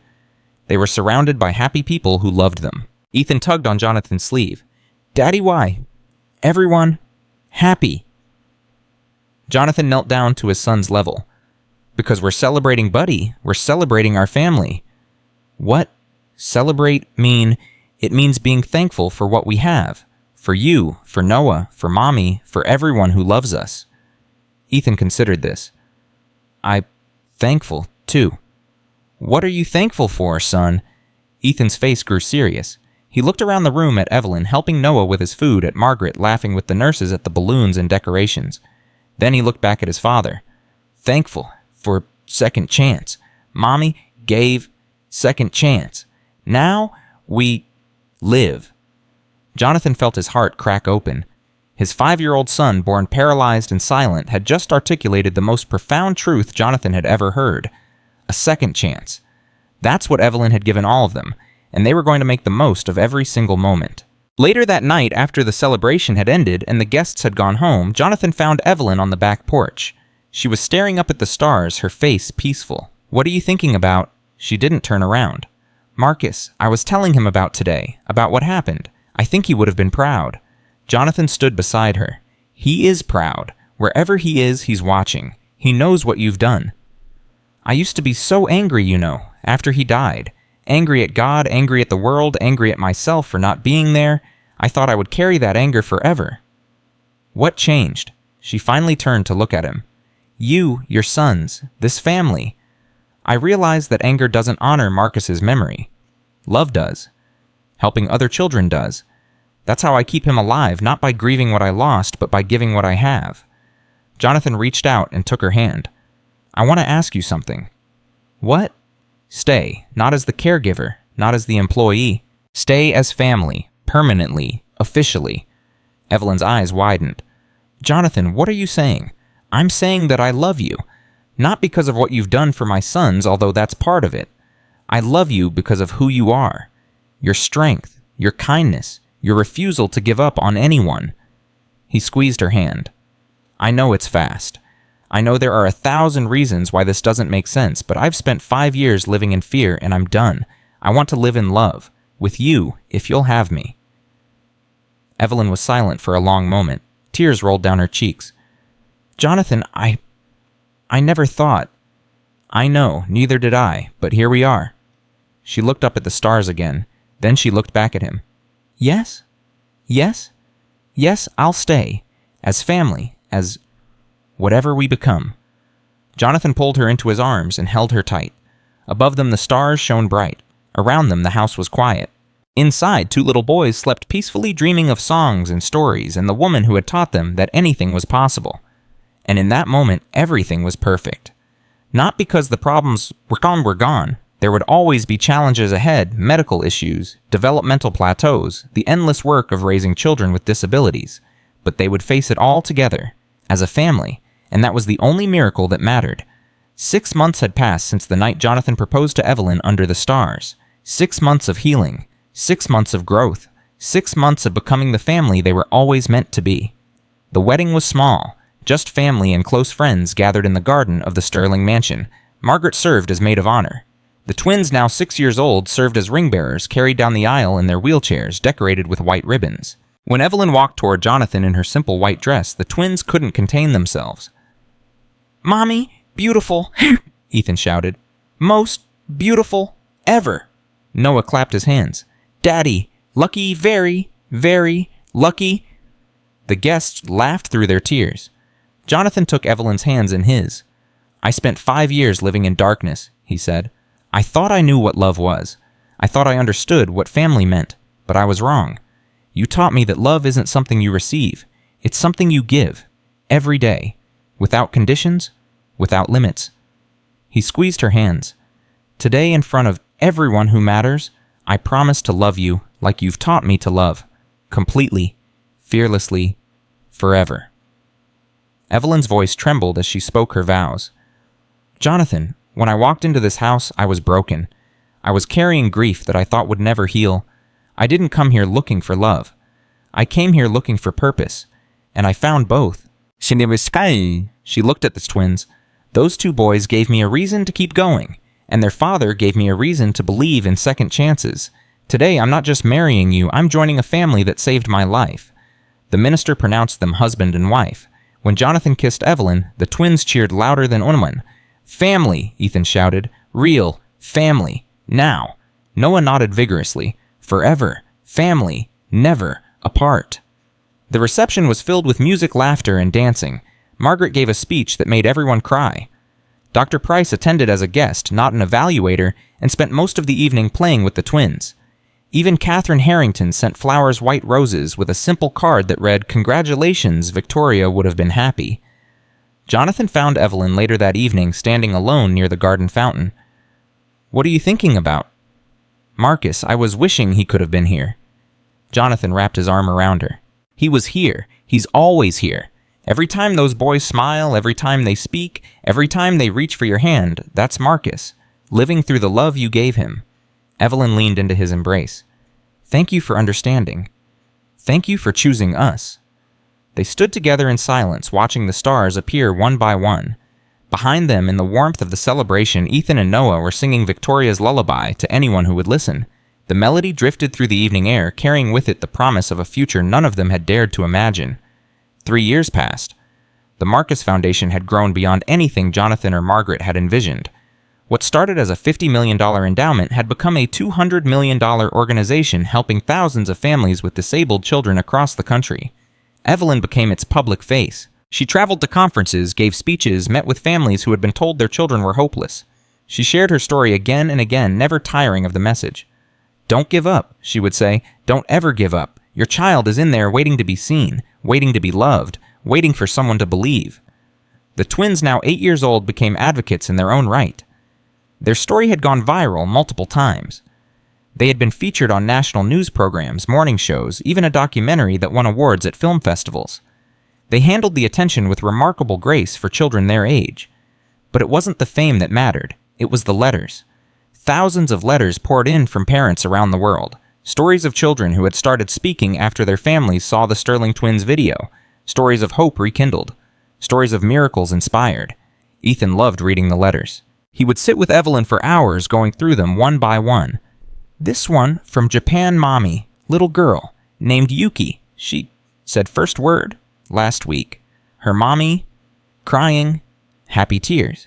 They were surrounded by happy people who loved them. Ethan tugged on Jonathan's sleeve. Daddy, why? Everyone happy. Jonathan knelt down to his son's level. Because we're celebrating Buddy. We're celebrating our family. What? Celebrate mean? It means being thankful for what we have. For you, for Noah, for Mommy, for everyone who loves us. Ethan considered this. I'm thankful, too. What are you thankful for, son? Ethan's face grew serious. He looked around the room at Evelyn helping Noah with his food, at Margaret laughing with the nurses at the balloons and decorations. Then he looked back at his father. Thankful for second chance. Mommy gave second chance. Now we live. Jonathan felt his heart crack open. His 5-year-old son, born paralyzed and silent, had just articulated the most profound truth Jonathan had ever heard. A second chance. That's what Evelyn had given all of them, and they were going to make the most of every single moment. Later that night, after the celebration had ended and the guests had gone home, Jonathan found Evelyn on the back porch. She was staring up at the stars, her face peaceful. What are you thinking about? She didn't turn around. Marcus, I was telling him about today, about what happened. I think he would have been proud. Jonathan stood beside her. He is proud. Wherever he is, he's watching. He knows what you've done. I used to be so angry, you know, after he died. Angry at God, angry at the world, angry at myself for not being there. I thought I would carry that anger forever. What changed? She finally turned to look at him. You, your sons, this family. I realized that anger doesn't honor Marcus's memory. Love does. Helping other children does. That's how I keep him alive, not by grieving what I lost, but by giving what I have. Jonathan reached out and took her hand. I want to ask you something. What? Stay, not as the caregiver, not as the employee. Stay as family, permanently, officially. Evelyn's eyes widened. Jonathan, what are you saying? I'm saying that I love you. Not because of what you've done for my sons, although that's part of it. I love you because of who you are. Your strength, your kindness, your refusal to give up on anyone. He squeezed her hand. I know it's fast. I know there are 1,000 reasons why this doesn't make sense, but I've spent 5 years living in fear and I'm done. I want to live in love. With you, if you'll have me. Evelyn was silent for a long moment. Tears rolled down her cheeks. Jonathan, I never thought. I know, neither did I, but here we are. She looked up at the stars again. Then she looked back at him. Yes? Yes? Yes, I'll stay. As family, as whatever we become. Jonathan pulled her into his arms and held her tight. Above them the stars shone bright. Around them the house was quiet. Inside, 2 little boys slept peacefully, dreaming of songs and stories and the woman who had taught them that anything was possible. And in that moment, everything was perfect. Not because the problems were gone. There would always be challenges ahead, medical issues, developmental plateaus, the endless work of raising children with disabilities. But they would face it all together, as a family, and that was the only miracle that mattered. 6 months had passed since the night Jonathan proposed to Evelyn under the stars. 6 months of healing, 6 months of growth, 6 months of becoming the family they were always meant to be. The wedding was small, just family and close friends gathered in the garden of the Sterling mansion. Margaret served as maid of honor. The twins, now 6 years old, served as ring bearers, carried down the aisle in their wheelchairs decorated with white ribbons. When Evelyn walked toward Jonathan in her simple white dress, the twins couldn't contain themselves. Mommy, beautiful, Ethan shouted. Most beautiful ever. Noah clapped his hands. Daddy, lucky, very, very lucky. The guests laughed through their tears. Jonathan took Evelyn's hands in his. I spent 5 years living in darkness, he said. I thought I knew what love was. I thought I understood what family meant, but I was wrong. You taught me that love isn't something you receive. It's something you give, every day, without conditions, without limits. He squeezed her hands. Today, in front of everyone who matters, I promise to love you like you've taught me to love, completely, fearlessly, forever. Evelyn's voice trembled as she spoke her vows. Jonathan, when I walked into this house, I was broken. I was carrying grief that I thought would never heal. I didn't come here looking for love. I came here looking for purpose, and I found both. She looked at the twins. Those 2 boys gave me a reason to keep going, and their father gave me a reason to believe in second chances. Today, I'm not just marrying you, I'm joining a family that saved my life. The minister pronounced them husband and wife. When Jonathan kissed Evelyn, the twins cheered louder than anyone. Family, Ethan shouted. Real, family, now. Noah nodded vigorously. Forever, family, never, apart. The reception was filled with music, laughter, and dancing. Margaret gave a speech that made everyone cry. Dr. Price attended as a guest, not an evaluator, and spent most of the evening playing with the twins. Even Catherine Harrington sent Flowers white roses with a simple card that read, "Congratulations, Victoria would have been happy." Jonathan found Evelyn later that evening standing alone near the garden fountain. "What are you thinking about?" "Marcus, I was wishing he could have been here." Jonathan wrapped his arm around her. "He was here. He's always here. Every time those boys smile, every time they speak, every time they reach for your hand, that's Marcus, living through the love you gave him." Evelyn leaned into his embrace. "Thank you for understanding. Thank you for choosing us." They stood together in silence, watching the stars appear one by one. Behind them, in the warmth of the celebration, Ethan and Noah were singing Victoria's lullaby to anyone who would listen. The melody drifted through the evening air, carrying with it the promise of a future none of them had dared to imagine. 3 years passed. The Marcus Foundation had grown beyond anything Jonathan or Margaret had envisioned. What started as a $50 million endowment had become a $200 million organization helping thousands of families with disabled children across the country. Evelyn became its public face. She traveled to conferences, gave speeches, met with families who had been told their children were hopeless. She shared her story again and again, never tiring of the message. "Don't give up," she would say. "Don't ever give up. Your child is in there waiting to be seen, waiting to be loved, waiting for someone to believe." The twins, now 8 years old, became advocates in their own right. Their story had gone viral multiple times. They had been featured on national news programs, morning shows, even a documentary that won awards at film festivals. They handled the attention with remarkable grace for children their age. But it wasn't the fame that mattered. It was the letters. Thousands of letters poured in from parents around the world. Stories of children who had started speaking after their families saw the Sterling twins video. Stories of hope rekindled. Stories of miracles inspired. Ethan loved reading the letters. He would sit with Evelyn for hours going through them one by one. "This one from Japan mommy, little girl, named Yuki. She said first word last week. Her mommy, crying, happy tears."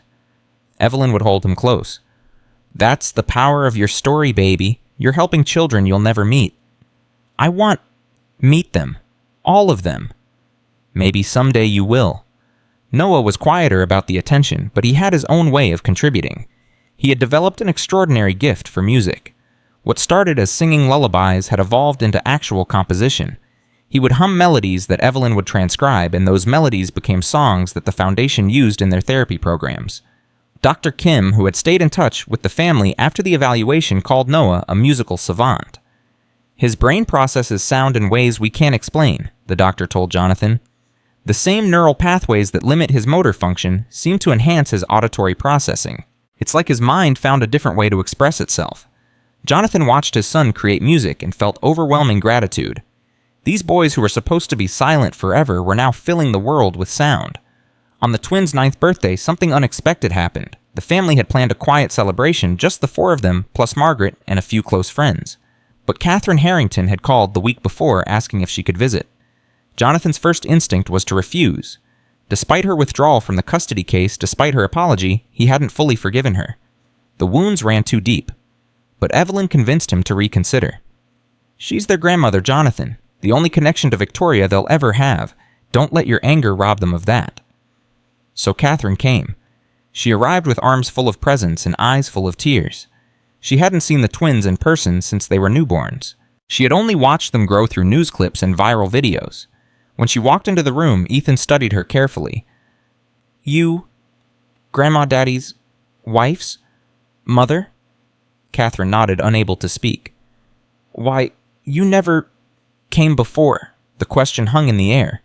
Evelyn would hold him close. "That's the power of your story, baby. You're helping children you'll never meet." "I want meet them. All of them." "Maybe someday you will." Noah was quieter about the attention, but he had his own way of contributing. He had developed an extraordinary gift for music. What started as singing lullabies had evolved into actual composition. He would hum melodies that Evelyn would transcribe, and those melodies became songs that the foundation used in their therapy programs. Dr. Kim, who had stayed in touch with the family after the evaluation, called Noah a musical savant. "His brain processes sound in ways we can't explain," the doctor told Jonathan. "The same neural pathways that limit his motor function seem to enhance his auditory processing. It's like his mind found a different way to express itself." Jonathan watched his son create music and felt overwhelming gratitude. These boys who were supposed to be silent forever were now filling the world with sound. On the twins' 9th birthday, something unexpected happened. The family had planned a quiet celebration, just the 4 of them, plus Margaret and a few close friends. But Catherine Harrington had called the week before asking if she could visit. Jonathan's first instinct was to refuse. Despite her withdrawal from the custody case, despite her apology, he hadn't fully forgiven her. The wounds ran too deep. But Evelyn convinced him to reconsider. "She's their grandmother, Jonathan, the only connection to Victoria they'll ever have. Don't let your anger rob them of that." So Catherine came. She arrived with arms full of presents and eyes full of tears. She hadn't seen the twins in person since they were newborns. She had only watched them grow through news clips and viral videos. When she walked into the room, Ethan studied her carefully. "You, Grandma Daddy's wife's mother?" Catherine nodded, unable to speak. "Why, you never came before." The question hung in the air.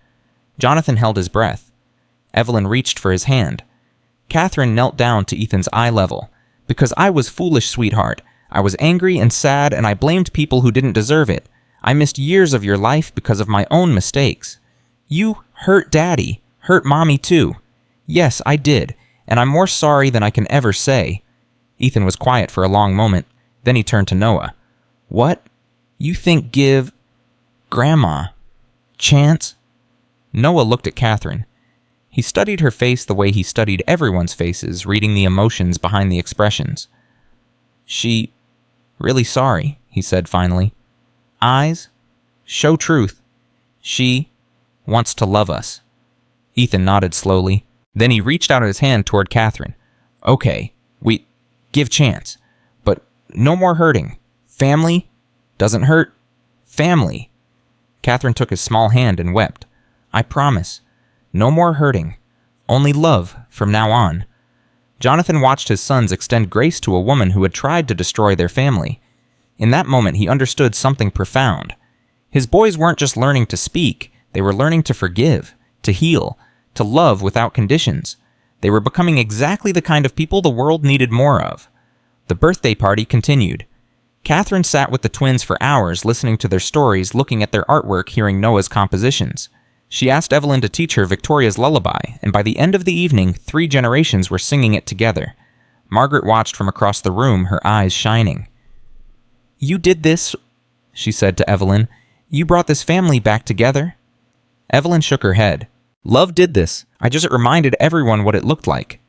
Jonathan held his breath. Evelyn reached for his hand. Catherine knelt down to Ethan's eye level. "Because I was foolish, sweetheart. I was angry and sad, and I blamed people who didn't deserve it. I missed years of your life because of my own mistakes. You hurt Daddy, hurt Mommy too. Yes, I did, and I'm more sorry than I can ever say." Ethan was quiet for a long moment. Then he turned to Noah. "What? You think give Grandma chance?" Noah looked at Catherine. He studied her face the way he studied everyone's faces, reading the emotions behind the expressions. "She really sorry," he said finally. "Eyes show truth. She wants to love us." Ethan nodded slowly. Then he reached out his hand toward Catherine. Okay, we give chance. But no more hurting. Family doesn't hurt. Family. Catherine took his small hand and wept. I promise. No more hurting. Only love from now on. Jonathan watched his sons extend grace to a woman who had tried to destroy their family. In that moment, he understood something profound. His boys weren't just learning to speak, they were learning to forgive, to heal, to love without conditions. They were becoming exactly the kind of people the world needed more of. The birthday party continued. Catherine sat with the twins for hours, listening to their stories, looking at their artwork, hearing Noah's compositions. She asked Evelyn to teach her Victoria's lullaby, and by the end of the evening, 3 generations were singing it together. Margaret watched from across the room, her eyes shining. You did this, she said to Evelyn. You brought this family back together. Evelyn shook her head. Love did this. I just reminded everyone what it looked like.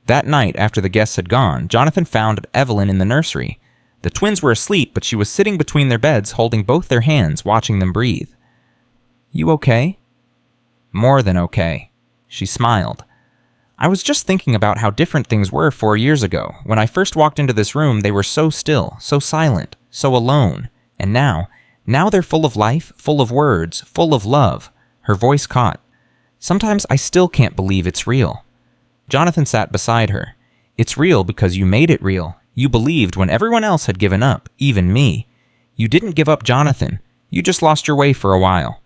That night, after the guests had gone, Jonathan found Evelyn in the nursery. The twins were asleep, but she was sitting between their beds, holding both their hands, watching them breathe. You okay? More than okay. She smiled. I was just thinking about how different things were 4 years ago. When I first walked into this room, they were so still, so silent, so alone. And now they're full of life, full of words, full of love. Her voice caught. Sometimes I still can't believe it's real. Jonathan sat beside her. It's real because you made it real. You believed when everyone else had given up, even me. You didn't give up, Jonathan. You just lost your way for a while.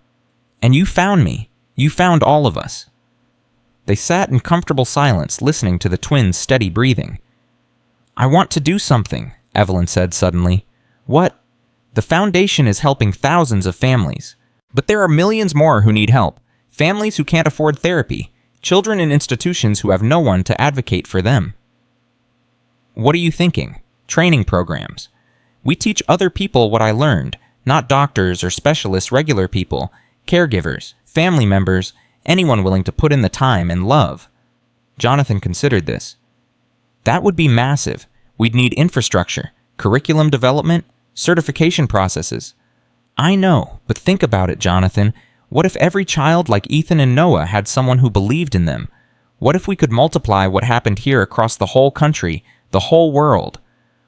And you found me. You found all of us. They sat in comfortable silence, listening to the twins' steady breathing. I want to do something, Evelyn said suddenly. What? The foundation is helping thousands of families. But there are millions more who need help. Families who can't afford therapy. Children in institutions who have no one to advocate for them. What are you thinking? Training programs. We teach other people what I learned, not doctors or specialists, regular people, caregivers, family members, anyone willing to put in the time and love. Jonathan considered this. That would be massive. We'd need infrastructure, curriculum development, certification processes. I know, but think about it, Jonathan. What if every child like Ethan and Noah had someone who believed in them? What if we could multiply what happened here across the whole country, the whole world?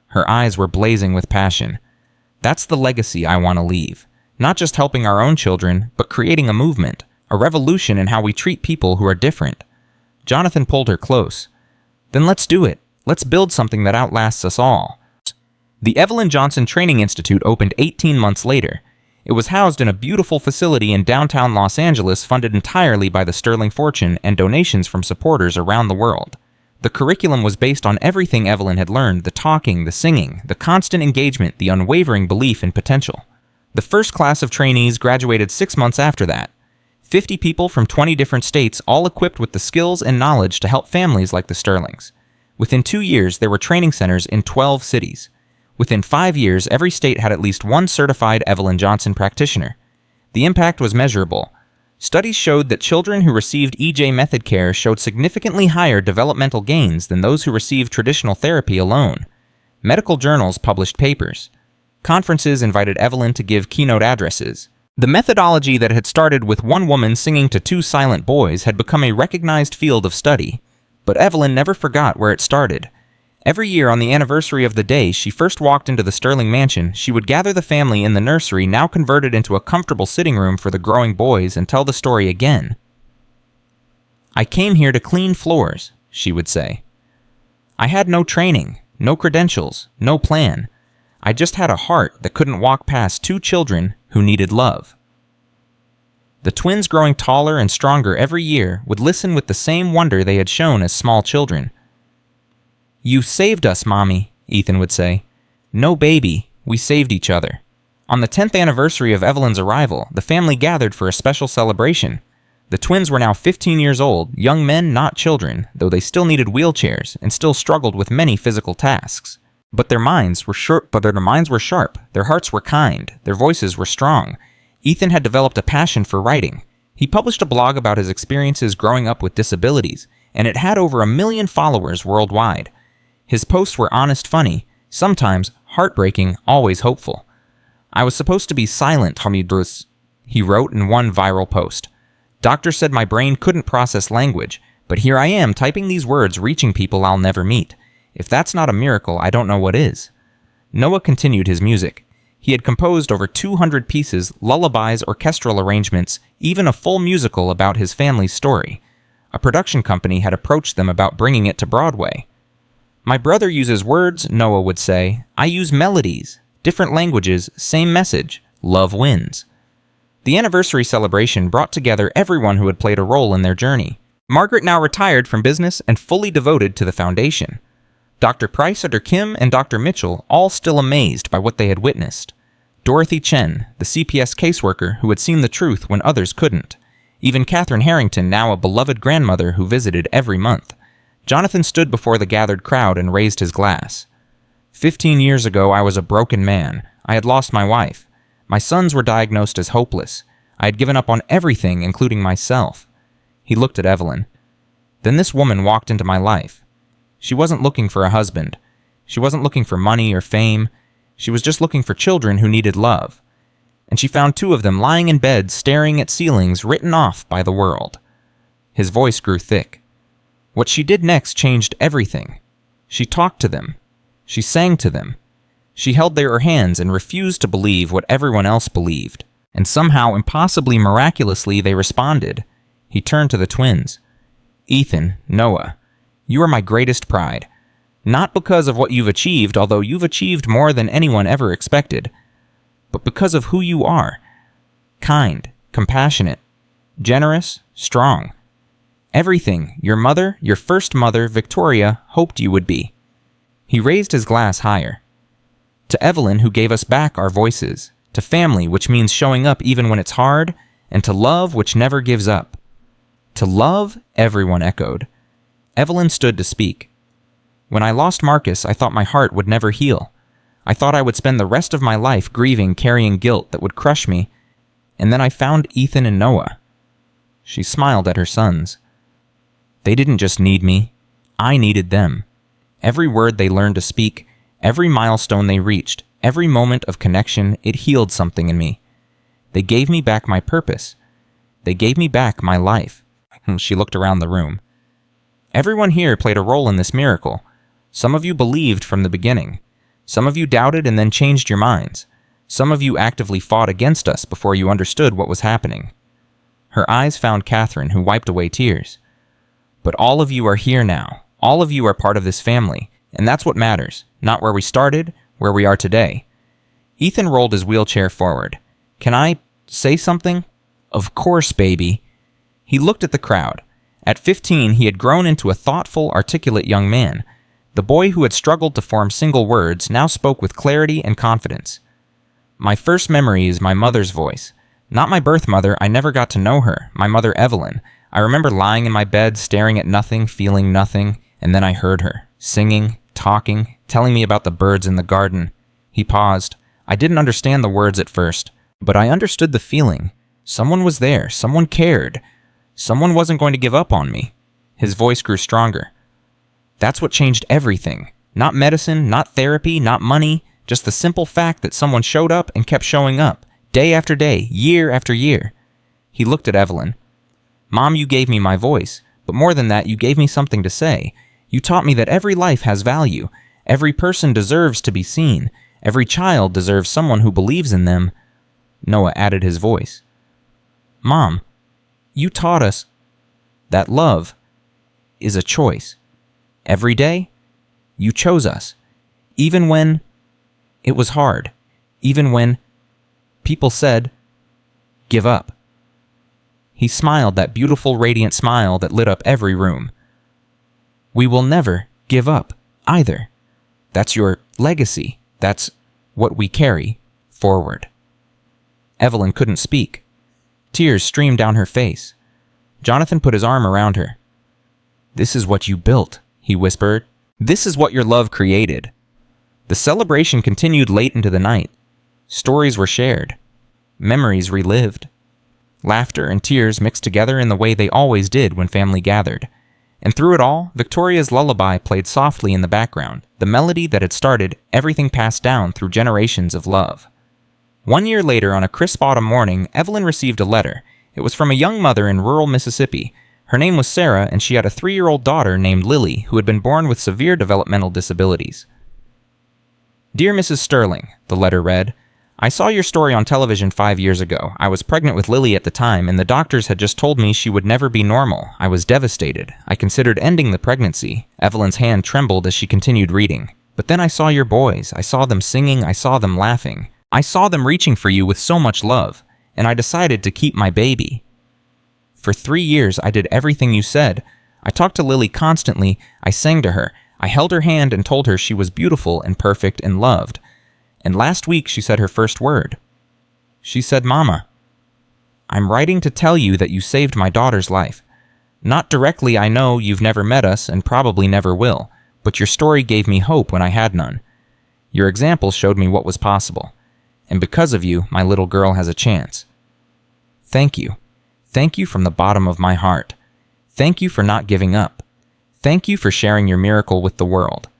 Her eyes were blazing with passion. That's the legacy I want to leave. Not just helping our own children, but creating a movement, a revolution in how we treat people who are different. Jonathan pulled her close. Then let's do it. Let's build something that outlasts us all. The Evelyn Johnson Training Institute opened 18 months later. It was housed in a beautiful facility in downtown Los Angeles, funded entirely by the Sterling Fortune and donations from supporters around the world. The curriculum was based on everything Evelyn had learned, the talking, the singing, the constant engagement, the unwavering belief in potential. The first class of trainees graduated 6 months after that. 50 people from 20 different states, all equipped with the skills and knowledge to help families like the Sterlings. Within 2 years, there were training centers in 12 cities. Within 5 years, every state had at least one certified Evelyn Johnson practitioner. The impact was measurable. Studies showed that children who received EJ method care showed significantly higher developmental gains than those who received traditional therapy alone. Medical journals published papers. Conferences invited Evelyn to give keynote addresses. The methodology that had started with one woman singing to 2 silent boys had become a recognized field of study. But Evelyn never forgot where it started. Every year on the anniversary of the day she first walked into the Sterling mansion, she would gather the family in the nursery, now converted into a comfortable sitting room for the growing boys, and tell the story again. I came here to clean floors, she would say. I had no training, no credentials, no plan. I just had a heart that couldn't walk past 2 children who needed love. The twins, growing taller and stronger every year, would listen with the same wonder they had shown as small children. You saved us, Mommy, Ethan would say. No, baby, we saved each other. On the 10th anniversary of Evelyn's arrival, the family gathered for a special celebration. The twins were now 15 years old, young men, not children, though they still needed wheelchairs and still struggled with many physical tasks. But their minds were sharp, their hearts were kind, their voices were strong. Ethan had developed a passion for writing. He published a blog about his experiences growing up with disabilities, and it had over 1 million followers worldwide. His posts were honest, funny, sometimes heartbreaking, always hopeful. I was supposed to be silent, Hamidrus, he wrote in one viral post. Doctor said my brain couldn't process language, but here I am typing these words reaching people I'll never meet. If that's not a miracle, I don't know what is. Noah continued his music. He had composed over 200 pieces, lullabies, orchestral arrangements, even a full musical about his family's story. A production company had approached them about bringing it to Broadway. My brother uses words, Noah would say. I use melodies. Different languages, same message. Love wins. The anniversary celebration brought together everyone who had played a role in their journey. Margaret now retired from business and fully devoted to the foundation. Dr. Price under Kim and Dr. Mitchell all still amazed by what they had witnessed. Dorothy Chen, the CPS caseworker who had seen the truth when others couldn't. Even Catherine Harrington, now a beloved grandmother who visited every month. Jonathan stood before the gathered crowd and raised his glass. 15 years ago, I was a broken man. I had lost my wife. My sons were diagnosed as hopeless. I had given up on everything, including myself. He looked at Evelyn. Then this woman walked into my life. She wasn't looking for a husband. She wasn't looking for money or fame. She was just looking for children who needed love. And she found 2 of them lying in bed, staring at ceilings, written off by the world. His voice grew thick. What she did next changed everything. She talked to them. She sang to them. She held their hands and refused to believe what everyone else believed. And somehow, impossibly miraculously, they responded. He turned to the twins. Ethan, Noah, you are my greatest pride. Not because of what you've achieved, although you've achieved more than anyone ever expected, but because of who you are. Kind, compassionate, generous, strong. Everything your mother, your first mother, Victoria, hoped you would be. He raised his glass higher. To Evelyn, who gave us back our voices. To family, which means showing up even when it's hard. And to love, which never gives up. To love, everyone echoed. Evelyn stood to speak. When I lost Marcus, I thought my heart would never heal. I thought I would spend the rest of my life grieving, carrying guilt that would crush me. And then I found Ethan and Noah. She smiled at her sons. They didn't just need me. I needed them. Every word they learned to speak, every milestone they reached, every moment of connection, it healed something in me. They gave me back my purpose. They gave me back my life. She looked around the room. Everyone here played a role in this miracle. Some of you believed from the beginning. Some of you doubted and then changed your minds. Some of you actively fought against us before you understood what was happening. Her eyes found Catherine, who wiped away tears. But all of you are here now. All of you are part of this family, and that's what matters, not where we started, where we are today. Ethan rolled his wheelchair forward. Can I say something? Of course, baby. He looked at the crowd. At 15, he had grown into a thoughtful, articulate young man. The boy who had struggled to form single words now spoke with clarity and confidence. My first memory is my mother's voice. Not my birth mother, I never got to know her, my mother Evelyn. I remember lying in my bed, staring at nothing, feeling nothing, and then I heard her, singing, talking, telling me about the birds in the garden. He paused. I didn't understand the words at first, but I understood the feeling. Someone was there, someone cared. Someone wasn't going to give up on me. His voice grew stronger. That's what changed everything. Not medicine, not therapy, not money, just the simple fact that someone showed up and kept showing up, day after day, year after year. He looked at Evelyn. Mom, you gave me my voice, but more than that, you gave me something to say. You taught me that every life has value. Every person deserves to be seen. Every child deserves someone who believes in them. Noah added his voice. Mom, you taught us that love is a choice. Every day, you chose us. Even when it was hard. Even when people said, give up. He smiled that beautiful, radiant smile that lit up every room. We will never give up, either. That's your legacy. That's what we carry forward. Evelyn couldn't speak. Tears streamed down her face. Jonathan put his arm around her. This is what you built, he whispered. This is what your love created. The celebration continued late into the night. Stories were shared. Memories relived. Laughter and tears mixed together in the way they always did when family gathered. And through it all, Victoria's lullaby played softly in the background, the melody that had started everything passed down through generations of love. 1 year later, on a crisp autumn morning, Evelyn received a letter. It was from a young mother in rural Mississippi. Her name was Sarah, and she had a 3-year-old daughter named Lily, who had been born with severe developmental disabilities. Dear Mrs. Sterling, the letter read, I saw your story on television 5 years ago. I was pregnant with Lily at the time, and the doctors had just told me she would never be normal. I was devastated. I considered ending the pregnancy. Evelyn's hand trembled as she continued reading. But then I saw your boys. I saw them singing. I saw them laughing. I saw them reaching for you with so much love, and I decided to keep my baby. For 3 years, I did everything you said. I talked to Lily constantly. I sang to her. I held her hand and told her she was beautiful and perfect and loved. And last week she said her first word. She said, Mama. I'm writing to tell you that you saved my daughter's life. Not directly, I know you've never met us and probably never will, but your story gave me hope when I had none. Your example showed me what was possible. And because of you, my little girl has a chance. Thank you. Thank you from the bottom of my heart. Thank you for not giving up. Thank you for sharing your miracle with the world.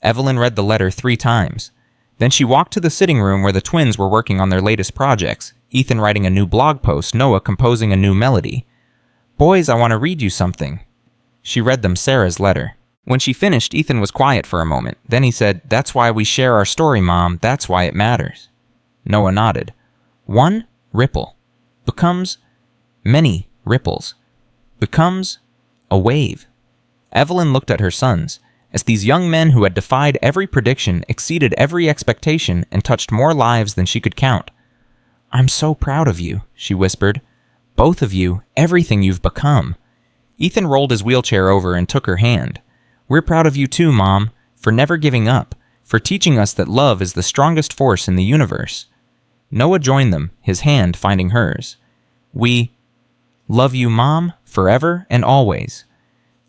Evelyn read the letter 3 times. Then she walked to the sitting room where the twins were working on their latest projects, Ethan writing a new blog post, Noah composing a new melody. Boys, I want to read you something. She read them Sarah's letter. When she finished, Ethan was quiet for a moment. Then he said, That's why we share our story, Mom. That's why it matters. Noah nodded. 1 ripple becomes many ripples, becomes a wave. Evelyn looked at her sons. As these young men who had defied every prediction, exceeded every expectation, and touched more lives than she could count. I'm so proud of you, she whispered. Both of you, everything you've become. Ethan rolled his wheelchair over and took her hand. We're proud of you too, Mom, for never giving up, for teaching us that love is the strongest force in the universe. Noah joined them, his hand finding hers. We love you, Mom, forever and always.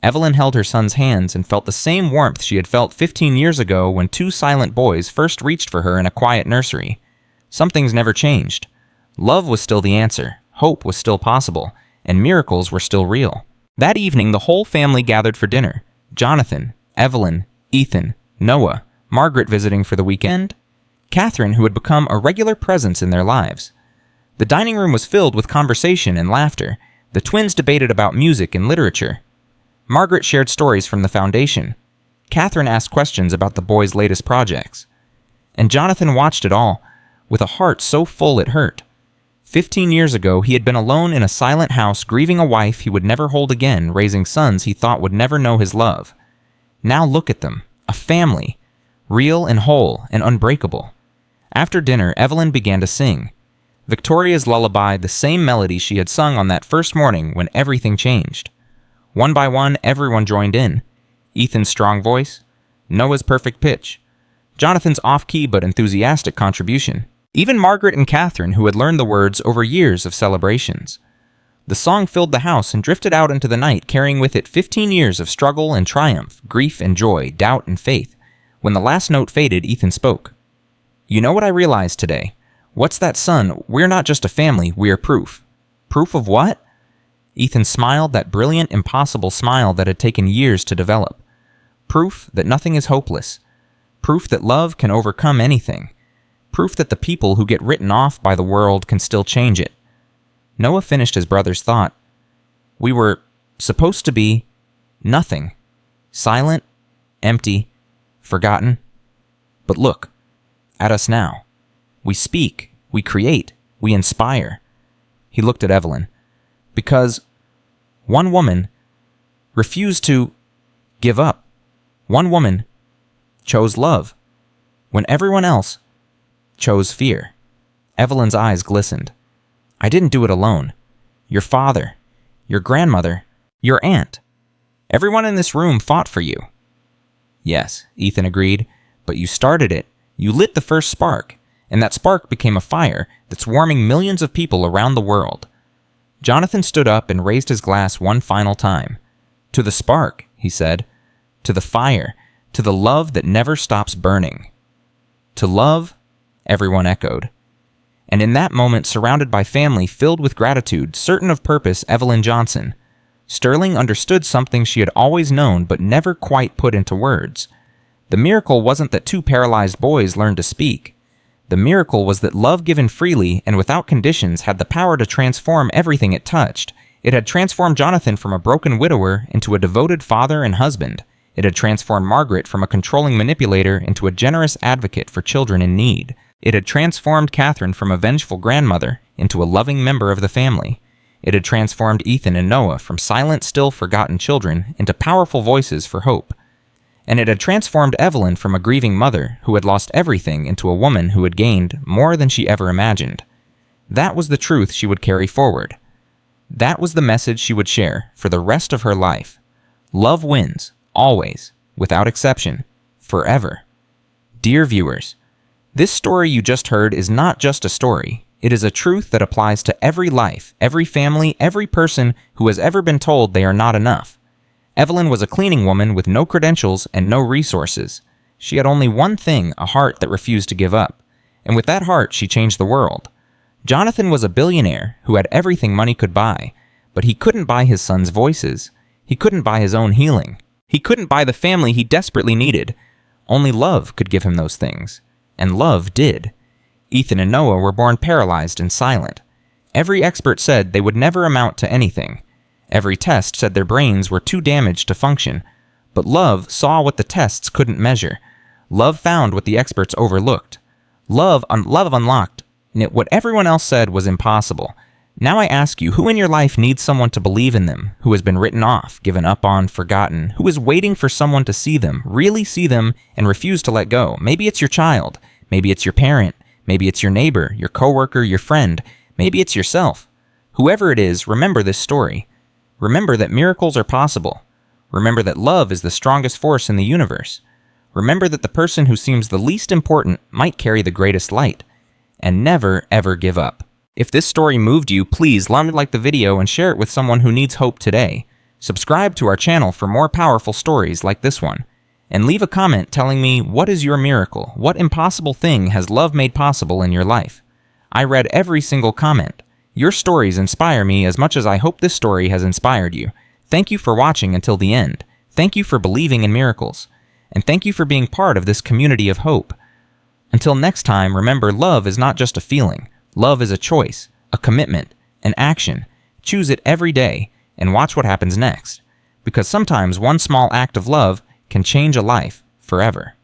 Evelyn held her son's hands and felt the same warmth she had felt 15 years ago when 2 silent boys first reached for her in a quiet nursery. Some things never changed. Love was still the answer, hope was still possible, and miracles were still real. That evening, the whole family gathered for dinner. Jonathan, Evelyn, Ethan, Noah, Margaret visiting for the weekend, Catherine, who had become a regular presence in their lives. The dining room was filled with conversation and laughter. The twins debated about music and literature. Margaret shared stories from the foundation. Catherine asked questions about the boys' latest projects. And Jonathan watched it all, with a heart so full it hurt. 15 years ago, he had been alone in a silent house, grieving a wife he would never hold again, raising sons he thought would never know his love. Now look at them, a family, real and whole and unbreakable. After dinner, Evelyn began to sing. Victoria's lullaby, the same melody she had sung on that first morning when everything changed. One by one, everyone joined in. Ethan's strong voice, Noah's perfect pitch, Jonathan's off-key but enthusiastic contribution. Even Margaret and Catherine, who had learned the words over years of celebrations. The song filled the house and drifted out into the night, carrying with it 15 years of struggle and triumph, grief and joy, doubt and faith. When the last note faded, Ethan spoke. You know what I realized today? What's that, son? We're not just a family, we are proof. Proof of what? Ethan smiled, that brilliant, impossible smile that had taken years to develop. Proof that nothing is hopeless. Proof that love can overcome anything. Proof that the people who get written off by the world can still change it. Noah finished his brother's thought. We were supposed to be nothing. Silent, empty, forgotten. But look, at us now. We speak, we create, we inspire. He looked at Evelyn. Because one woman refused to give up. One woman chose love when everyone else chose fear. Evelyn's eyes glistened. I didn't do it alone. Your father, your grandmother, your aunt. Everyone in this room fought for you. Yes, Ethan agreed, but you started it. You lit the first spark, and that spark became a fire that's warming millions of people around the world. Jonathan stood up and raised his glass one final time. To the spark, he said. To the fire, to the love that never stops burning. To love, everyone echoed. And in that moment, surrounded by family filled with gratitude, certain of purpose, Evelyn Johnson, Sterling understood something she had always known but never quite put into words. The miracle wasn't that 2 paralyzed boys learned to speak. The miracle was that love given freely and without conditions had the power to transform everything it touched. It had transformed Jonathan from a broken widower into a devoted father and husband. It had transformed Margaret from a controlling manipulator into a generous advocate for children in need. It had transformed Catherine from a vengeful grandmother into a loving member of the family. It had transformed Ethan and Noah from silent, still forgotten children into powerful voices for hope. And it had transformed Evelyn from a grieving mother who had lost everything into a woman who had gained more than she ever imagined. That was the truth she would carry forward. That was the message she would share for the rest of her life. Love wins, always, without exception, forever. Dear viewers, this story you just heard is not just a story. It is a truth that applies to every life, every family, every person who has ever been told they are not enough. Evelyn was a cleaning woman with no credentials and no resources. She had only one thing, a heart that refused to give up. And with that heart, she changed the world. Jonathan was a billionaire who had everything money could buy, but he couldn't buy his son's voices. He couldn't buy his own healing. He couldn't buy the family he desperately needed. Only love could give him those things. And love did. Ethan and Noah were born paralyzed and silent. Every expert said they would never amount to anything. Every test said their brains were too damaged to function. But love saw what the tests couldn't measure. Love found what the experts overlooked. Love unlocked what everyone else said was impossible. Now I ask you, who in your life needs someone to believe in them, who has been written off, given up on, forgotten, who is waiting for someone to see them, really see them, and refuse to let go? Maybe it's your child. Maybe it's your parent. Maybe it's your neighbor, your coworker, your friend. Maybe it's yourself. Whoever it is, remember this story. Remember that miracles are possible. Remember that love is the strongest force in the universe. Remember that the person who seems the least important might carry the greatest light. And never, ever give up. If this story moved you, please like the video and share it with someone who needs hope today. Subscribe to our channel for more powerful stories like this one. And leave a comment telling me, what is your miracle? What impossible thing has love made possible in your life? I read every single comment. Your stories inspire me as much as I hope this story has inspired you. Thank you for watching until the end. Thank you for believing in miracles. And thank you for being part of this community of hope. Until next time, remember, love is not just a feeling. Love is a choice, a commitment, an action. Choose it every day and watch what happens next. Because sometimes one small act of love can change a life forever.